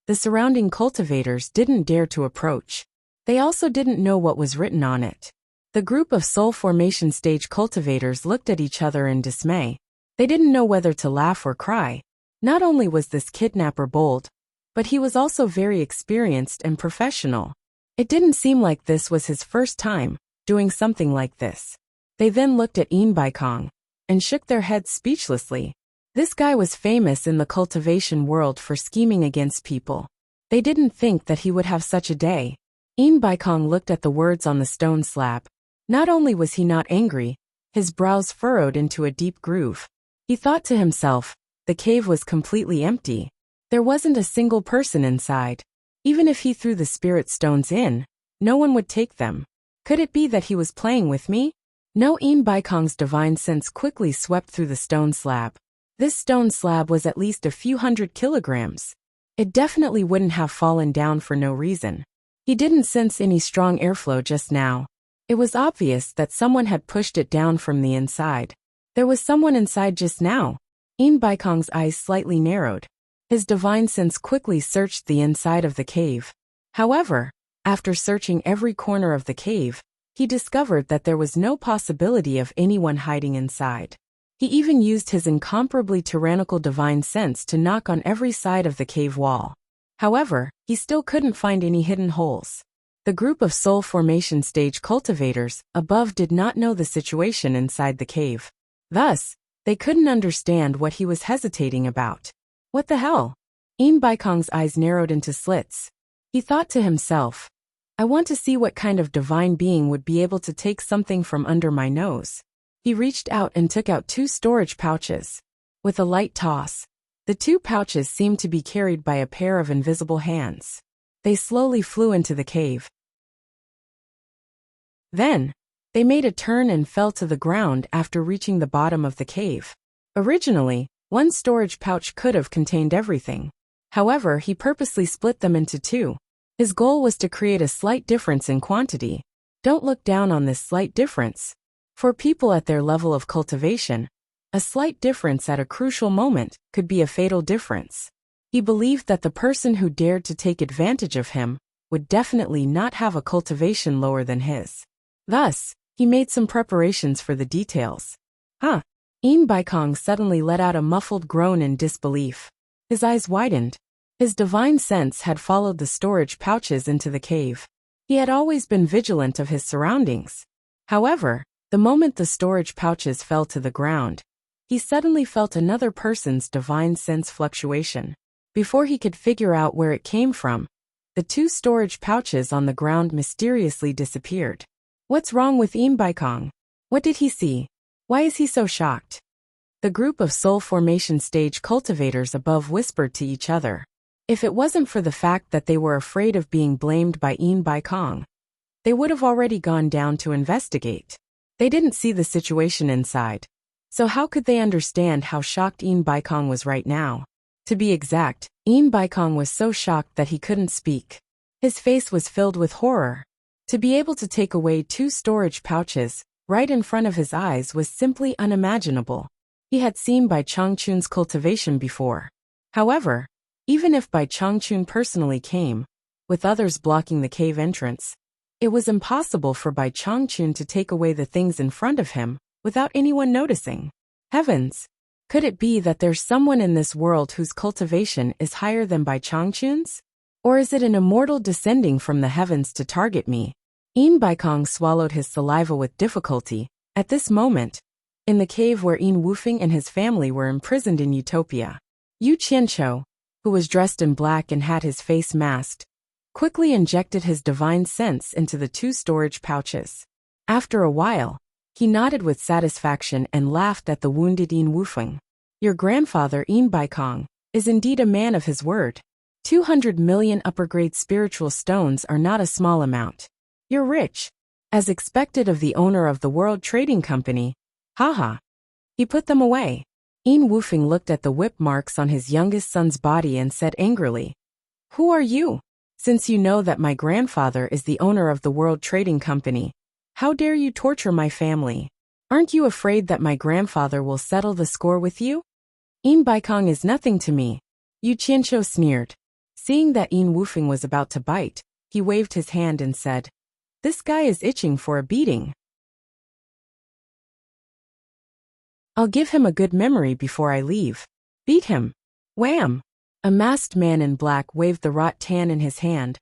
The surrounding cultivators didn't dare to approach. They also didn't know what was written on it. The group of soul formation stage cultivators looked at each other in dismay. They didn't know whether to laugh or cry. Not only was this kidnapper bold, but he was also very experienced and professional. It didn't seem like this was his first time doing something like this. They then looked at In Baikong and shook their heads speechlessly. This guy was famous in the cultivation world for scheming against people. They didn't think that he would have such a day. In Baikong looked at the words on the stone slab. Not only was he not angry, his brows furrowed into a deep groove. He thought to himself, the cave was completely empty. There wasn't a single person inside. Even if he threw the spirit stones in, no one would take them. Could it be that he was playing with me? No. In Baikong's divine sense quickly swept through the stone slab. This stone slab was at least a few hundred kilograms. It definitely wouldn't have fallen down for no reason. He didn't sense any strong airflow just now. It was obvious that someone had pushed it down from the inside. There was someone inside just now. In Baikong's eyes slightly narrowed. His divine sense quickly searched the inside of the cave. However, after searching every corner of the cave, he discovered that there was no possibility of anyone hiding inside. He even used his incomparably tyrannical divine sense to knock on every side of the cave wall. However, he still couldn't find any hidden holes. The group of soul formation stage cultivators above did not know the situation inside the cave. Thus, they couldn't understand what he was hesitating about. What the hell? In Baikong's eyes narrowed into slits. He thought to himself, I want to see what kind of divine being would be able to take something from under my nose. He reached out and took out 2 storage pouches. With a light toss, the 2 pouches seemed to be carried by a pair of invisible hands. They slowly flew into the cave. Then, they made a turn and fell to the ground after reaching the bottom of the cave. Originally, one storage pouch could have contained everything. However, he purposely split them into 2. His goal was to create a slight difference in quantity. Don't look down on this slight difference. For people at their level of cultivation, a slight difference at a crucial moment could be a fatal difference. He believed that the person who dared to take advantage of him would definitely not have a cultivation lower than his. Thus, he made some preparations for the details. In Baikong suddenly let out a muffled groan in disbelief. His eyes widened. His divine sense had followed the storage pouches into the cave. He had always been vigilant of his surroundings. However, the moment the storage pouches fell to the ground, he suddenly felt another person's divine sense fluctuation. Before he could figure out where it came from, the 2 storage pouches on the ground mysteriously disappeared. What's wrong with Baikong? What did he see? Why is he so shocked? The group of soul formation stage cultivators above whispered to each other. If it wasn't for the fact that they were afraid of being blamed by Baikong, they would have already gone down to investigate. They didn't see the situation inside. So how could they understand how shocked Baikong was right now? To be exact, Baikong was so shocked that he couldn't speak. His face was filled with horror. To be able to take away 2 storage pouches right in front of his eyes was simply unimaginable. He had seen Bai Changchun's cultivation before. However, even if Bai Changchun personally came, with others blocking the cave entrance, it was impossible for Bai Changchun to take away the things in front of him without anyone noticing. Heavens! Could it be that there's someone in this world whose cultivation is higher than Bai Changchun's? Or is it an immortal descending from the heavens to target me? Baikong swallowed his saliva with difficulty. At this moment, in the cave where Wufeng and his family were imprisoned in Utopia, Yu Qianqiu, who was dressed in black and had his face masked, quickly injected his divine sense into the 2 storage pouches. After a while, he nodded with satisfaction and laughed at the wounded Wufeng. Your grandfather, Baikong, is indeed a man of his word. 200 million upper-grade spiritual stones are not a small amount. You're rich. As expected of the owner of the World Trading Company. Haha. He put them away. Wufeng looked at the whip marks on his youngest son's body and said angrily, "Who are you? Since you know that my grandfather is the owner of the World Trading Company, how dare you torture my family? Aren't you afraid that my grandfather will settle the score with you? Baikong is nothing to me." Yu Qianqiu sneered. Seeing that Wufeng was about to bite, he waved his hand and said, "This guy is itching for a beating. I'll give him a good memory before I leave. Beat him." Wham! A masked man in black waved the rattan in his hand,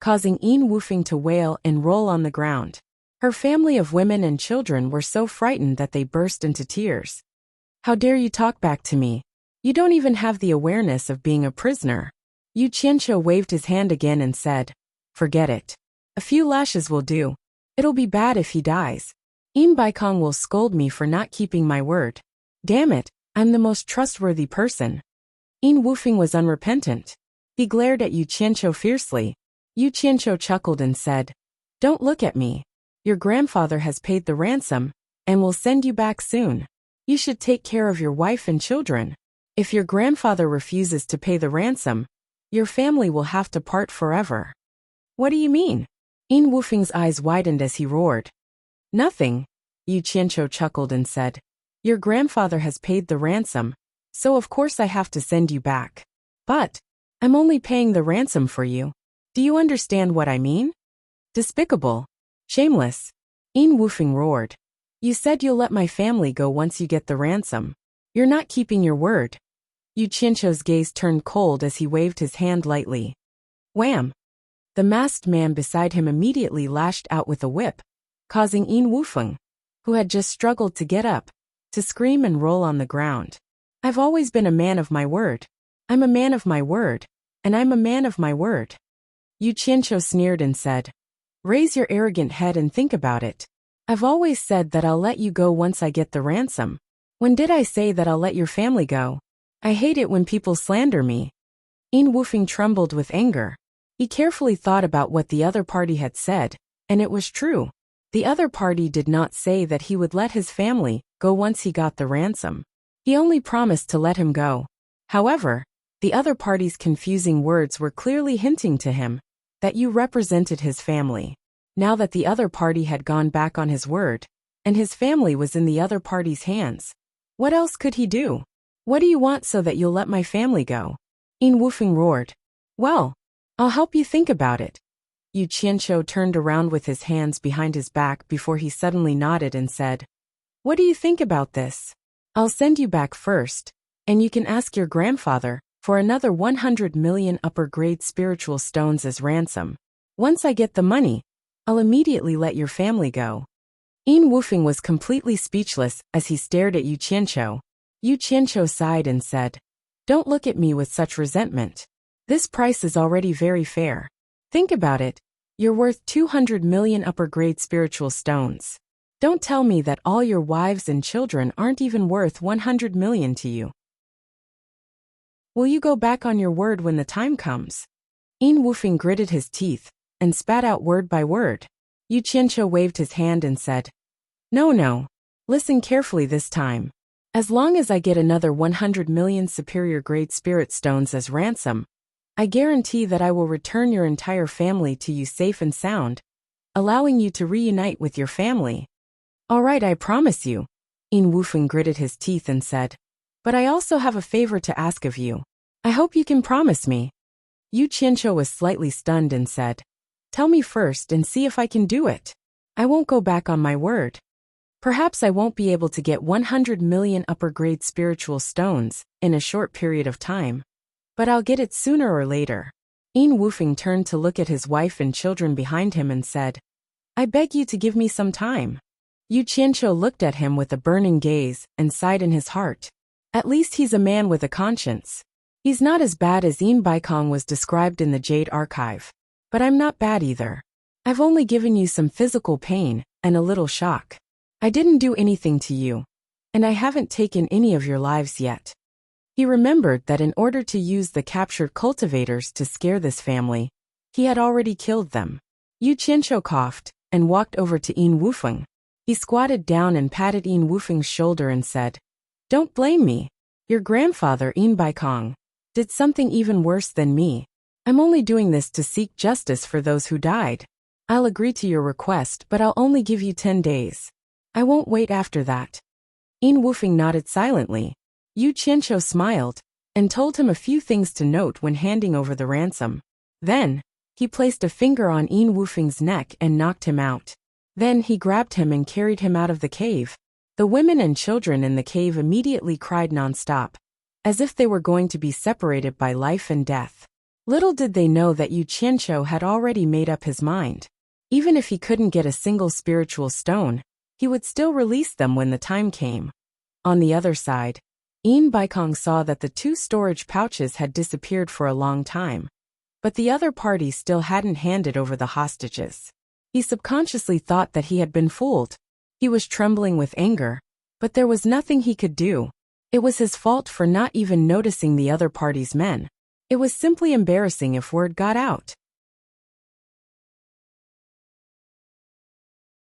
causing Wufeng to wail and roll on the ground. Her family of women and children were so frightened that they burst into tears. "How dare you talk back to me? You don't even have the awareness of being a prisoner." Yu Qianqiu waved his hand again and said, "Forget it. A few lashes will do. It'll be bad if he dies. Baikong will scold me for not keeping my word. Damn it, I'm the most trustworthy person." Wufeng was unrepentant. He glared at Yu Qianqiu fiercely. Yu Qianqiu chuckled and said, "Don't look at me. Your grandfather has paid the ransom and will send you back soon. You should take care of your wife and children. If your grandfather refuses to pay the ransom, your family will have to part forever." "What do you mean?" Wufeng's eyes widened as he roared. "Nothing," Yu Qianqiu chuckled and said. "Your grandfather has paid the ransom, so of course I have to send you back. But I'm only paying the ransom for you. Do you understand what I mean? Despicable. Shameless." Wufeng roared. "You said you'll let my family go once you get the ransom. You're not keeping your word." Yu Qianqiu's gaze turned cold as he waved his hand lightly. Wham! The masked man beside him immediately lashed out with a whip, causing Wufeng, who had just struggled to get up, to scream and roll on the ground. "I've always been a man of my word. I'm a man of my word, and I'm a man of my word." Yu Qianqiu sneered and said, "Raise your arrogant head and think about it. I've always said that I'll let you go once I get the ransom. When did I say that I'll let your family go? I hate it when people slander me." Wufeng trembled with anger. He carefully thought about what the other party had said, and it was true. The other party did not say that he would let his family go once he got the ransom. He only promised to let him go. However, the other party's confusing words were clearly hinting to him that you represented his family. Now that the other party had gone back on his word, and his family was in the other party's hands, what else could he do? "What do you want so that you'll let my family go?" Wufeng roared. "Well, I'll help you think about it." Yu Qianqiu turned around with his hands behind his back before he suddenly nodded and said, "What do you think about this? I'll send you back first, and you can ask your grandfather for another 100 million upper-grade spiritual stones as ransom. Once I get the money, I'll immediately let your family go." Wufeng was completely speechless as he stared at Yu Qianqiu. Yu Qianqiu sighed and said, "Don't look at me with such resentment. This price is already very fair. Think about it. You're worth 200 million upper-grade spiritual stones. Don't tell me that all your wives and children aren't even worth 100 million to you. Will you go back on your word when the time comes? Yin Wufeng gritted his teeth and spat out word by word. Yu Qianqiu waved his hand and said, No. Listen carefully this time. As long as I get another 100 million superior grade spirit stones as ransom, I guarantee that I will return your entire family to you safe and sound, allowing you to reunite with your family. All right, I promise you. Yin Wufeng gritted his teeth and said, But I also have a favor to ask of you. I hope you can promise me. Yu Qianqiu was slightly stunned and said, Tell me first and see if I can do it. I won't go back on my word. Perhaps I won't be able to get 100 million upper-grade spiritual stones in a short period of time, but I'll get it sooner or later. Yin Wufeng turned to look at his wife and children behind him and said, I beg you to give me some time. Yu Qianqiu looked at him with a burning gaze and sighed in his heart. At least he's a man with a conscience. He's not as bad as Yin Baikong was described in the Jade Archive. But I'm not bad either. I've only given you some physical pain and a little shock. I didn't do anything to you, and I haven't taken any of your lives yet. He remembered that in order to use the captured cultivators to scare this family, he had already killed them. Yu Qianqiu coughed and walked over to Yin Wufeng. He squatted down and patted Yin Wufeng's shoulder and said, Don't blame me. Your grandfather, Yin Baikong, did something even worse than me. I'm only doing this to seek justice for those who died. I'll agree to your request, but I'll only give you 10 days. I won't wait after that. Yin Wufeng nodded silently. Yu Qianqiu smiled and told him a few things to note when handing over the ransom. Then, he placed a finger on Yin Wufeng's neck and knocked him out. Then he grabbed him and carried him out of the cave. The women and children in the cave immediately cried nonstop, as if they were going to be separated by life and death. Little did they know that Yu Qianqiu had already made up his mind. Even if he couldn't get a single spiritual stone, he would still release them when the time came. On the other side, Yin Baikong saw that the 2 storage pouches had disappeared for a long time, but the other party still hadn't handed over the hostages. He subconsciously thought that he had been fooled. He was trembling with anger, but there was nothing he could do. It was his fault for not even noticing the other party's men. It was simply embarrassing if word got out.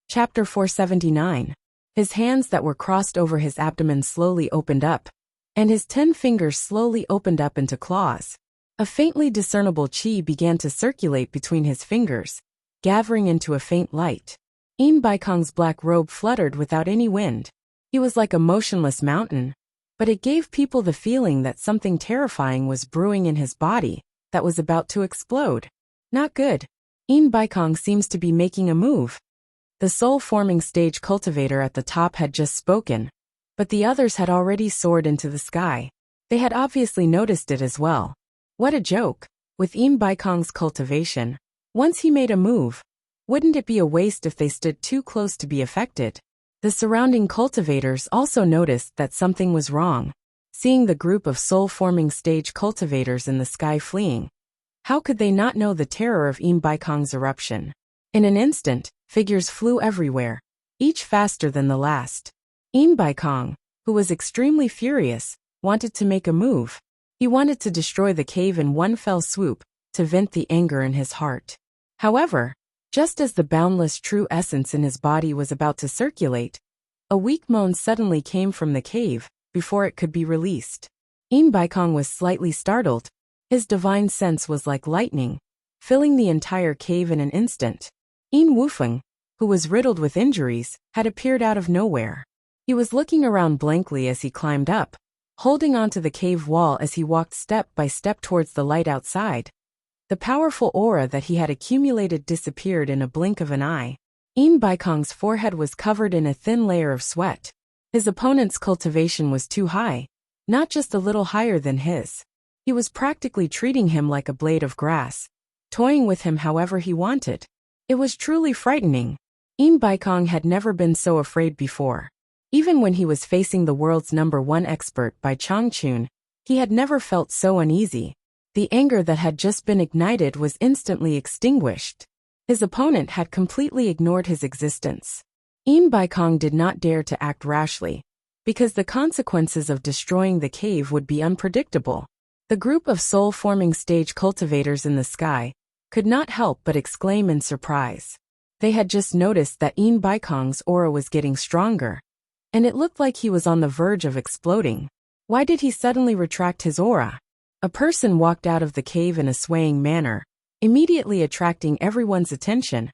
Chapter 479. His hands that were crossed over his abdomen slowly opened up, and his 10 fingers slowly opened up into claws. A faintly discernible qi began to circulate between his fingers, gathering into a faint light. Yin Baikong's black robe fluttered without any wind. He was like a motionless mountain, but it gave people the feeling that something terrifying was brewing in his body that was about to explode. Not good. Yin Baikong seems to be making a move. The soul-forming stage cultivator at the top had just spoken, but the others had already soared into the sky. They had obviously noticed it as well. What a joke. With Yin Baikong's cultivation, once he made a move, wouldn't it be a waste if they stood too close to be affected? The surrounding cultivators also noticed that something was wrong, seeing the group of soul-forming stage cultivators in the sky fleeing. How could they not know the terror of Yin Baikong's eruption? In an instant, figures flew everywhere, each faster than the last. Yin Baikong, who was extremely furious, wanted to make a move. He wanted to destroy the cave in one fell swoop, to vent the anger in his heart. However, just as the boundless true essence in his body was about to circulate, a weak moan suddenly came from the cave, before it could be released. Yin Baikong was slightly startled. His divine sense was like lightning, filling the entire cave in an instant. Yin Wufeng, who was riddled with injuries, had appeared out of nowhere. He was looking around blankly as he climbed up, holding onto the cave wall as he walked step by step towards the light outside. The powerful aura that he had accumulated disappeared in a blink of an eye. Yin Baikong's forehead was covered in a thin layer of sweat. His opponent's cultivation was too high, not just a little higher than his. He was practically treating him like a blade of grass, toying with him however he wanted. It was truly frightening. Yin Baikong had never been so afraid before. Even when he was facing the world's #1 expert by Changchun, he had never felt so uneasy. The anger that had just been ignited was instantly extinguished. His opponent had completely ignored his existence. Im Baikong did not dare to act rashly, because the consequences of destroying the cave would be unpredictable. The group of soul-forming stage cultivators in the sky could not help but exclaim in surprise. They had just noticed that Im Baikong's aura was getting stronger, and it looked like he was on the verge of exploding. Why did he suddenly retract his aura? A person walked out of the cave in a swaying manner, immediately attracting everyone's attention.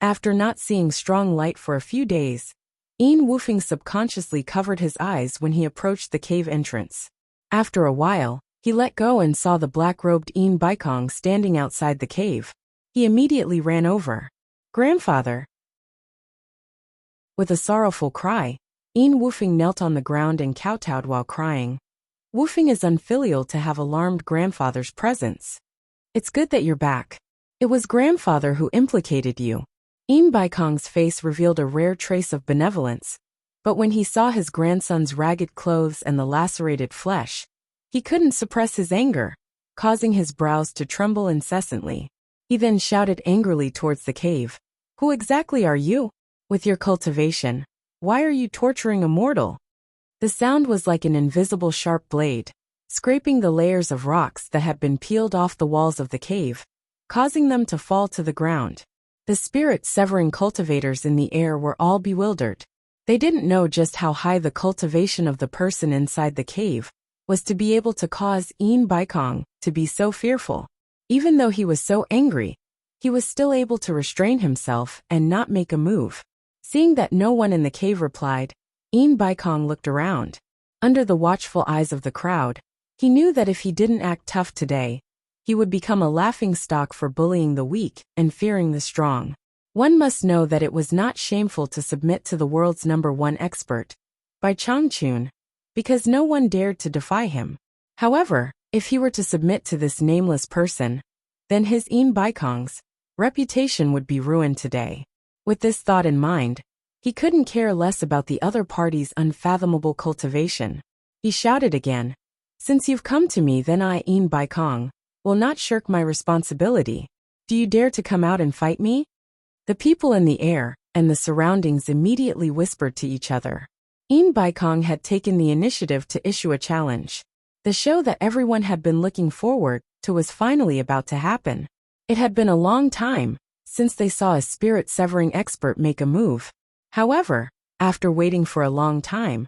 After not seeing strong light for a few days, Yin Wufeng subconsciously covered his eyes when he approached the cave entrance. After a while, he let go and saw the black-robed Yin Baikong standing outside the cave. He immediately ran over. "Grandfather!" With a sorrowful cry, Yin Wufeng knelt on the ground and kowtowed while crying. Wufeng is unfilial to have alarmed grandfather's presence. "It's good that you're back. It was grandfather who implicated you." Yin Baikong's face revealed a rare trace of benevolence, but when he saw his grandson's ragged clothes and the lacerated flesh, he couldn't suppress his anger, causing his brows to tremble incessantly. He then shouted angrily towards the cave. "Who exactly are you? With your cultivation, why are you torturing a mortal?" The sound was like an invisible sharp blade, scraping the layers of rocks that had been peeled off the walls of the cave, causing them to fall to the ground. The spirit-severing cultivators in the air were all bewildered. They didn't know just how high the cultivation of the person inside the cave was to be able to cause Yin Baikong to be so fearful. Even though he was so angry, he was still able to restrain himself and not make a move. Seeing that no one in the cave replied, Yin Baikong looked around. Under the watchful eyes of the crowd, he knew that if he didn't act tough today, he would become a laughingstock for bullying the weak and fearing the strong. One must know that it was not shameful to submit to the world's #1 expert, by Changchun, because no one dared to defy him. However, if he were to submit to this nameless person, then his Yin Baikong's reputation would be ruined today. With this thought in mind, he couldn't care less about the other party's unfathomable cultivation. He shouted again, "Since you've come to me, then I, Yin Baikong, will not shirk my responsibility. Do you dare to come out and fight me?" The people in the air and the surroundings immediately whispered to each other. Yin Baikong had taken the initiative to issue a challenge. The show that everyone had been looking forward to was finally about to happen. It had been a long time since they saw a spirit-severing expert make a move. However, after waiting for a long time,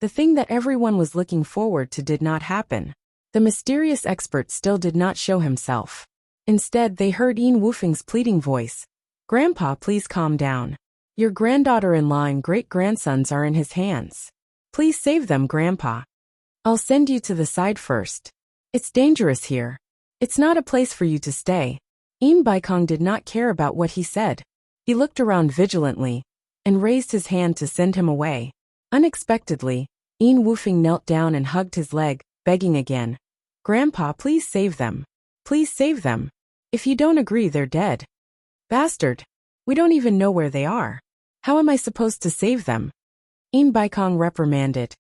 the thing that everyone was looking forward to did not happen. The mysterious expert still did not show himself. Instead, they heard Yin Wufeng's pleading voice. "Grandpa, please calm down. Your granddaughter-in-law and great-grandsons are in his hands. Please save them, Grandpa. I'll send you to the side first. It's dangerous here. It's not a place for you to stay." Yin Baikong did not care about what he said. He looked around vigilantly and raised his hand to send him away. Unexpectedly, Yin Wufeng knelt down and hugged his leg, begging again. "Grandpa, please save them. Please save them. If you don't agree, they're dead." "Bastard! We don't even know where they are. How am I supposed to save them?" Yin Baikong reprimanded.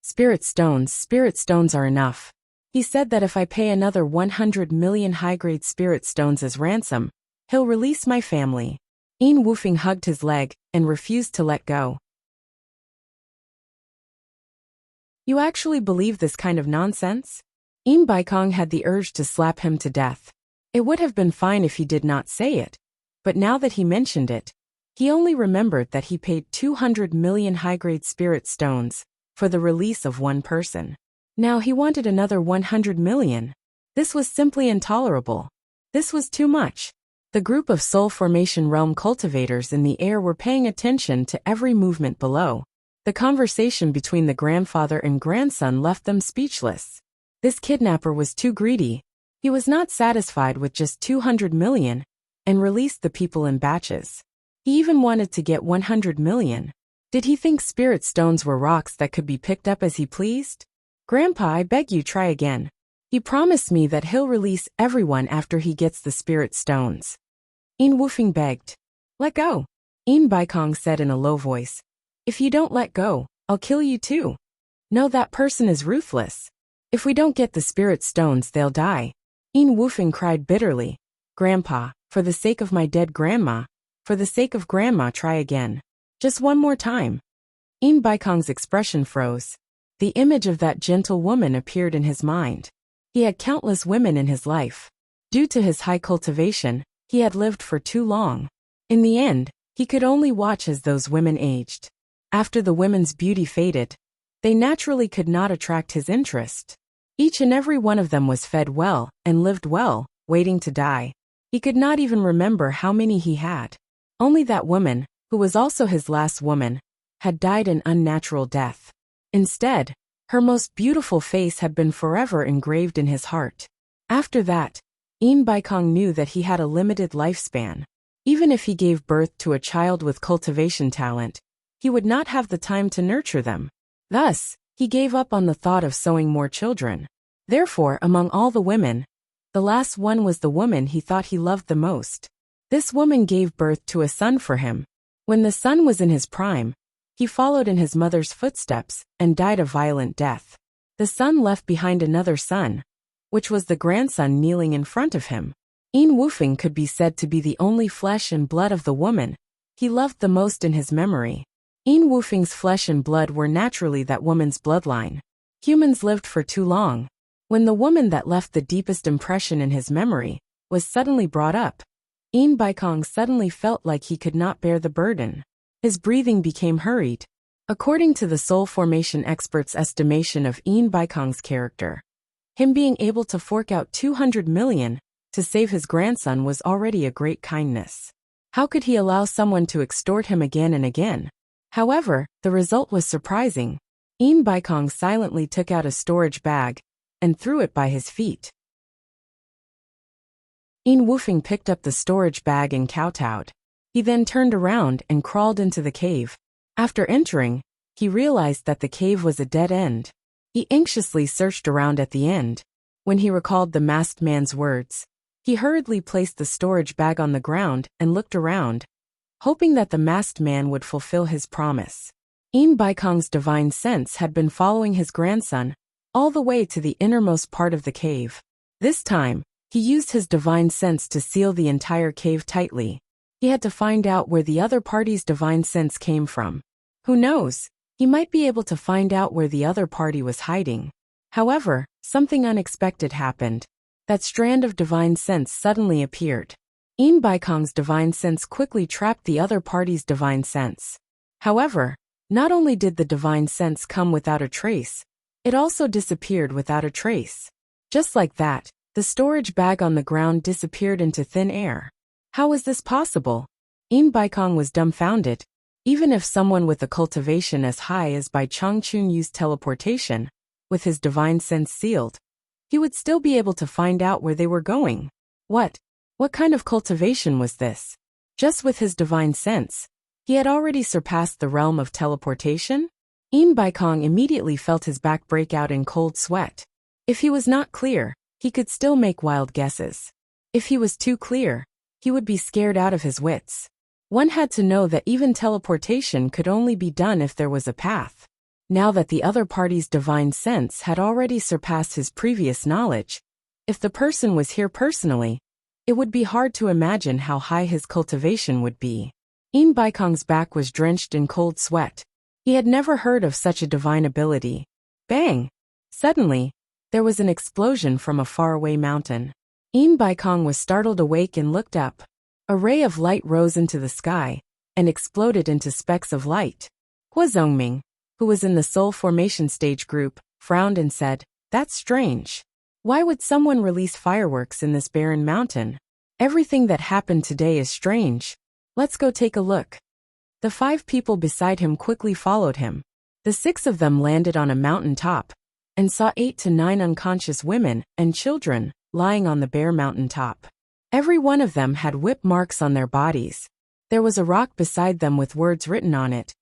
Spirit stones are enough. He said that if I pay another 100 million high-grade spirit stones as ransom, he'll release my family." Yin Wufeng hugged his leg and refused to let go. "You actually believe this kind of nonsense?" Yin Baikong had the urge to slap him to death. It would have been fine if he did not say it, but now that he mentioned it, he only remembered that he paid 200 million high-grade spirit stones for the release of one person. Now he wanted another 100 million. This was simply intolerable. This was too much. The group of soul formation realm cultivators in the air were paying attention to every movement below. The conversation between the grandfather and grandson left them speechless. This kidnapper was too greedy. He was not satisfied with just 200 million and released the people in batches. He even wanted to get 100 million. Did he think spirit stones were rocks that could be picked up as he pleased? "Grandpa, I beg you, try again. He promised me that he'll release everyone after he gets the spirit stones." Yin Wufeng begged. "Let go," Yin Baikong said in a low voice. "If you don't let go, I'll kill you too. No, that person is ruthless. If we don't get the spirit stones, they'll die." Een Woofing cried bitterly. Grandpa, for the sake of my dead grandma, for the sake of grandma, try again. Just one more time. Een Baikong's expression froze. The image of that gentle woman appeared in his mind. He had countless women in his life. Due to his high cultivation, he had lived for too long. In the end, he could only watch as those women aged. After the women's beauty faded, they naturally could not attract his interest. Each and every one of them was fed well and lived well, waiting to die. He could not even remember how many he had. Only that woman, who was also his last woman, had died an unnatural death. Instead, her most beautiful face had been forever engraved in his heart. After that, Een Baikong knew that he had a limited lifespan. Even if he gave birth to a child with cultivation talent, he would not have the time to nurture them. Thus, he gave up on the thought of sowing more children. Therefore, among all the women, the last one was the woman he thought he loved the most. This woman gave birth to a son for him. When the son was in his prime, he followed in his mother's footsteps and died a violent death. The son left behind another son, which was the grandson kneeling in front of him. Een Woofing could be said to be the only flesh and blood of the woman he loved the most in his memory. Een Woofing's flesh and blood were naturally that woman's bloodline. Humans lived for too long. When the woman that left the deepest impression in his memory was suddenly brought up, Een Baikong suddenly felt like he could not bear the burden. His breathing became hurried. According to the soul formation expert's estimation of Een Baikong's character, him being able to fork out 200 million to save his grandson was already a great kindness. How could he allow someone to extort him again and again? However, the result was surprising. Een Baikong silently took out a storage bag and threw it by his feet. Een Woofing picked up the storage bag and kowtowed. He then turned around and crawled into the cave. After entering, he realized that the cave was a dead end. He anxiously searched around at the end. When he recalled the masked man's words, he hurriedly placed the storage bag on the ground and looked around, hoping that the masked man would fulfill his promise. Een Baikong's divine sense had been following his grandson all the way to the innermost part of the cave. This time, he used his divine sense to seal the entire cave tightly. He had to find out where the other party's divine sense came from. Who knows? He might be able to find out where the other party was hiding. However, something unexpected happened. That strand of divine sense suddenly appeared. Een Baikong's divine sense quickly trapped the other party's divine sense. However, not only did the divine sense come without a trace, it also disappeared without a trace. Just like that, the storage bag on the ground disappeared into thin air. How was this possible? Een Baikong was dumbfounded. Even if someone with a cultivation as high as Bai Changchun used teleportation, with his divine sense sealed, he would still be able to find out where they were going. What kind of cultivation was this? Just with his divine sense, he had already surpassed the realm of teleportation? Een Baikong immediately felt his back break out in cold sweat. If he was not clear, he could still make wild guesses. If he was too clear, he would be scared out of his wits. One had to know that even teleportation could only be done if there was a path. Now that the other party's divine sense had already surpassed his previous knowledge, if the person was here personally, it would be hard to imagine how high his cultivation would be. Een Baikong's back was drenched in cold sweat. He had never heard of such a divine ability. Bang! Suddenly, there was an explosion from a faraway mountain. Een Baikong was startled awake and looked up. A ray of light rose into the sky and exploded into specks of light. Hua Zhongming, who was in the soul formation stage group, frowned and said, "That's strange. Why would someone release fireworks in this barren mountain? Everything that happened today is strange. Let's go take a look." The 5 people beside him quickly followed him. The 6 of them landed on a mountain top and saw 8 to 9 unconscious women and children lying on the bare mountain top. Every one of them had whip marks on their bodies. There was a rock beside them with words written on it.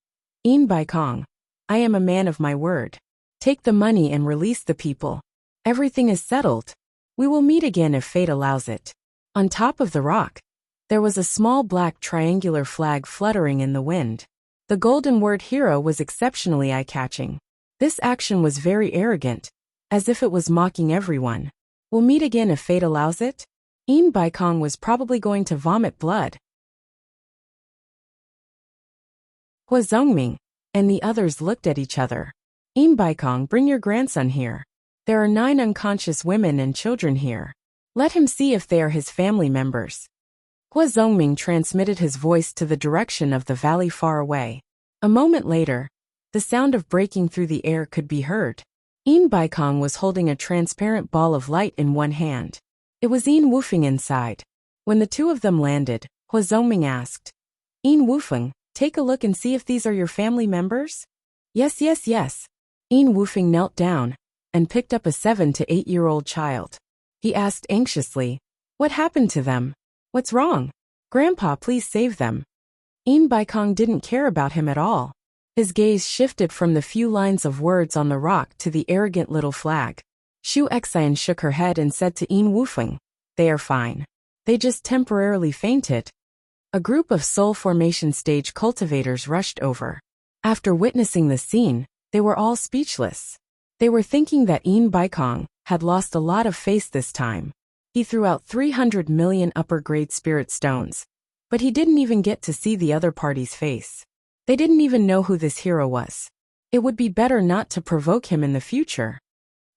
Een Baikong, I am a man of my word. Take the money and release the people. Everything is settled. We will meet again if fate allows it. On top of the rock, there was a small black triangular flag fluttering in the wind. The golden word hero was exceptionally eye-catching. This action was very arrogant, as if it was mocking everyone. We'll meet again if fate allows it? In Baikong was probably going to vomit blood. Hua Zongming and the others looked at each other. In Baikong, bring your grandson here. There are 9 unconscious women and children here. Let him see if they are his family members. Hua Zongming transmitted his voice to the direction of the valley far away. A moment later, the sound of breaking through the air could be heard. In Baikong was holding a transparent ball of light in one hand. It was In Wufeng inside. When the two of them landed, Hua Zongming asked, In Wufeng, take a look and see if these are your family members? Yes. In Wufeng knelt down and picked up a 7 to 8-year-old child. He asked anxiously, what happened to them? What's wrong? Grandpa, please save them. In Baikong didn't care about him at all. His gaze shifted from the few lines of words on the rock to the arrogant little flag. Xu Xian shook her head and said to In Wufeng, they are fine. They just temporarily fainted. A group of soul formation stage cultivators rushed over. After witnessing the scene, they were all speechless. They were thinking that In Baikong had lost a lot of face this time. He threw out 300 million upper-grade spirit stones, but he didn't even get to see the other party's face. They didn't even know who this hero was. It would be better not to provoke him in the future.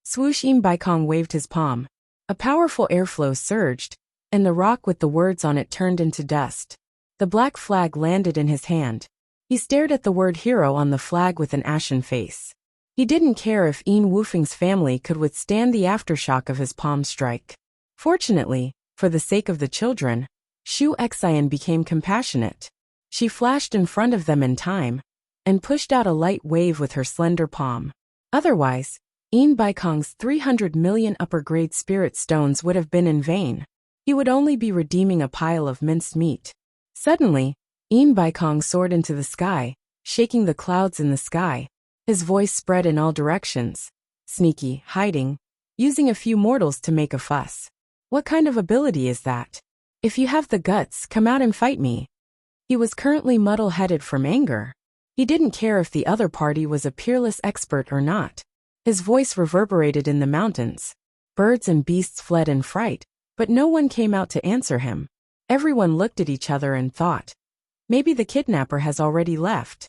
Swoosh! In Baikong waved his palm. A powerful airflow surged, and the rock with the words on it turned into dust. The black flag landed in his hand. He stared at the word hero on the flag with an ashen face. He didn't care if In Wufeng's family could withstand the aftershock of his palm strike. Fortunately, for the sake of the children, Xu Xian became compassionate. She flashed in front of them in time and pushed out a light wave with her slender palm. Otherwise, In Baikong's 300 million upper-grade spirit stones would have been in vain. He would only be redeeming a pile of minced meat. Suddenly, In Baikong soared into the sky, shaking the clouds in the sky. His voice spread in all directions. Sneaky, hiding, using a few mortals to make a fuss. What kind of ability is that? If you have the guts, come out and fight me. He was currently muddle-headed from anger. He didn't care if the other party was a peerless expert or not. His voice reverberated in the mountains. Birds and beasts fled in fright, but no one came out to answer him. Everyone looked at each other and thought, maybe the kidnapper has already left.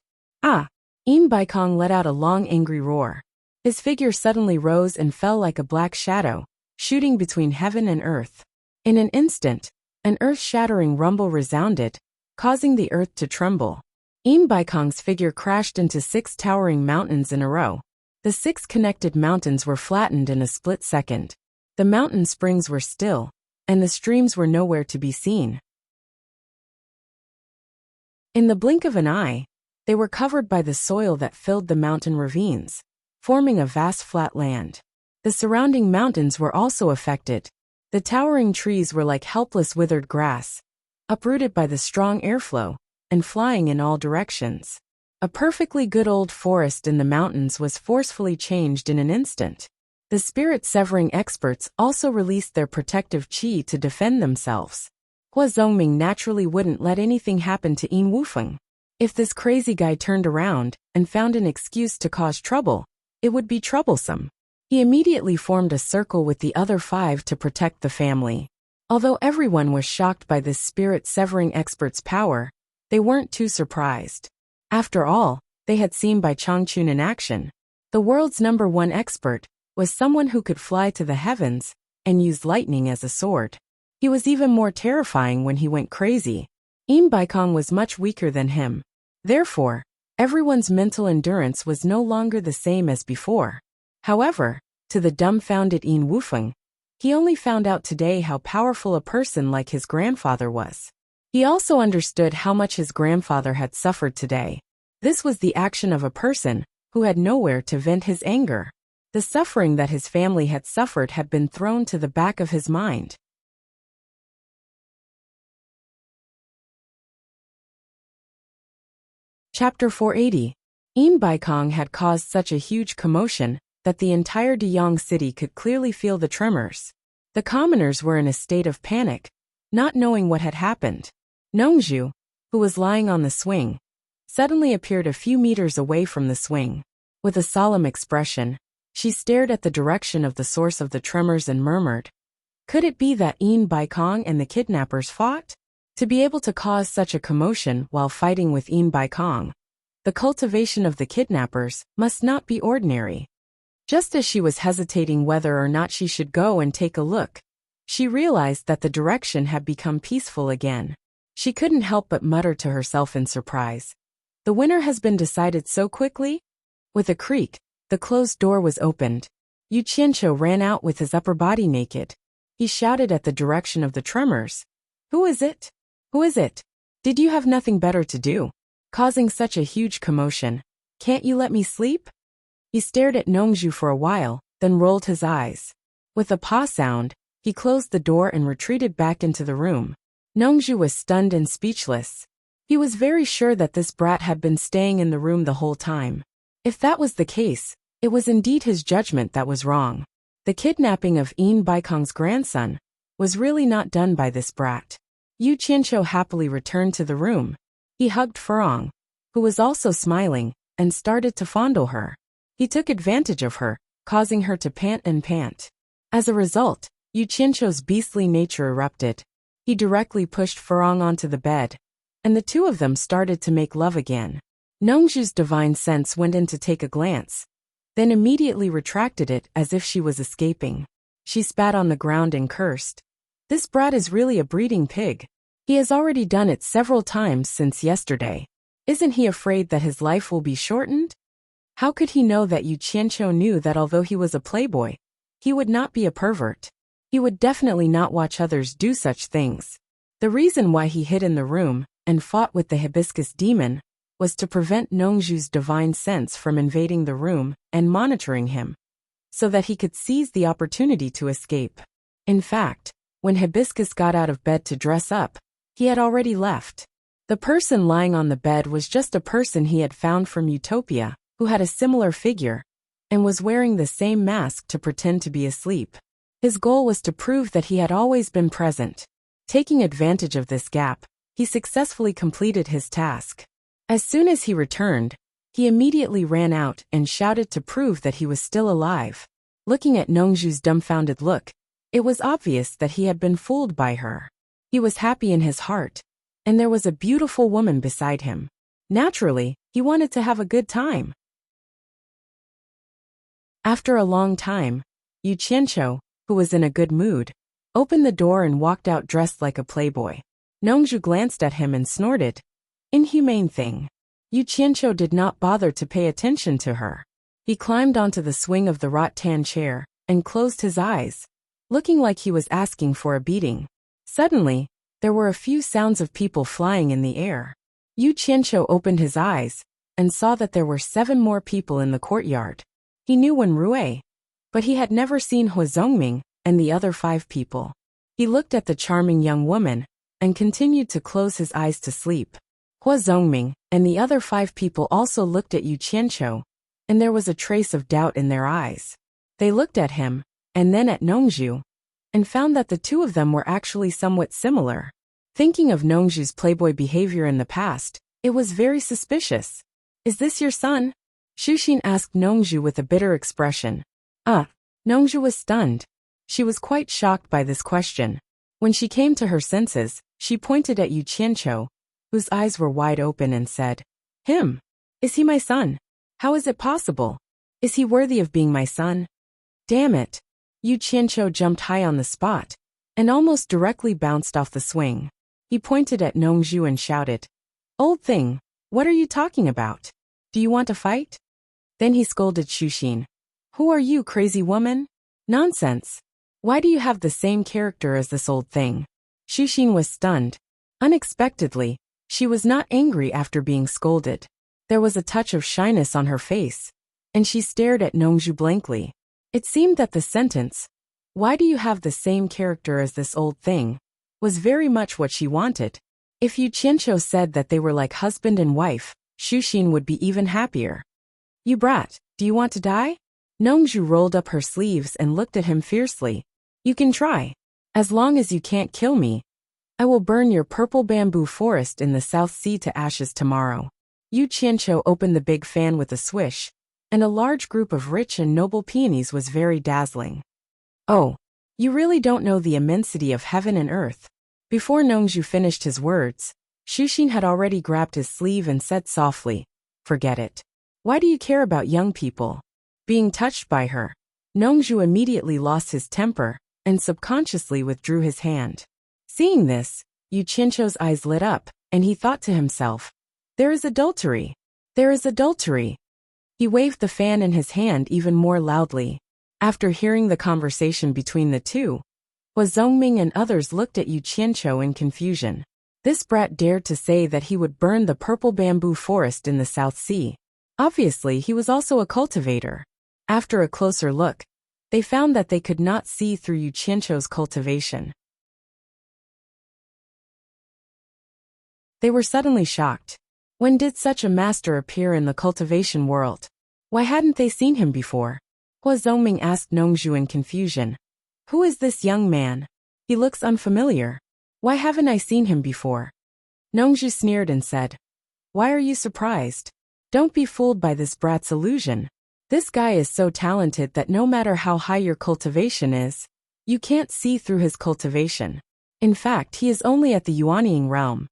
In Baikong let out a long angry roar. His figure suddenly rose and fell like a black shadow, shooting between heaven and earth. In an instant, an earth-shattering rumble resounded, causing the earth to tremble. In Baikong's figure crashed into 6 towering mountains in a row. The 6 connected mountains were flattened in a split second. The mountain springs were still, and the streams were nowhere to be seen. In the blink of an eye, they were covered by the soil that filled the mountain ravines, forming a vast flat land. The surrounding mountains were also affected. The towering trees were like helpless withered grass, uprooted by the strong airflow, and flying in all directions. A perfectly good old forest in the mountains was forcefully changed in an instant. The spirit-severing experts also released their protective chi to defend themselves. Hua Zongming naturally wouldn't let anything happen to In Wufeng. If this crazy guy turned around and found an excuse to cause trouble, it would be troublesome. He immediately formed a circle with the other 5 to protect the family. Although everyone was shocked by this spirit-severing expert's power, they weren't too surprised. After all, they had seen Bai Changchun in action. The world's #1 expert was someone who could fly to the heavens and use lightning as a sword. He was even more terrifying when he went crazy. In Baikong was much weaker than him. Therefore, everyone's mental endurance was no longer the same as before. However, to the dumbfounded In Wufeng, he only found out today how powerful a person like his grandfather was. He also understood how much his grandfather had suffered today. This was the action of a person who had nowhere to vent his anger. The suffering that his family had suffered had been thrown to the back of his mind. Chapter 480. In Baikong had caused such a huge commotion that the entire Deyang city could clearly feel the tremors. The commoners were in a state of panic, not knowing what had happened. Nongzhu, who was lying on the swing, suddenly appeared a few meters away from the swing. With a solemn expression, She stared at the direction of the source of the tremors and murmured, "Could it be that Een Baikong and the kidnappers fought?" To be able to cause such a commotion while fighting with Een Baikong, the cultivation of the kidnappers must not be ordinary. Just as she was hesitating whether or not she should go and take a look, she realized that the direction had become peaceful again. She couldn't help but mutter to herself in surprise, "The winner has been decided so quickly?" With a creak, the closed door was opened. Yu Qianqiu ran out with his upper body naked. He shouted at the direction of the tremors, "Who is it? Who is it? Did you have nothing better to do? Causing such a huge commotion. Can't you let me sleep?" He stared at Nongzhu for a while, then rolled his eyes. With a paw sound, he closed the door and retreated back into the room. Nongzhu was stunned and speechless. He was very sure that this brat had been staying in the room the whole time. If that was the case, it was indeed his judgment that was wrong. The kidnapping of Een Baikong's grandson was really not done by this brat. Yu Qianqiu happily returned to the room. He hugged Furong, who was also smiling, and started to fondle her. He took advantage of her, causing her to pant and pant. As a result, Yu Qianqiu's beastly nature erupted. He directly pushed Furong onto the bed, and the two of them started to make love again. Nongzhu's divine sense went in to take a glance, then immediately retracted it as if she was escaping. She spat on the ground and cursed. "This brat is really a breeding pig. He has already done it several times since yesterday. Isn't he afraid that his life will be shortened?" How could he know that Yu Qianqiu knew that although he was a playboy, he would not be a pervert? He would definitely not watch others do such things. The reason why he hid in the room and fought with the hibiscus demon was to prevent Nongzhu's divine sense from invading the room and monitoring him, so that he could seize the opportunity to escape. In fact, when Hibiscus got out of bed to dress up, he had already left. The person lying on the bed was just a person he had found from Utopia, who had a similar figure, and was wearing the same mask to pretend to be asleep. His goal was to prove that he had always been present. Taking advantage of this gap, he successfully completed his task. As soon as he returned, he immediately ran out and shouted to prove that he was still alive. Looking at Nongzhu's dumbfounded look, it was obvious that he had been fooled by her. He was happy in his heart, and there was a beautiful woman beside him. Naturally, he wanted to have a good time. After a long time, Yu Qianqiu, who was in a good mood, opened the door and walked out dressed like a playboy. Nongzhu glanced at him and snorted, "Inhumane thing." Yu Qianqiu did not bother to pay attention to her. He climbed onto the swing of the rattan chair and closed his eyes, looking like he was asking for a beating. Suddenly, there were a few sounds of people flying in the air. Yu Qianqiu opened his eyes and saw that there were 7 more people in the courtyard. He knew Wen Rui, but he had never seen Hua Zongming and the other 5 people. He looked at the charming young woman and continued to close his eyes to sleep. Hua Zongming and the other 5 people also looked at Yu Qianqiu, and there was a trace of doubt in their eyes. They looked at him, and then at Nongzhu, and found that the two of them were actually somewhat similar. Thinking of Nongzhu's playboy behavior in the past, it was very suspicious. "Is this your son?" Shuxin asked Nongzhu with a bitter expression. Nongzhu was stunned. She was quite shocked by this question. When she came to her senses, she pointed at Yu Qianqiu, whose eyes were wide open, and said, "Him? Is he my son? How is it possible? Is he worthy of being my son?" Damn it! Yu Qianqiu jumped high on the spot, and almost directly bounced off the swing. He pointed at Nongzhu and shouted, "Old thing, what are you talking about? Do you want to fight?" Then he scolded Shuxin. "Who are you, crazy woman? Nonsense! Why do you have the same character as this old thing?" Shuxin was stunned. Unexpectedly, she was not angry after being scolded. There was a touch of shyness on her face, and she stared at Nongzhu blankly. It seemed that the sentence, "Why do you have the same character as this old thing?" was very much what she wanted. If Yu Qianqiu said that they were like husband and wife, Shuxin would be even happier. "You brat, do you want to die?" Nongzhu rolled up her sleeves and looked at him fiercely. "You can try. As long as you can't kill me, I will burn your purple bamboo forest in the South Sea to ashes tomorrow." Yu Qianqiu opened the big fan with a swish, and a large group of rich and noble peonies was very dazzling. Oh, you really don't know the immensity of heaven and earth. Before Nongju finished his words, Shushin had already grabbed his sleeve and said softly, "Forget it. Why do you care about young people?" Being touched by her, Nongju immediately lost his temper and subconsciously withdrew his hand. Seeing this, Yu Qianqiu's eyes lit up, and he thought to himself, "There is adultery. There is adultery." He waved the fan in his hand even more loudly. After hearing the conversation between the two, Hua Zongming and others looked at Yu Qianqiu in confusion. This brat dared to say that he would burn the purple bamboo forest in the South Sea. Obviously, he was also a cultivator. After a closer look, they found that they could not see through Yu Qianqiu's cultivation. They were suddenly shocked. When did such a master appear in the cultivation world? Why hadn't they seen him before? Hua Zongming asked Nongju in confusion. Who is this young man? He looks unfamiliar. Why haven't I seen him before? Nongju sneered and said, Why are you surprised? Don't be fooled by this brat's illusion. This guy is so talented that no matter how high your cultivation is, you can't see through his cultivation. In fact, he is only at the Yuanying realm.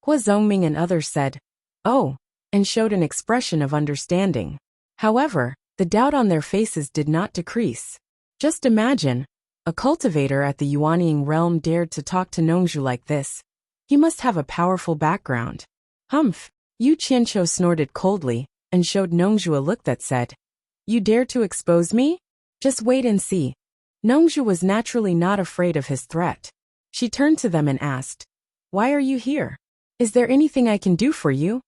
Hua Zongming and others said, Oh, and showed an expression of understanding. However, the doubt on their faces did not decrease. Just imagine, a cultivator at the Yuanying realm dared to talk to Nongju like this. He must have a powerful background. Humph! Yu Qianqiu snorted coldly and showed Nongju a look that said, You dare to expose me? Just wait and see. Nongju was naturally not afraid of his threat. She turned to them and asked, Why are you here? Is there anything I can do for you?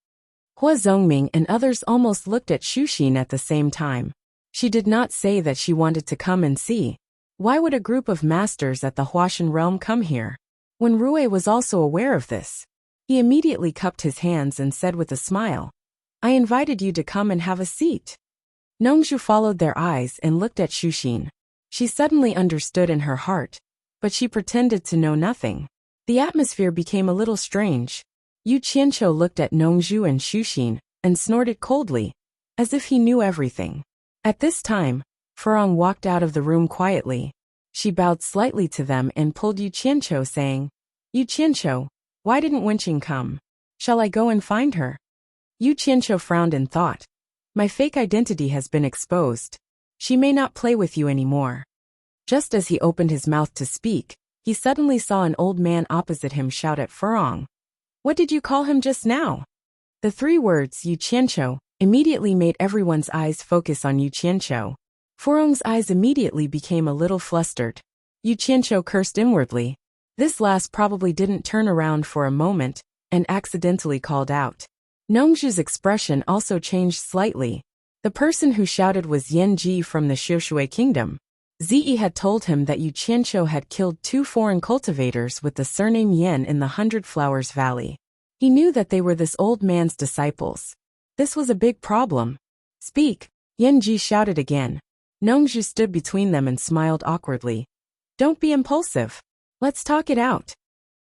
Hua Zongming and others almost looked at Shushin at the same time. She did not say that she wanted to come and see. Why would a group of masters at the Huashan realm come here? When Rui was also aware of this, he immediately cupped his hands and said with a smile, I invited you to come and have a seat. Nongju followed their eyes and looked at Shushin. She suddenly understood in her heart, but she pretended to know nothing. The atmosphere became a little strange. Yu Qianqiu looked at Nongju and Shushin and snorted coldly, as if he knew everything. At this time, Furong walked out of the room quietly. She bowed slightly to them and pulled Yu Qianqiu, saying, Yu Qianqiu, why didn't Wenqing come? Shall I go and find her? Yu Qianqiu frowned and thought, My fake identity has been exposed. She may not play with you anymore. Just as he opened his mouth to speak, he suddenly saw an old man opposite him shout at Furong. What did you call him just now? The three words, Yu Qianqiu, immediately made everyone's eyes focus on Yu Qianqiu. Furong's eyes immediately became a little flustered. Yu Qianqiu cursed inwardly. This last probably didn't turn around for a moment and accidentally called out. Nongju's expression also changed slightly. The person who shouted was Yan Ji from the Xiushui kingdom. Zi had told him that Yu Qianqiu had killed 2 foreign cultivators with the surname Yan in the 100 Flowers Valley. He knew that they were this old man's disciples. This was a big problem. Speak, Yan Ji shouted again. Nongju stood between them and smiled awkwardly. Don't be impulsive. Let's talk it out.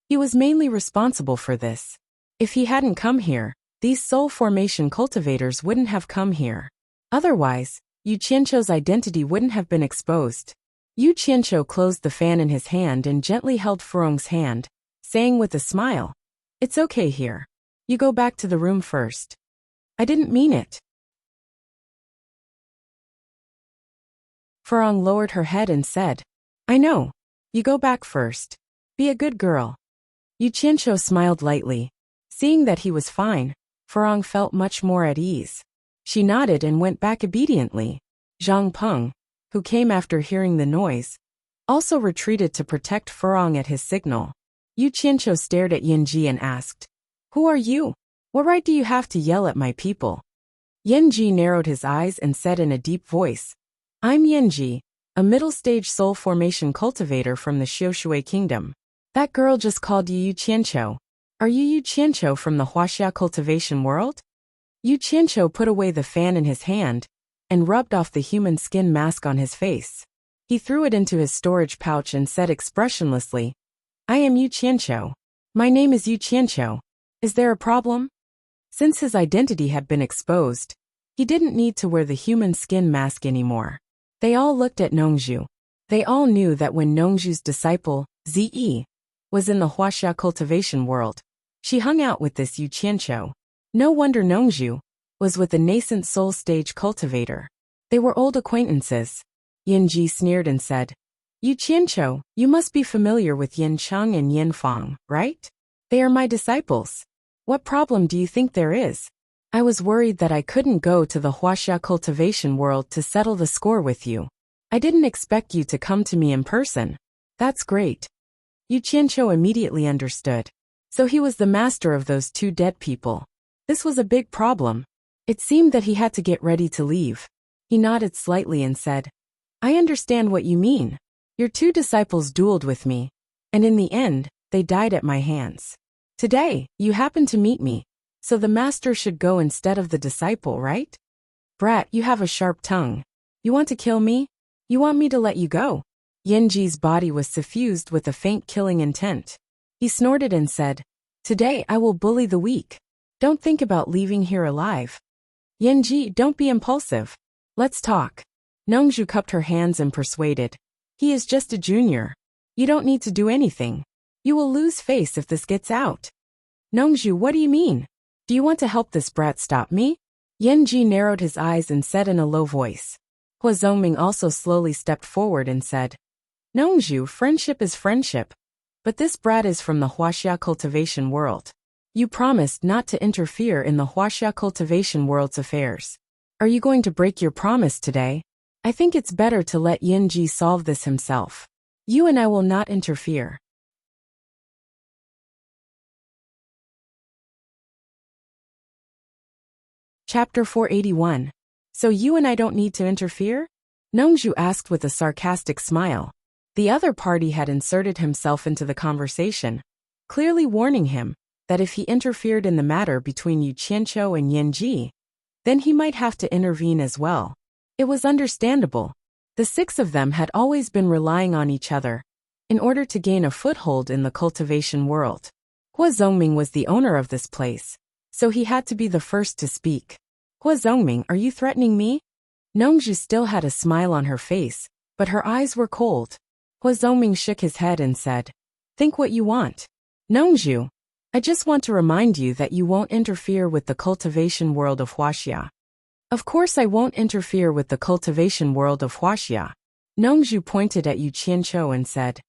He was mainly responsible for this. If he hadn't come here, these soul formation cultivators wouldn't have come here. Otherwise, Yu Qianqiu's identity wouldn't have been exposed. Yu Qianqiu closed the fan in his hand and gently held Furong's hand, saying with a smile, It's okay here. You go back to the room first. I didn't mean it. Furong lowered her head and said, I know. You go back first. Be a good girl. Yu Qianqiu smiled lightly. Seeing that he was fine, Furong felt much more at ease. She nodded and went back obediently. Zhang Peng, who came after hearing the noise, also retreated to protect Furong at his signal. Yu Qianqiu stared at Yanji and asked, Who are you? What right do you have to yell at my people? Yanji narrowed his eyes and said in a deep voice, I'm Yanji, a middle-stage soul formation cultivator from the Xiushui kingdom. That girl just called you Yu Qianqiu. Are you Yu Qianqiu from the Huaxia cultivation world? Yu Qianqiu put away the fan in his hand and rubbed off the human skin mask on his face. He threw it into his storage pouch and said expressionlessly, I am Yu Qianqiu. My name is Yu Qianqiu. Is there a problem? Since his identity had been exposed, He didn't need to wear the human skin mask anymore. They all looked at Nongju. They all knew that when Nongju's disciple, Ze, was in the Huaxia cultivation world, she hung out with this Yu Qianqiu. No wonder Nongju was with the nascent soul stage cultivator. They were old acquaintances. Yanji sneered and said, Yu Qianqiu, you must be familiar with Yin Cheng and Yin Fang, right? They are my disciples. What problem do you think there is? I was worried that I couldn't go to the Huaxia cultivation world to settle the score with you. I didn't expect you to come to me in person. That's great. Yu Qianqiu immediately understood. So he was the master of those two dead people. This was a big problem. It seemed that he had to get ready to leave. He nodded slightly and said, I understand what you mean. Your two disciples dueled with me, and in the end, they died at my hands. Today, you happened to meet me, so the master should go instead of the disciple, right? Brat, you have a sharp tongue. You want to kill me? You want me to let you go? Yanji's body was suffused with a faint killing intent. He snorted and said, Today I will bully the weak. Don't think about leaving here alive. Yanji, don't be impulsive. Let's talk. Nongju cupped her hands and persuaded. He is just a junior. You don't need to do anything. You will lose face if this gets out. Nongju, what do you mean? Do you want to help this brat stop me? Yanji narrowed his eyes and said in a low voice. Hua Zongming also slowly stepped forward and said, Nongju, friendship is friendship. But this brat is from the Huaxia cultivation world. You promised not to interfere in the Huaxia cultivation world's affairs. Are you going to break your promise today? I think it's better to let Yanji solve this himself. You and I will not interfere. Chapter 481. So you and I don't need to interfere? Nongju asked with a sarcastic smile. The other party had inserted himself into the conversation, clearly warning him that if he interfered in the matter between Yu Qianqiu and Yanji, then he might have to intervene as well. It was understandable. The six of them had always been relying on each other in order to gain a foothold in the cultivation world. Hua Zongming was the owner of this place, so he had to be the first to speak. Hua Zongming, are you threatening me? Nongju still had a smile on her face, but her eyes were cold. Hua Zongming shook his head and said, Think what you want. Nongju, I just want to remind you that you won't interfere with the cultivation world of Huaxia. Of course I won't interfere with the cultivation world of Huaxia. Nongju pointed at Yu Qianqiu and said,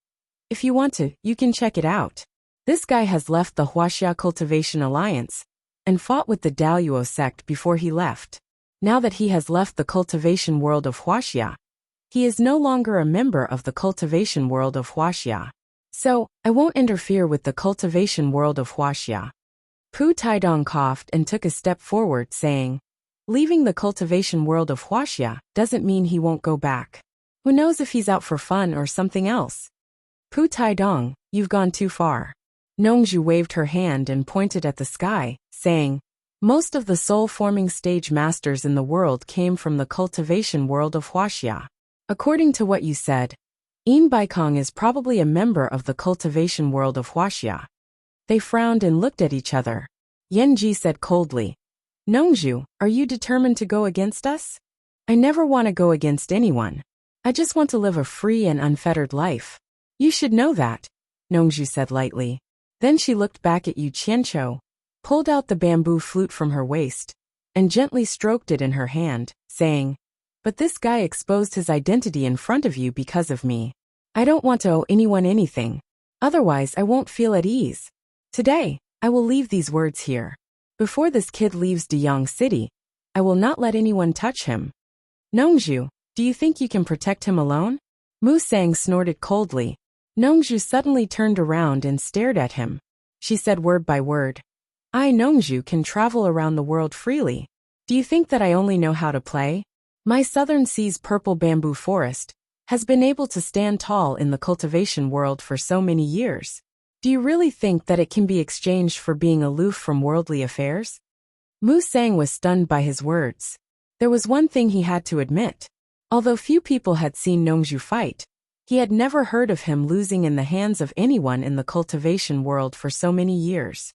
If you want to, you can check it out. This guy has left the Huaxia Cultivation Alliance and fought with the Daoyuo sect before he left. Now that he has left the cultivation world of Huaxia, he is no longer a member of the cultivation world of Huaxia. So, I won't interfere with the cultivation world of Huaxia. Pu Taidong coughed and took a step forward, saying, Leaving the cultivation world of Huaxia doesn't mean he won't go back. Who knows if he's out for fun or something else? Pu Taidong, you've gone too far. Nongju waved her hand and pointed at the sky, saying, Most of the soul-forming stage masters in the world came from the cultivation world of Huaxia. According to what you said, Yin Baikong is probably a member of the cultivation world of Huaxia. They frowned and looked at each other. Yanji said coldly, Nongju, are you determined to go against us? I never want to go against anyone. I just want to live a free and unfettered life. You should know that, Nongju said lightly. Then she looked back at Yu Qianqiu, pulled out the bamboo flute from her waist, and gently stroked it in her hand, saying, But this guy exposed his identity in front of you because of me. I don't want to owe anyone anything. Otherwise I won't feel at ease. Today, I will leave these words here. Before this kid leaves Deyang City, I will not let anyone touch him. Nongju, do you think you can protect him alone? Mu Sang snorted coldly. Nongju suddenly turned around and stared at him. She said word by word, I, Nongju, can travel around the world freely. Do you think that I only know how to play? My Southern Sea's purple bamboo forest has been able to stand tall in the cultivation world for so many years. Do you really think that it can be exchanged for being aloof from worldly affairs? Mu Sang was stunned by his words. There was one thing he had to admit. Although few people had seen Nongju fight, he had never heard of him losing in the hands of anyone in the cultivation world for so many years.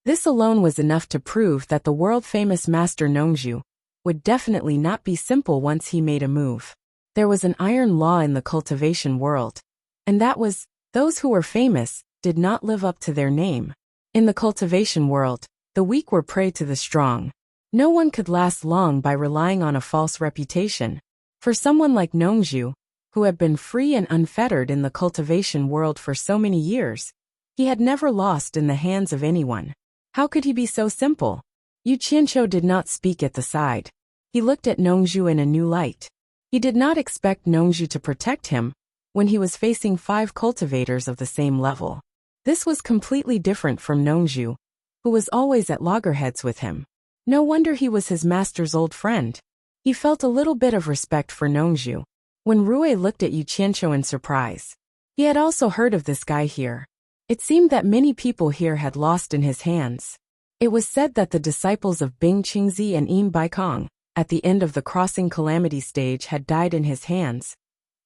This alone was enough to prove that the world-famous Master Nongzhu would definitely not be simple once he made a move. There was an iron law in the cultivation world, and that was, those who were famous did not live up to their name. In the cultivation world, the weak were prey to the strong. No one could last long by relying on a false reputation. For someone like Nongzhu, who had been free and unfettered in the cultivation world for so many years, he had never lost in the hands of anyone. How could he be so simple? Yu Qianqiu did not speak at the side. He looked at Nongzhu in a new light. He did not expect Nongzhu to protect him when he was facing 5 cultivators of the same level. This was completely different from Nongzhu, who was always at loggerheads with him. No wonder he was his master's old friend. He felt a little bit of respect for Nongzhu. When Rui looked at Yu Qianqiu in surprise, he had also heard of this guy here. It seemed that many people here had lost in his hands. It was said that the disciples of Bing Qingzi and Yin Baikong, at the end of the crossing calamity stage, had died in his hands,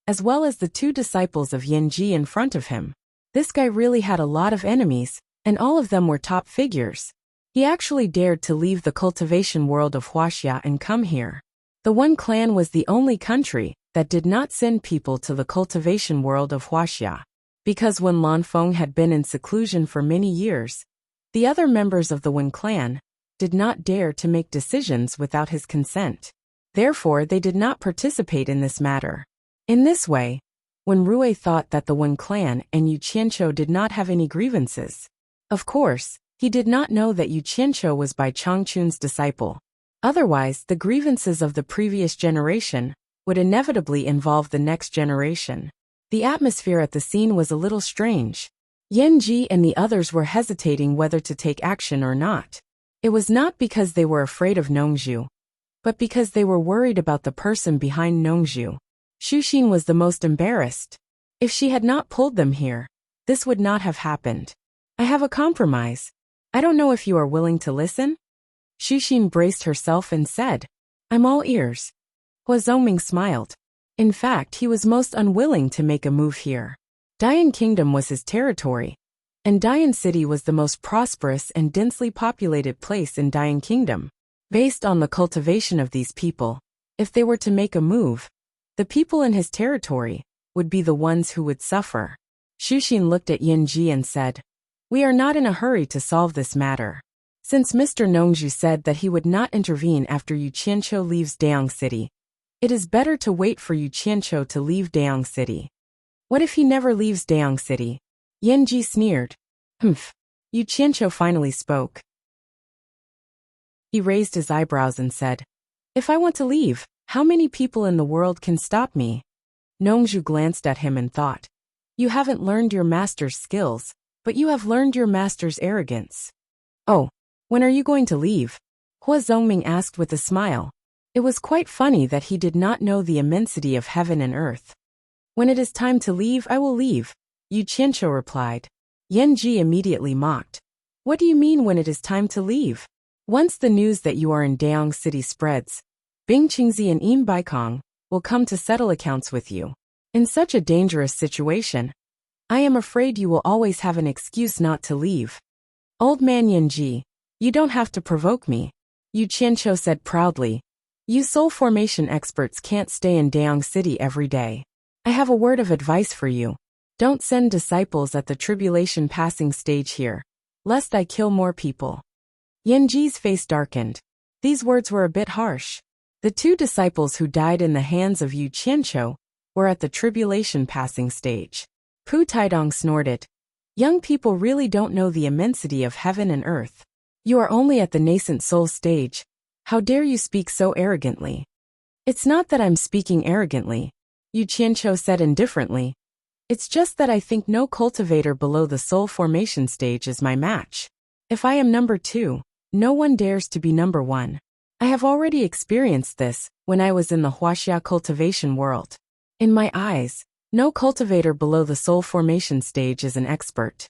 as well as the 2 disciples of Yin Ji in front of him. This guy really had a lot of enemies, and all of them were top figures. He actually dared to leave the cultivation world of Huaxia and come here. The One Clan was the only country that did not send people to the cultivation world of Huaxia. Because Wen Lanfeng had been in seclusion for many years, the other members of the Wen clan did not dare to make decisions without his consent. Therefore, they did not participate in this matter. In this way, when Rui thought that the Wen clan and Yu Qianqiu did not have any grievances, of course, he did not know that Yu Qianqiu was Bai Changchun's disciple. Otherwise, the grievances of the previous generation would inevitably involve the next generation. The atmosphere at the scene was a little strange. Yen Ji and the others were hesitating whether to take action or not. It was not because they were afraid of Nongzhu, but because they were worried about the person behind Nongzhu. Xu Xin was the most embarrassed. If she had not pulled them here, this would not have happened. I have a compromise. I don't know if you are willing to listen? Xu Xin braced herself and said, I'm all ears. Hua Zongming smiled. In fact, he was most unwilling to make a move here. Dian Kingdom was his territory, and Dian City was the most prosperous and densely populated place in Dian Kingdom. Based on the cultivation of these people, if they were to make a move, the people in his territory would be the ones who would suffer. Xu Xin looked at Yin Ji and said, We are not in a hurry to solve this matter. Since Mr. Nongzhu said that he would not intervene after Yu Qianqiu leaves Dayang City, it is better to wait for Yu Qianqiu to leave Dayang City. What if he never leaves Dayang City? Yen Ji sneered. Humph. Yu Qianqiu finally spoke. He raised his eyebrows and said, If I want to leave, how many people in the world can stop me? Nongzhu glanced at him and thought, You haven't learned your master's skills, but you have learned your master's arrogance. Oh, when are you going to leave? Hua Zongming asked with a smile. It was quite funny that he did not know the immensity of heaven and earth. When it is time to leave, I will leave, Yu Qianqiu replied. Yen Ji immediately mocked. What do you mean when it is time to leave? Once the news that you are in Dayang City spreads, Bing Qingzi and Yin Baikong will come to settle accounts with you. In such a dangerous situation, I am afraid you will always have an excuse not to leave. Old man Yen Ji, you don't have to provoke me, Yu Qianqiu said proudly. You soul formation experts can't stay in Dayang City every day. I have a word of advice for you. Don't send disciples at the tribulation passing stage here, lest I kill more people. Yen Ji's face darkened. These words were a bit harsh. The 2 disciples who died in the hands of Yu Qianqiu were at the tribulation passing stage. Pu Taidong snorted. Young people really don't know the immensity of heaven and earth. You are only at the nascent soul stage. How dare you speak so arrogantly? It's not that I'm speaking arrogantly, Yu Qianqiu said indifferently. It's just that I think no cultivator below the soul formation stage is my match. If I am number 2, no one dares to be number 1. I have already experienced this when I was in the Huaxia cultivation world. In my eyes, no cultivator below the soul formation stage is an expert.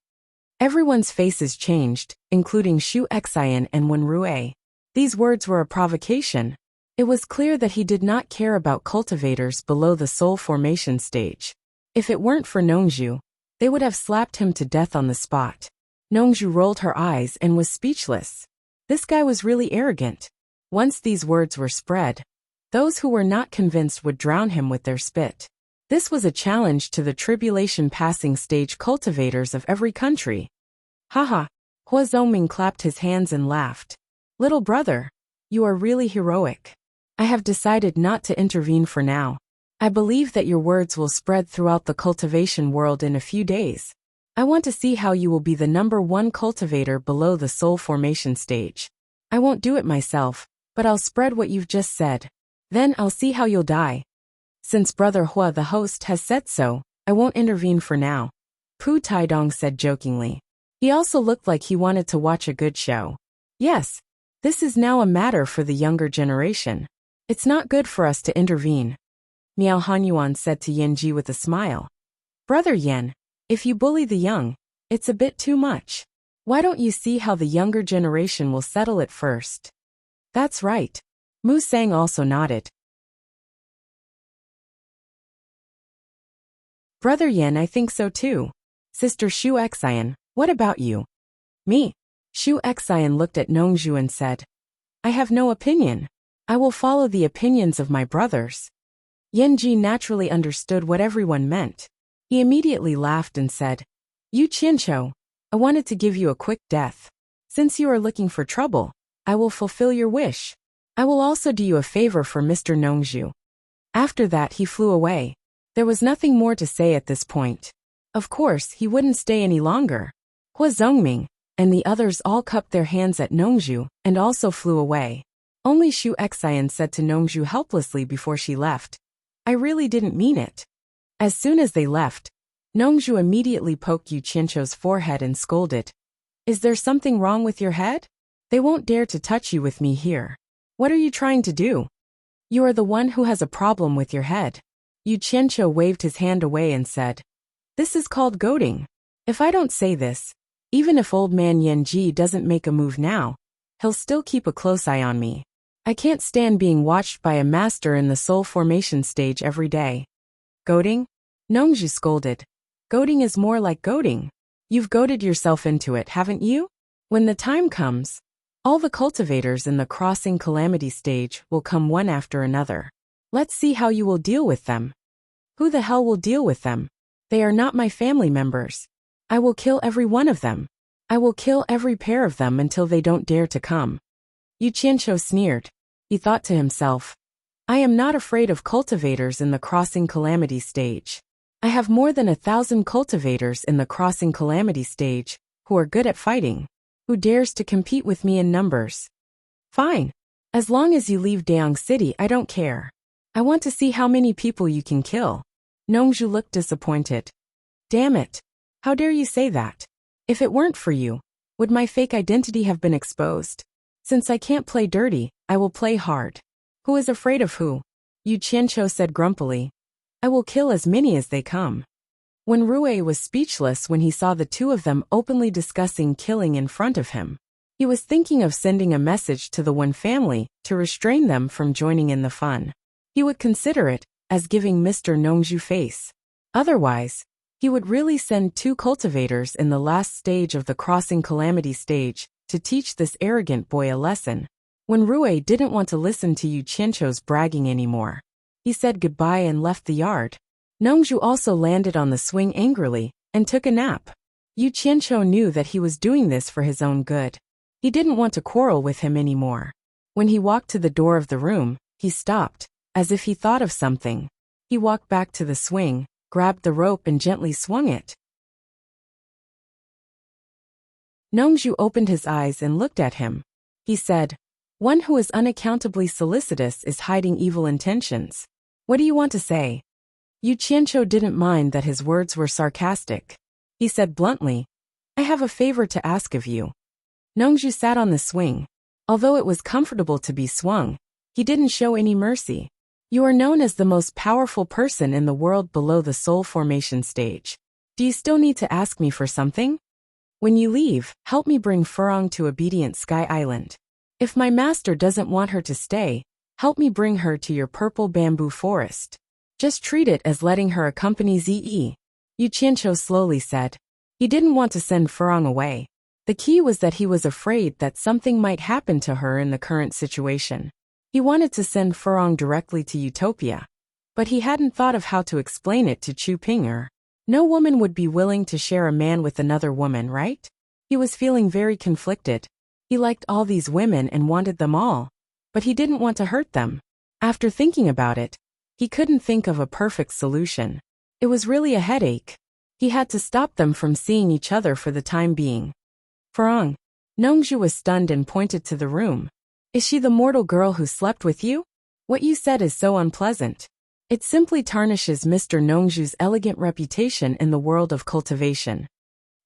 Everyone's faces changed, including Xu Xian and Wen Rui. These words were a provocation. It was clear that he did not care about cultivators below the soul formation stage. If it weren't for Nongzhu, they would have slapped him to death on the spot. Nongju rolled her eyes and was speechless. This guy was really arrogant. Once these words were spread, those who were not convinced would drown him with their spit. This was a challenge to the tribulation passing stage cultivators of every country. Haha. Hua Zhongming clapped his hands and laughed. Little brother, you are really heroic. I have decided not to intervene for now. I believe that your words will spread throughout the cultivation world in a few days. I want to see how you will be the #1 cultivator below the soul formation stage. I won't do it myself, but I'll spread what you've just said. Then I'll see how you'll die. Since Brother Hua the host has said so, I won't intervene for now, Pu Taidong said jokingly. He also looked like he wanted to watch a good show. Yes, this is now a matter for the younger generation. It's not good for us to intervene, Miao Hanyuan said to Yanji with a smile. Brother Yan, if you bully the young, it's a bit too much. Why don't you see how the younger generation will settle it first? That's right. Mu Sang also nodded. Brother Yan, I think so too. Sister Shu Xian, what about you? Me? Shu Xian looked at Nongju and said, I have no opinion. I will follow the opinions of my brothers. Yanji naturally understood what everyone meant. He immediately laughed and said, Yu Qianqiu, I wanted to give you a quick death. Since you are looking for trouble, I will fulfill your wish. I will also do you a favor for Mr. Nongju. After that he flew away. There was nothing more to say at this point. Of course, he wouldn't stay any longer. Hua Zhongming and the others all cupped their hands at Nongju and also flew away. Only Shu Xian said to Nongju helplessly before she left, I really didn't mean it. As soon as they left, Nongju immediately poked Yu Qianqiu's forehead and scolded. Is there something wrong with your head? They won't dare to touch you with me here. What are you trying to do? You are the one who has a problem with your head. Yu Qianqiu waved his hand away and said, This is called goading. If I don't say this, even if old man Yanji doesn't make a move now, he'll still keep a close eye on me. I can't stand being watched by a master in the soul formation stage every day. Goading? Nongju scolded. Goading is more like goading. You've goaded yourself into it, haven't you? When the time comes, all the cultivators in the crossing calamity stage will come one after another. Let's see how you will deal with them. Who the hell will deal with them? They are not my family members. I will kill every one of them. I will kill every pair of them until they don't dare to come. Yu Qianqiu sneered. He thought to himself, I am not afraid of cultivators in the crossing calamity stage. I have more than 1,000 cultivators in the crossing calamity stage who are good at fighting. Who dares to compete with me in numbers? Fine. As long as you leave Dayang City, I don't care. I want to see how many people you can kill. Nongju looked disappointed. Damn it. How dare you say that? If it weren't for you, would my fake identity have been exposed? Since I can't play dirty, I will play hard. Who is afraid of who? Yu Qianqiu said grumpily. I will kill as many as they come. When Rui was speechless when he saw the two of them openly discussing killing in front of him. He was thinking of sending a message to the one family to restrain them from joining in the fun. He would consider it as giving Mr. Nongju face. Otherwise, he would really send 2 cultivators in the last stage of the crossing calamity stage to teach this arrogant boy a lesson. When Rui didn't want to listen to Yu Qianqiu's bragging anymore, he said goodbye and left the yard. Nongju also landed on the swing angrily and took a nap. Yu Qianqiu knew that he was doing this for his own good. He didn't want to quarrel with him anymore. When he walked to the door of the room, he stopped, as if he thought of something. He walked back to the swing, grabbed the rope and gently swung it. Nongju opened his eyes and looked at him. He said, One who is unaccountably solicitous is hiding evil intentions. What do you want to say? Yu Qianqiu didn't mind that his words were sarcastic. He said bluntly, I have a favor to ask of you. Nongju sat on the swing. Although it was comfortable to be swung, he didn't show any mercy. You are known as the most powerful person in the world below the soul formation stage. Do you still need to ask me for something? When you leave, help me bring Furong to Obedient Sky Island. If my master doesn't want her to stay, help me bring her to your purple bamboo forest. Just treat it as letting her accompany Zi. Yu Qianqiu slowly said. He didn't want to send Furong away. The key was that he was afraid that something might happen to her in the current situation. He wanted to send Furong directly to Utopia, but he hadn't thought of how to explain it to Chu Pinger. No woman would be willing to share a man with another woman, right? He was feeling very conflicted. He liked all these women and wanted them all, but he didn't want to hurt them. After thinking about it, he couldn't think of a perfect solution. It was really a headache. He had to stop them from seeing each other for the time being. Furong. Nongju was stunned and pointed to the room. Is she the mortal girl who slept with you? What you said is so unpleasant. It simply tarnishes Mr. Nongju's elegant reputation in the world of cultivation.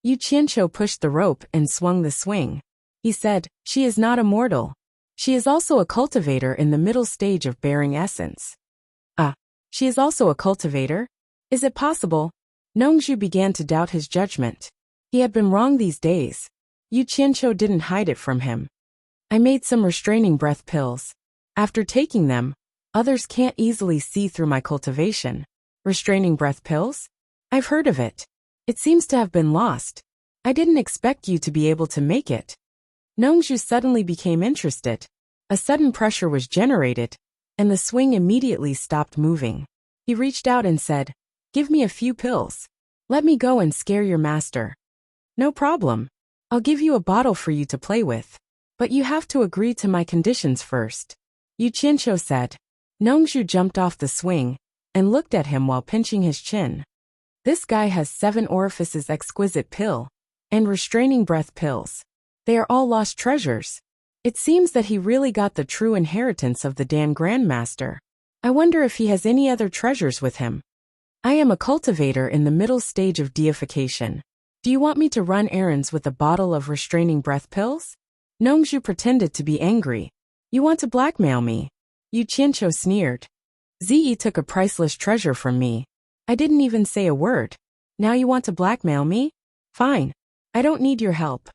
Yu Qianqiu pushed the rope and swung the swing. He said, she is not a mortal. She is also a cultivator in the middle stage of bearing essence. She is also a cultivator? Is it possible? Nongju began to doubt his judgment. He had been wrong these days. Yu Qianqiu didn't hide it from him. I made some restraining breath pills. After taking them, others can't easily see through my cultivation. Restraining breath pills? I've heard of it. It seems to have been lost. I didn't expect you to be able to make it. Nongju suddenly became interested. A sudden pressure was generated, and the swing immediately stopped moving. He reached out and said, give me a few pills. Let me go and scare your master. No problem. I'll give you a bottle for you to play with. But you have to agree to my conditions first. Yu Qianqiu said. Nongju jumped off the swing and looked at him while pinching his chin. This guy has 7 orifices exquisite pill and restraining breath pills. They are all lost treasures. It seems that he really got the true inheritance of the Dan Grandmaster. I wonder if he has any other treasures with him. I am a cultivator in the middle stage of deification. Do you want me to run errands with a bottle of restraining breath pills? Nongju pretended to be angry. You want to blackmail me? Yu Qianqiu sneered. Zi took a priceless treasure from me. I didn't even say a word. Now you want to blackmail me? Fine. I don't need your help.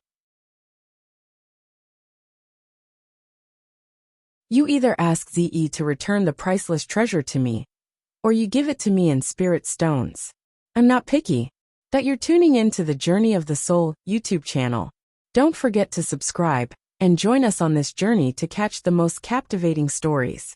You either ask Zi to return the priceless treasure to me, or you give it to me in spirit stones. I'm not picky. That you're tuning in to the Journey of the Soul YouTube channel. Don't forget to subscribe and join us on this journey to catch the most captivating stories.